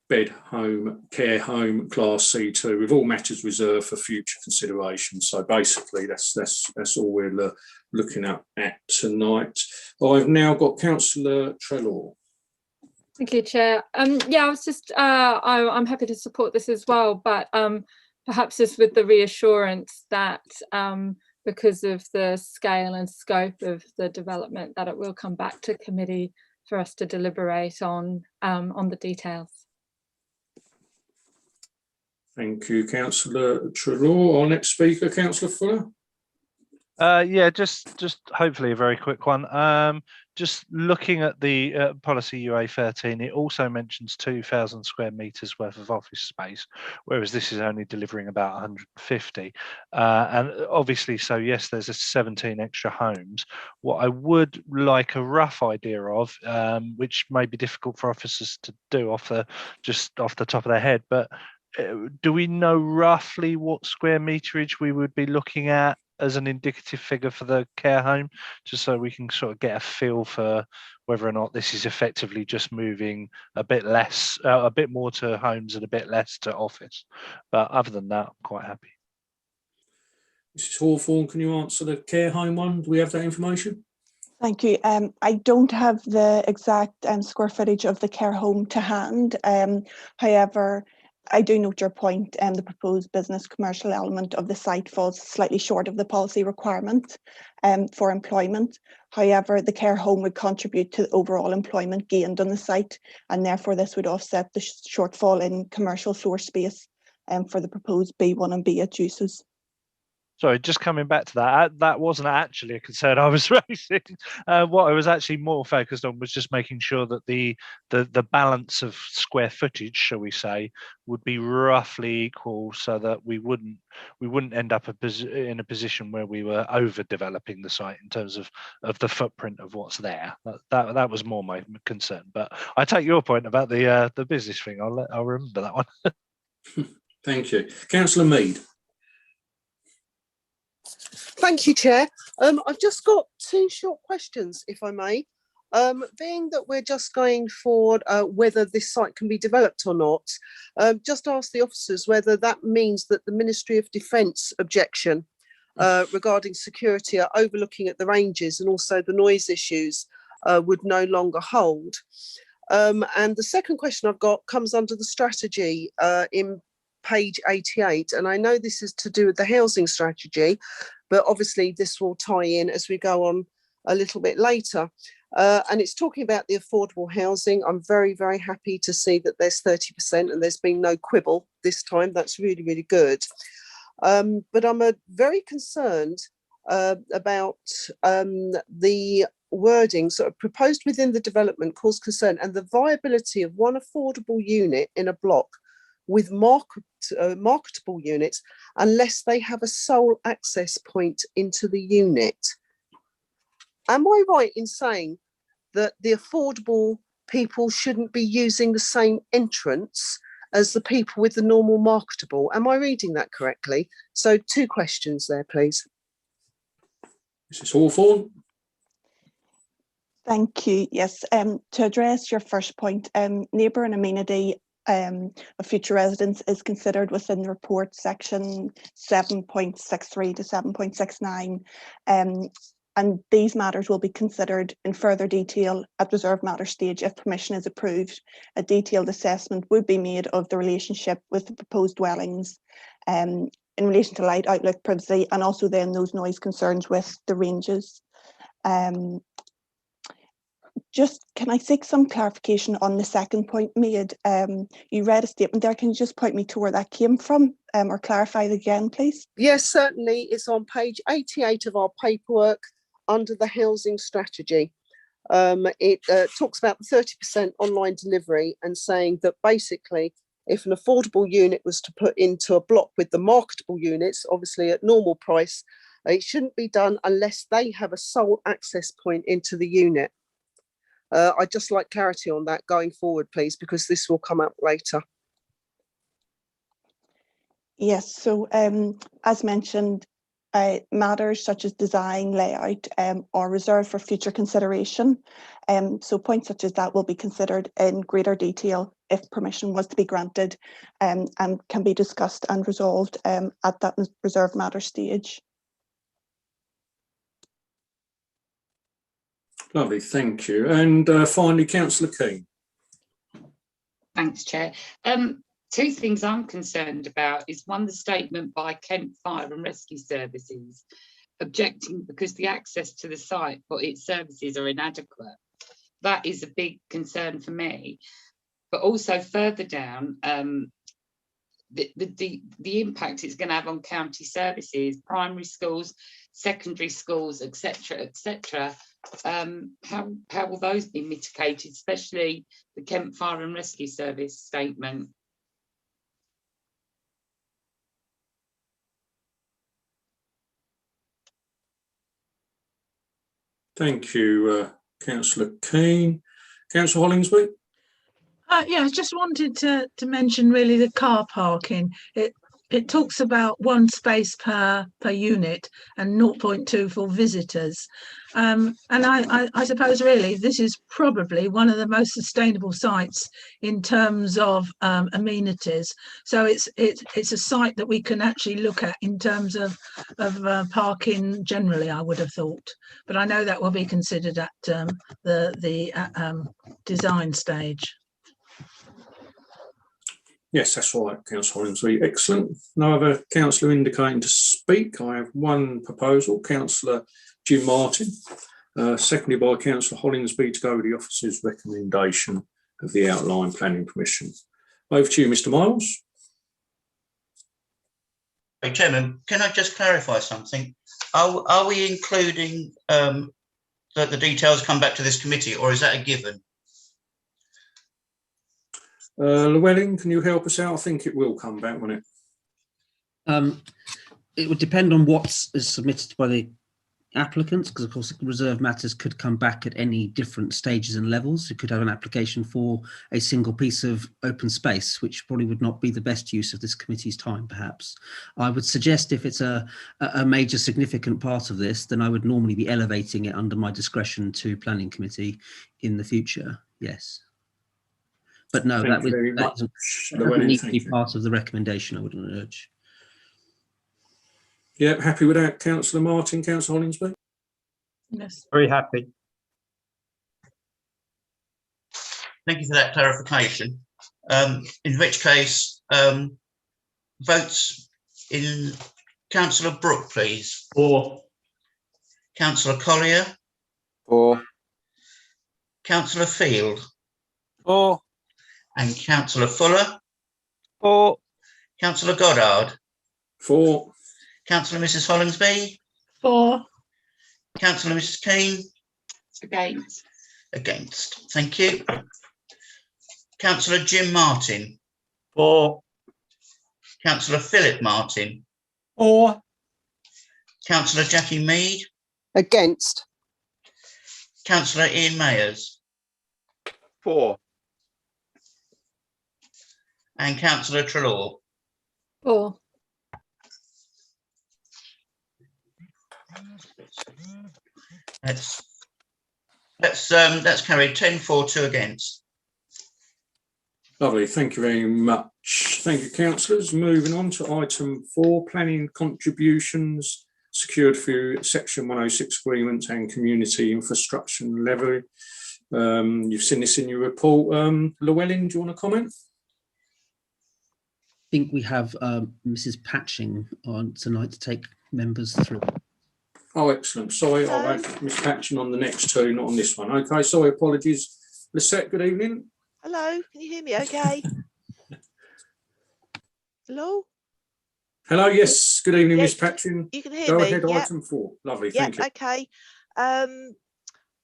bed home, care home, Class C2, with all matters reserved for future consideration. So basically, that's all we're looking at tonight. I've now got Councillor Trelaw. Thank you, Chair. Yeah, I was just, I'm happy to support this as well, but perhaps just with the reassurance that because of the scale and scope of the development, that it will come back to committee for us to deliberate on the details. Thank you, Councillor Trelaw. Our next speaker, Councillor Fuller. Yeah, just hopefully a very quick one. Just looking at the policy UA13, it also mentions 2,000 square meters worth of office space, whereas this is only delivering about 150. And obviously, so yes, there's a 17 extra homes. What I would like a rough idea of, which may be difficult for officers to do just off the top of their head, but do we know roughly what square meterage we would be looking at as an indicative figure for the care home, just so we can sort of get a feel for whether or not this is effectively just moving a bit less, a bit more to homes and a bit less to office. But other than that, I'm quite happy. Mrs Hawthorne, can you answer the care home one? Do we have that information? Thank you. I don't have the exact square footage of the care home to hand. However, I do note your point, the proposed business commercial element of the site falls slightly short of the policy requirement for employment. However, the care home would contribute to the overall employment gained on the site, and therefore this would offset the shortfall in commercial floor space for the proposed B1 and B8 uses. Sorry, just coming back to that, that wasn't actually a concern I was raising. What I was actually more focused on was just making sure that the balance of square footage, shall we say, would be roughly equal, so that we wouldn't end up in a position where we were overdeveloping the site in terms of the footprint of what's there. That was more my concern. But I take your point about the business thing. I'll remember that one. Thank you, Councillor Mead. Thank you, Chair. I've just got two short questions, if I may. Being that we're just going forward whether this site can be developed or not, just ask the officers whether that means that the Ministry of Defence objection regarding security are overlooking at the ranges and also the noise issues would no longer hold. And the second question I've got comes under the strategy in page 88, and I know this is to do with the housing strategy, but obviously this will tie in as we go on a little bit later. And it's talking about the affordable housing. I'm very, very happy to see that there's 30% and there's been no quibble this time. That's really, really good. But I'm very concerned about the wording sort of proposed within the development cause concern and the viability of one affordable unit in a block with marketable units unless they have a sole access point into the unit. Am I right in saying that the affordable people shouldn't be using the same entrance as the people with the normal marketable? Am I reading that correctly? So two questions there, please. Mrs Hawthorne. Thank you. Yes, to address your first point, neighbour and amenity of future residents is considered within the report section 7.63 to 7.69, and these matters will be considered in further detail at reserved matter stage if permission is approved. A detailed assessment would be made of the relationship with the proposed dwellings in relation to light outlook, privacy, and also then those noise concerns with the ranges. Just can I seek some clarification on the second point made? You read a statement there. Can you just point me to where that came from or clarify it again, please? Yes, certainly. It's on page 88 of our paperwork under the housing strategy. It talks about the 30% online delivery and saying that basically if an affordable unit was to put into a block with the marketable units, obviously at normal price, it shouldn't be done unless they have a sole access point into the unit. I'd just like clarity on that going forward, please, because this will come up later. Yes, so as mentioned, matters such as design, layout are reserved for future consideration. So points such as that will be considered in greater detail if permission was to be granted and can be discussed and resolved at that reserved matter stage. Lovely, thank you. And finally, Councillor Keane. Thanks, Chair. Two things I'm concerned about is one, the statement by Kent Fire and Rescue Services objecting because the access to the site for its services are inadequate. That is a big concern for me. But also further down, the impact it's going to have on county services, primary schools, secondary schools, etc., etc. How will those be mitigated, especially the Kent Fire and Rescue Service statement? Thank you, Councillor Keane. Councillor Hollingsby? Yeah, I just wanted to mention really the car parking. It talks about 1 space per unit and 0.2 for visitors. And I suppose really this is probably one of the most sustainable sites in terms of amenities. So it's a site that we can actually look at in terms of parking generally, I would have thought. But I know that will be considered at the design stage. Yes, that's right, Councillor Hollingsby. Excellent. No other councillor indicating to speak. I have one proposal, Councillor Jim Martin, seconded by Councillor Hollingsby, to go with the officer's recommendation of the outline planning permission. Over to you, Mr. Miles. Hey, Chairman, can I just clarify something? Are we including that the details come back to this committee, or is that a given? Llewellyn, can you help us out? I think it will come back, won't it? It would depend on what is submitted by the applicants, because of course reserved matters could come back at any different stages and levels. You could have an application for a single piece of open space, which probably would not be the best use of this committee's time, perhaps. I would suggest if it's a major significant part of this, then I would normally be elevating it under my discretion to planning committee in the future, yes. But no, that doesn't need to be part of the recommendation, I wouldn't urge. Yep, happy with that, Councillor Martin. Councillor Hollingsby? Yes. Very happy. Thank you for that clarification. In which case, votes in Councillor Brooke, please. For. Councillor Collier. For. Councillor Field. For. And Councillor Fuller. For. Councillor Goddard. For. Councillor Mrs. Hollingsby. For. Councillor Mrs. Keane. Against. Against. Thank you. Councillor Jim Martin. For. Councillor Phillip Martin. For. Councillor Jackie Mead. Against. Councillor Ian Mayers. For. And Councillor Treloar. For. That's carried 10 for, 2 against. Lovely, thank you very much. Thank you, councillors. Moving on to item 4, planning contributions secured through Section 106 agreements and community infrastructure levy. You've seen this in your report. Llewellyn, do you want to comment? I think we have Mrs. Patching on tonight to take members through. Oh, excellent. Sorry, I'll have Miss Patching on the next 2, not on this one. Okay, sorry, apologies. Lisette, good evening. Hello, can you hear me okay? Hello? Hello, yes, good evening, Yeah, Miss Patching. You can hear Go me. ahead, Yep. item 4. Lovely, Yep, thank you. okay.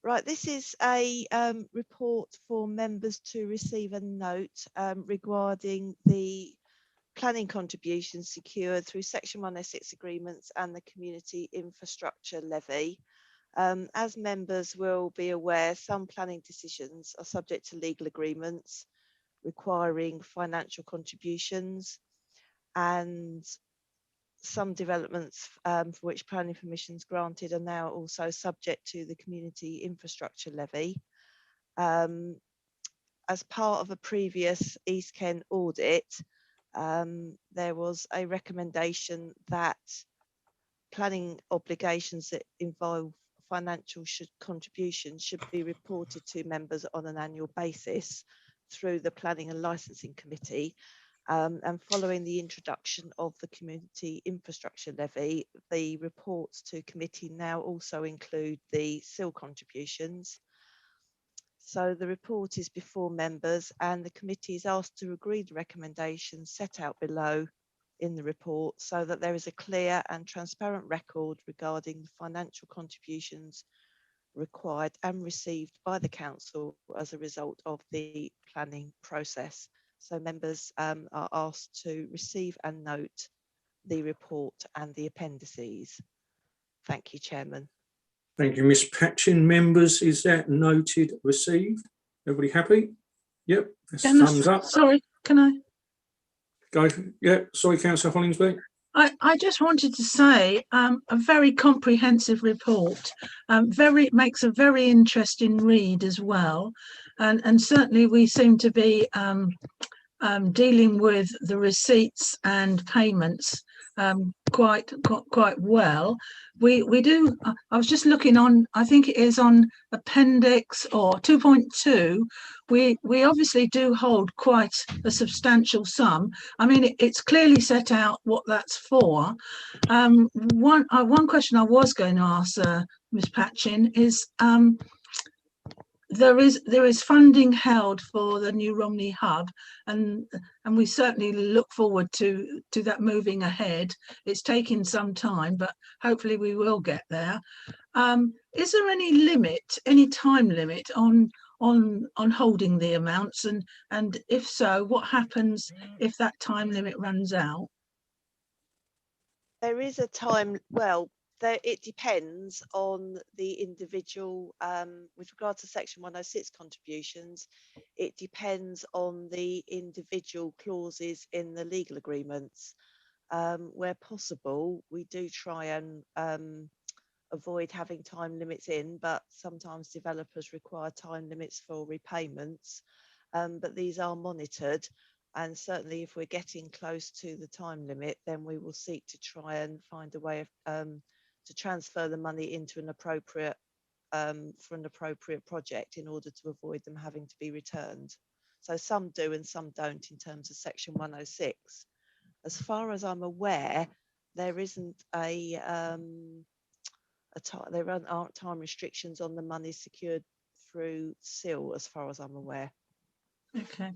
Right, this is a report for members to receive a note regarding the planning contributions secured through Section 106 agreements and the community infrastructure levy. As members will be aware, some planning decisions are subject to legal agreements requiring financial contributions, and some developments for which planning permissions granted are now also subject to the community infrastructure levy. As part of a previous East Kent audit, there was a recommendation that planning obligations that involve financial contributions should be reported to members on an annual basis through the Planning and Licensing Committee. And following the introduction of the community infrastructure levy, the reports to committee now also include the SIL contributions. So the report is before members and the committee is asked to agree the recommendations set out below in the report so that there is a clear and transparent record regarding the financial contributions required and received by the council as a result of the planning process. So members are asked to receive and note the report and the appendices. Thank you, Chairman. Thank you, Ms. Patchin. Members, is that noted, received? Everybody happy? Yep, that's thumbs up. Sorry, can I? Go. Yeah, sorry, Councillor Hollingsby. I just wanted to say a very comprehensive report, makes a very interesting read as well, and certainly we seem to be dealing with the receipts and payments quite well. We do. I was just looking on. I think it is on appendix or 2.2. We obviously do hold quite a substantial sum. I mean, it's clearly set out what that's for. One question I was going to ask Ms. Patchin is. There is funding held for the new Romney hub, and we certainly look forward to that moving ahead. It's taking some time, but hopefully we will get there. Is there any time limit on holding the amounts, and if so, what happens if that time limit runs out? There is a time, well, it depends on the individual, with regard to section 106 contributions, it depends on the individual clauses in the legal agreements. Where possible, we do try and avoid having time limits in, but sometimes developers require time limits for repayments, but these are monitored. And certainly if we're getting close to the time limit, then we will seek to try and find a way of to transfer the money into an appropriate for an appropriate project in order to avoid them having to be returned. So some do and some don't in terms of section 106. As far as I'm aware, there isn't there aren't time restrictions on the money secured through SIL as far as I'm aware. Okay.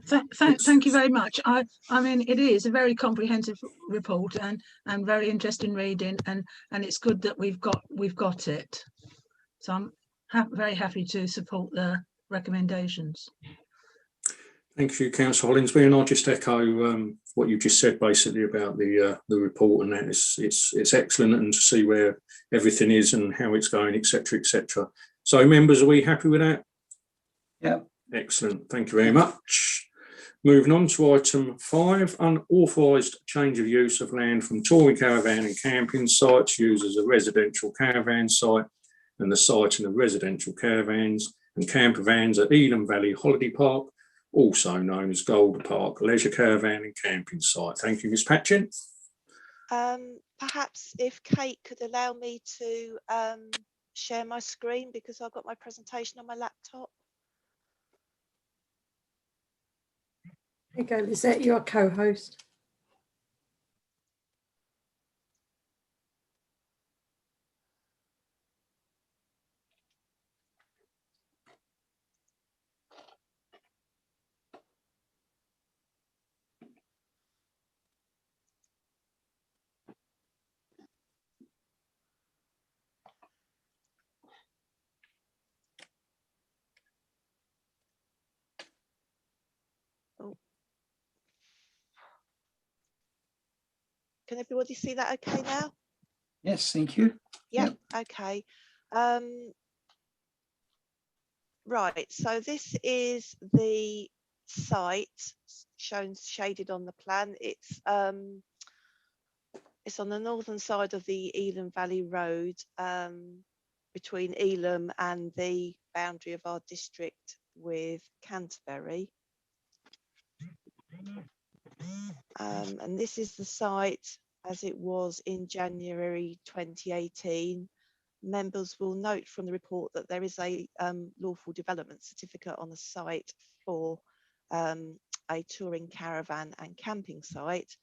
Thank you very much. I mean, it is a very comprehensive report and very interesting reading, and it's good that we've got it. So I'm very happy to support the recommendations. Thank you, Councillor Hollingsby, and I'll just echo what you just said basically about the report, and that it's excellent, and to see where everything is and how it's going, etc., etc. So, members, are we happy with that? Yeah. Excellent. Thank you very much. Moving on to item 5, unauthorised change of use of land from touring caravan and camping sites used as a residential caravan site and the site in the residential caravans and camper vans at Elam Valley Holiday Park, also known as Gold Park Leisure Caravan and Camping Site. Thank you, Ms. Patchin. Perhaps if Kate could allow me to share my screen, because I've got my presentation on my laptop. There you go, Lizette, you're a co-host. Can everybody see that okay now? Yes, thank you. Yeah, okay. Right, so this is the site shown shaded on the plan. It's on the northern side of the Elam Valley Road, between Elam and the boundary of our district with Canterbury. And this is the site as it was in January 2018. Members will note from the report that there is a lawful development certificate on the site for a touring caravan and camping site.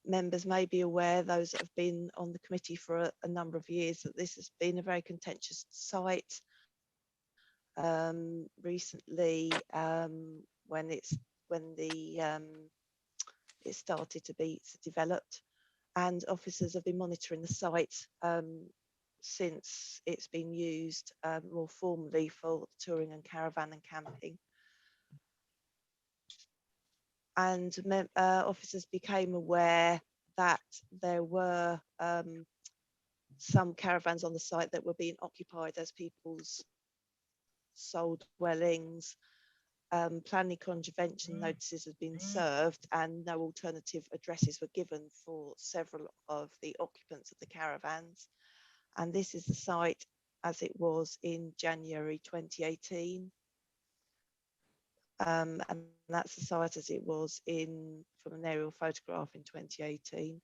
members may be aware, those that have been on the committee for a number of years, that this has been a very contentious site. Recently, when it started to be developed, and officers have been monitoring the site since it's been used more formally for touring and caravan and camping. And officers became aware that there were some caravans on the site that were being occupied as people's sole dwellings. Planning contravention notices had been served and no alternative addresses were given for several of the occupants of the caravans. And this is the site as it was in January 2018. And that's the site as it was from an aerial photograph in 2018.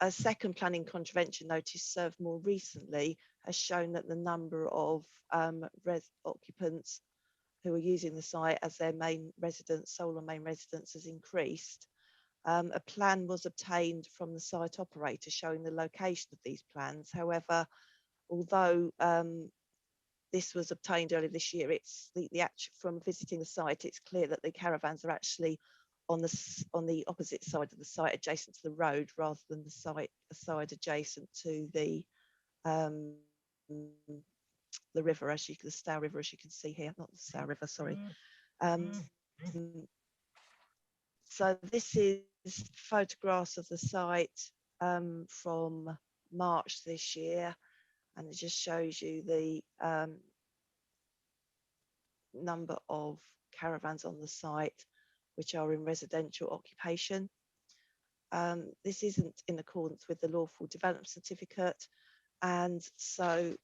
A second planning contravention notice served more recently has shown that the number of occupants who are using the site as their main residence, sole or main residence, has increased. A plan was obtained from the site operator showing the location of these plans. However, although this was obtained earlier this year, it's from visiting the site, it's clear that the caravans are actually on the opposite side of the site, adjacent to the road, rather than the side adjacent to the river, the Stour River, as you can see here, not the Stour River, sorry. So this is photographs of the site from March this year, and it just shows you the number of caravans on the site which are in residential occupation. This isn't in accordance with the lawful development certificate, and so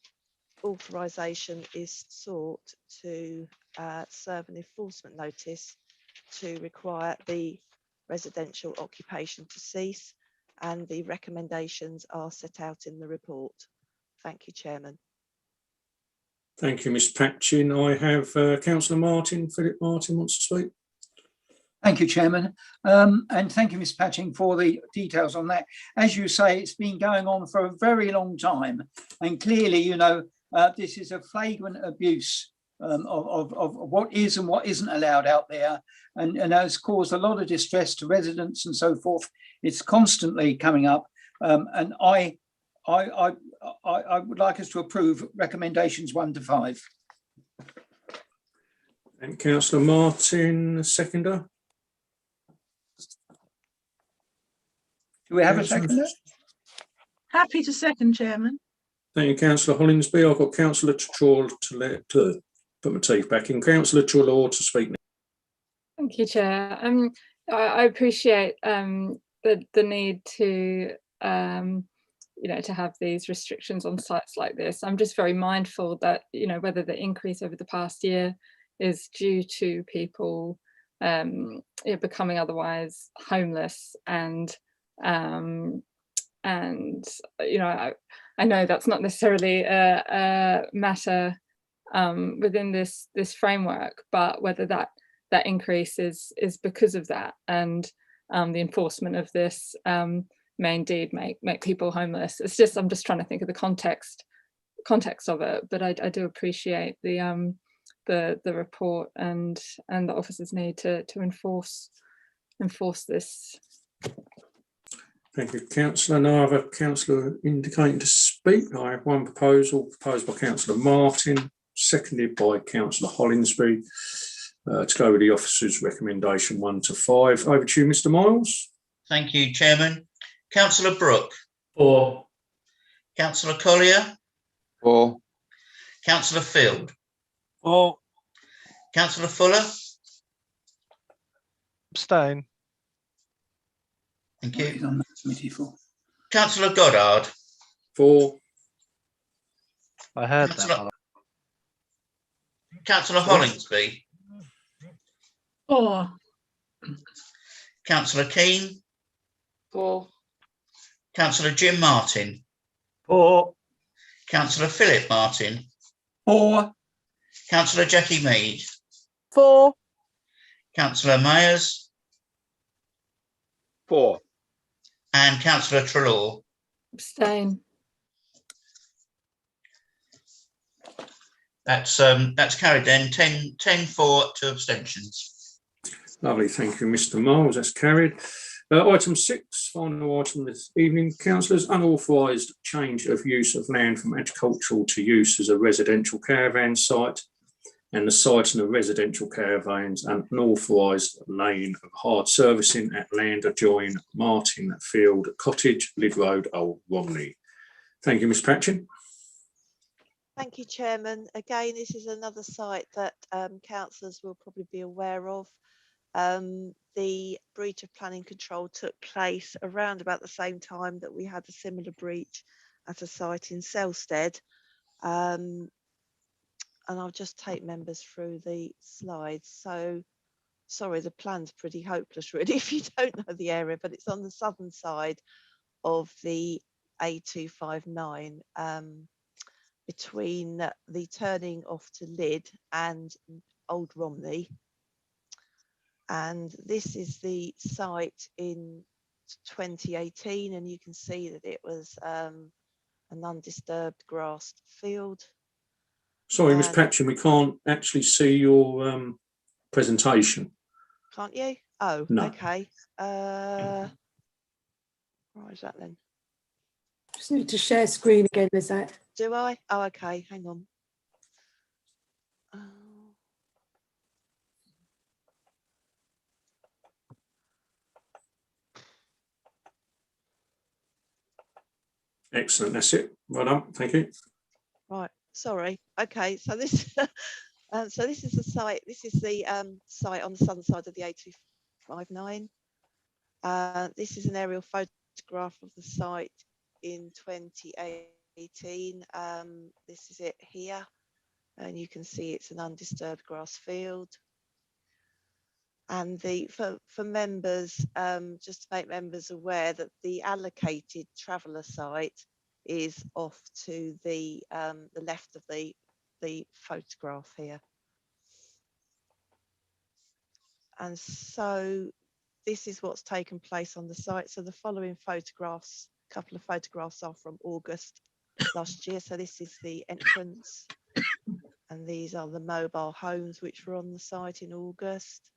authorisation is sought to serve an enforcement notice to require the residential occupation to cease, and the recommendations are set out in the report. Thank you, Chairman. Thank you, Ms Patchin. I have Councillor Martin. Philip Martin wants to speak. Thank you, Chairman. And thank you, Ms Patching, for the details on that. As you say, it's been going on for a very long time. And clearly, you know, this is a flagrant abuse of what is and what isn't allowed out there. And has caused a lot of distress to residents and so forth. It's constantly coming up. And I would like us to approve recommendations 1 to 5. And Councillor Martin, seconder. Do we have a seconder? Happy to second, Chairman. Thank you, Councillor Hollingsby. I've got Councillor Traw to put my teeth back in. Councillor Traw to speak now. Thank you, Chair. I appreciate the need to to have these restrictions on sites like this. I'm just very mindful that whether the increase over the past year is due to people becoming otherwise homeless, and I know that's not necessarily a matter within this framework, but whether that increase is because of that, and the enforcement of this may indeed make people homeless. I'm just trying to think of the context of it, but I do appreciate the report and the officers need to enforce this. Thank you, Councillor. Now I have a councillor indicating to speak. I have one proposed by Councillor Martin, seconded by Councillor Hollingsby, to go with the officer's recommendation 1 to 5. Over to you, Mr Miles. Thank you, Chairman. Councillor Brooke. 4. Councillor Collier. 4. Councillor Field. 4. Councillor Fuller. Abstain. Thank you. Councillor Goddard. 4. I heard that. Councillor Hollingsby. 4. Councillor Keane. 4. Councillor Jim Martin. 4. Councillor Philip Martin. 4. Councillor Jackie Mead. 4. Councillor Mayers. For. And Councillor Trelaw. Abstain. That's carried then. 10 for, 2 abstentions. Lovely, thank you, Mr. Miles. That's carried. Item 6, final item this evening, councillors, unauthorised change of use of land from agricultural to use as a residential caravan site, and the site and the residential caravans, and an authorised lane of hard servicing at land adjoining Martin Field Cottage, Lid Road, Old Romney. Thank you, Ms. Patchen. Thank you, Chairman. Again, this is another site that councillors will probably be aware of. The breach of planning control took place around about the same time that we had a similar breach at a site in Selstead. And I'll just take members through the slides. So, sorry, the plan's pretty hopeless really if you don't know the area, but it's on the southern side of the A259 between the turning off to Lid and Old Romney. And this is the site in 2018, and you can see that it was an undisturbed grassed field. Sorry, Ms. Patchen, we can't actually see your presentation. Can't you? Oh, no. Okay. Where is that then? Just need to share screen again, is that? Do I? Oh, okay, hang on. Excellent, that's it. Well done, thank you. Right, sorry. Okay, so this so this is the site. This is the site on the southern side of the A259. This is an aerial photograph of the site in 2018. This is it here, and you can see it's an undisturbed grass field. And for members, just to make members aware that the allocated traveller site is off to the left of the photograph here. And so this is what's taken place on the site. So the following photographs, a couple of photographs are from August last year. So this is the entrance, and these are the mobile homes which were on the site in August.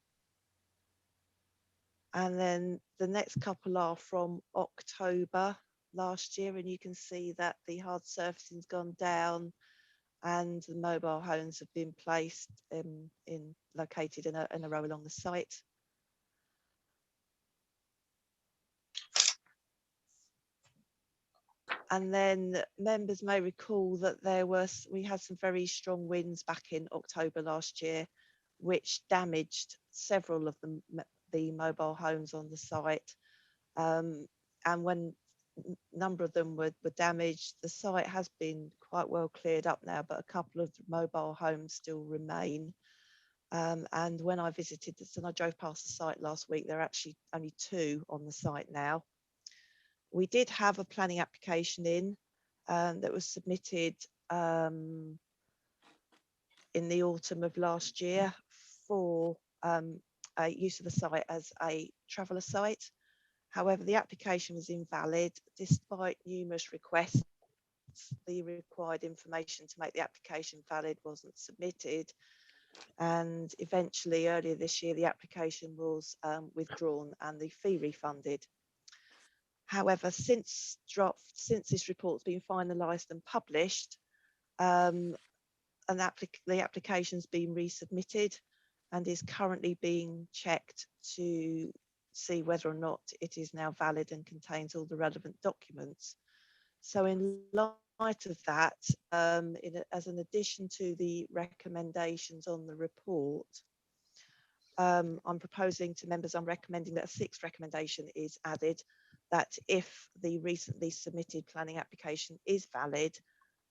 And then the next couple are from October last year, and you can see that the hard surfacing's gone down and the mobile homes have been placed located in a row along the site. And then members may recall that we had some very strong winds back in October last year, which damaged several of the mobile homes on the site. And when a number of them were damaged, the site has been quite well cleared up now, but a couple of mobile homes still remain. And when I visited this, and I drove past the site last week, there are actually only 2 on the site now. We did have a planning application in that was submitted in the autumn of last year for use of the site as a traveller site. However, the application was invalid despite numerous requests. The required information to make the application valid wasn't submitted, and eventually earlier this year the application was withdrawn and the fee refunded. However, since this report's been finalised and published, the application's been resubmitted and is currently being checked to see whether or not it is now valid and contains all the relevant documents. So in light of that, as an addition to the recommendations on the report, I'm proposing to members, I'm recommending that a 6th recommendation is added, that if the recently submitted planning application is valid,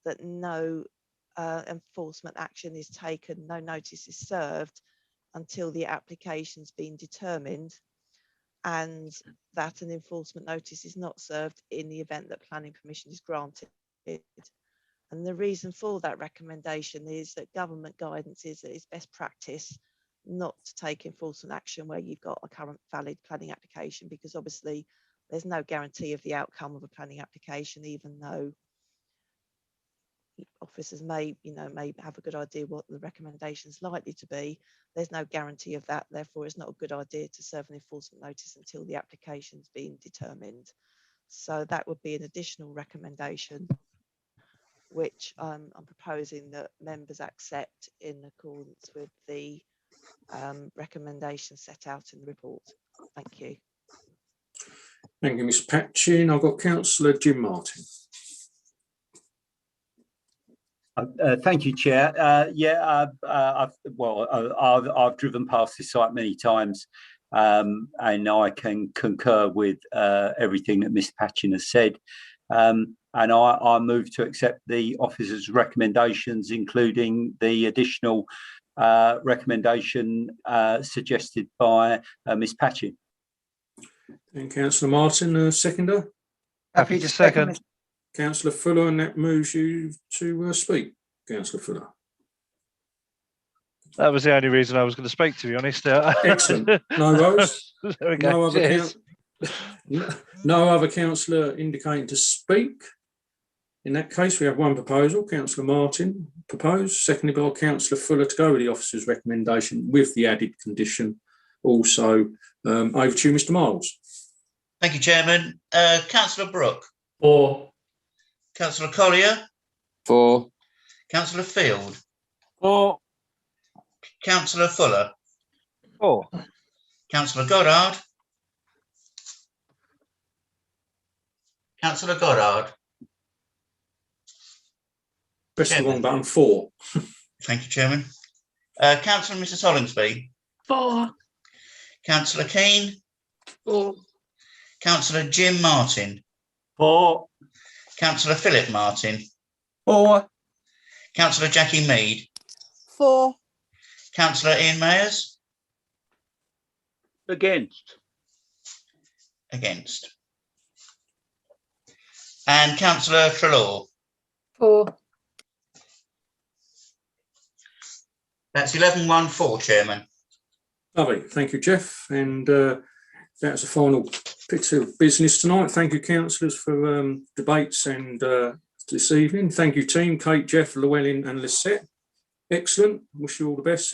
that no enforcement action is taken, no notice is served until the application's been determined, and that an enforcement notice is not served in the event that planning permission is granted. And the reason for that recommendation is that government guidance is that it's best practice not to take enforcement action where you've got a current valid planning application, because obviously there's no guarantee of the outcome of a planning application, even though officers may have a good idea what the recommendation is likely to be. There's no guarantee of that. Therefore, it's not a good idea to serve an enforcement notice until the application's been determined. So that would be an additional recommendation, which I'm proposing that members accept in accordance with the recommendation set out in the report. Thank you. Thank you, Ms Patchin. I've got Councillor Jim Martin. Thank you, Chair. I've driven past this site many times, and I can concur with everything that Ms Patchin has said. And I move to accept the officer's recommendations, including the additional recommendation suggested by Ms Patchin. And Councillor Martin, seconder. Happy to second. Councillor Fuller, and that moves you to speak, Councillor Fuller. That was the only reason I was going to speak, to be honest. Excellent. No worries. There we go. No other councillor indicating to speak. In that case, we have one proposal. Councillor Martin proposed, seconded by Councillor Fuller, to go with the officer's recommendation with the added condition. Also, over to you, Mr Miles. Thank you, Chairman. Councillor Brooke. For. Councillor Collier. For. Councillor Field. For. Councillor Fuller. For. Councillor Goddard. Councillor Goddard. Press the wrong button. For. Thank you, Chairman. Councillor and Mrs Hollingsby. For. Councillor Keane. For. Councillor Jim Martin. For. Councillor Phillip Martin. For. Councillor Jackie Mead. For. Councillor Ian Mayers. Against. Against. And Councillor Treloar. For. That's 11-1-4, Chairman. Lovely. Thank you, Jeff. And that's the final bit of business tonight. Thank you, councillors, for debates and this evening. Thank you, team, Kate, Jeff, Llewellyn and Lisette. Excellent. Wish you all the best.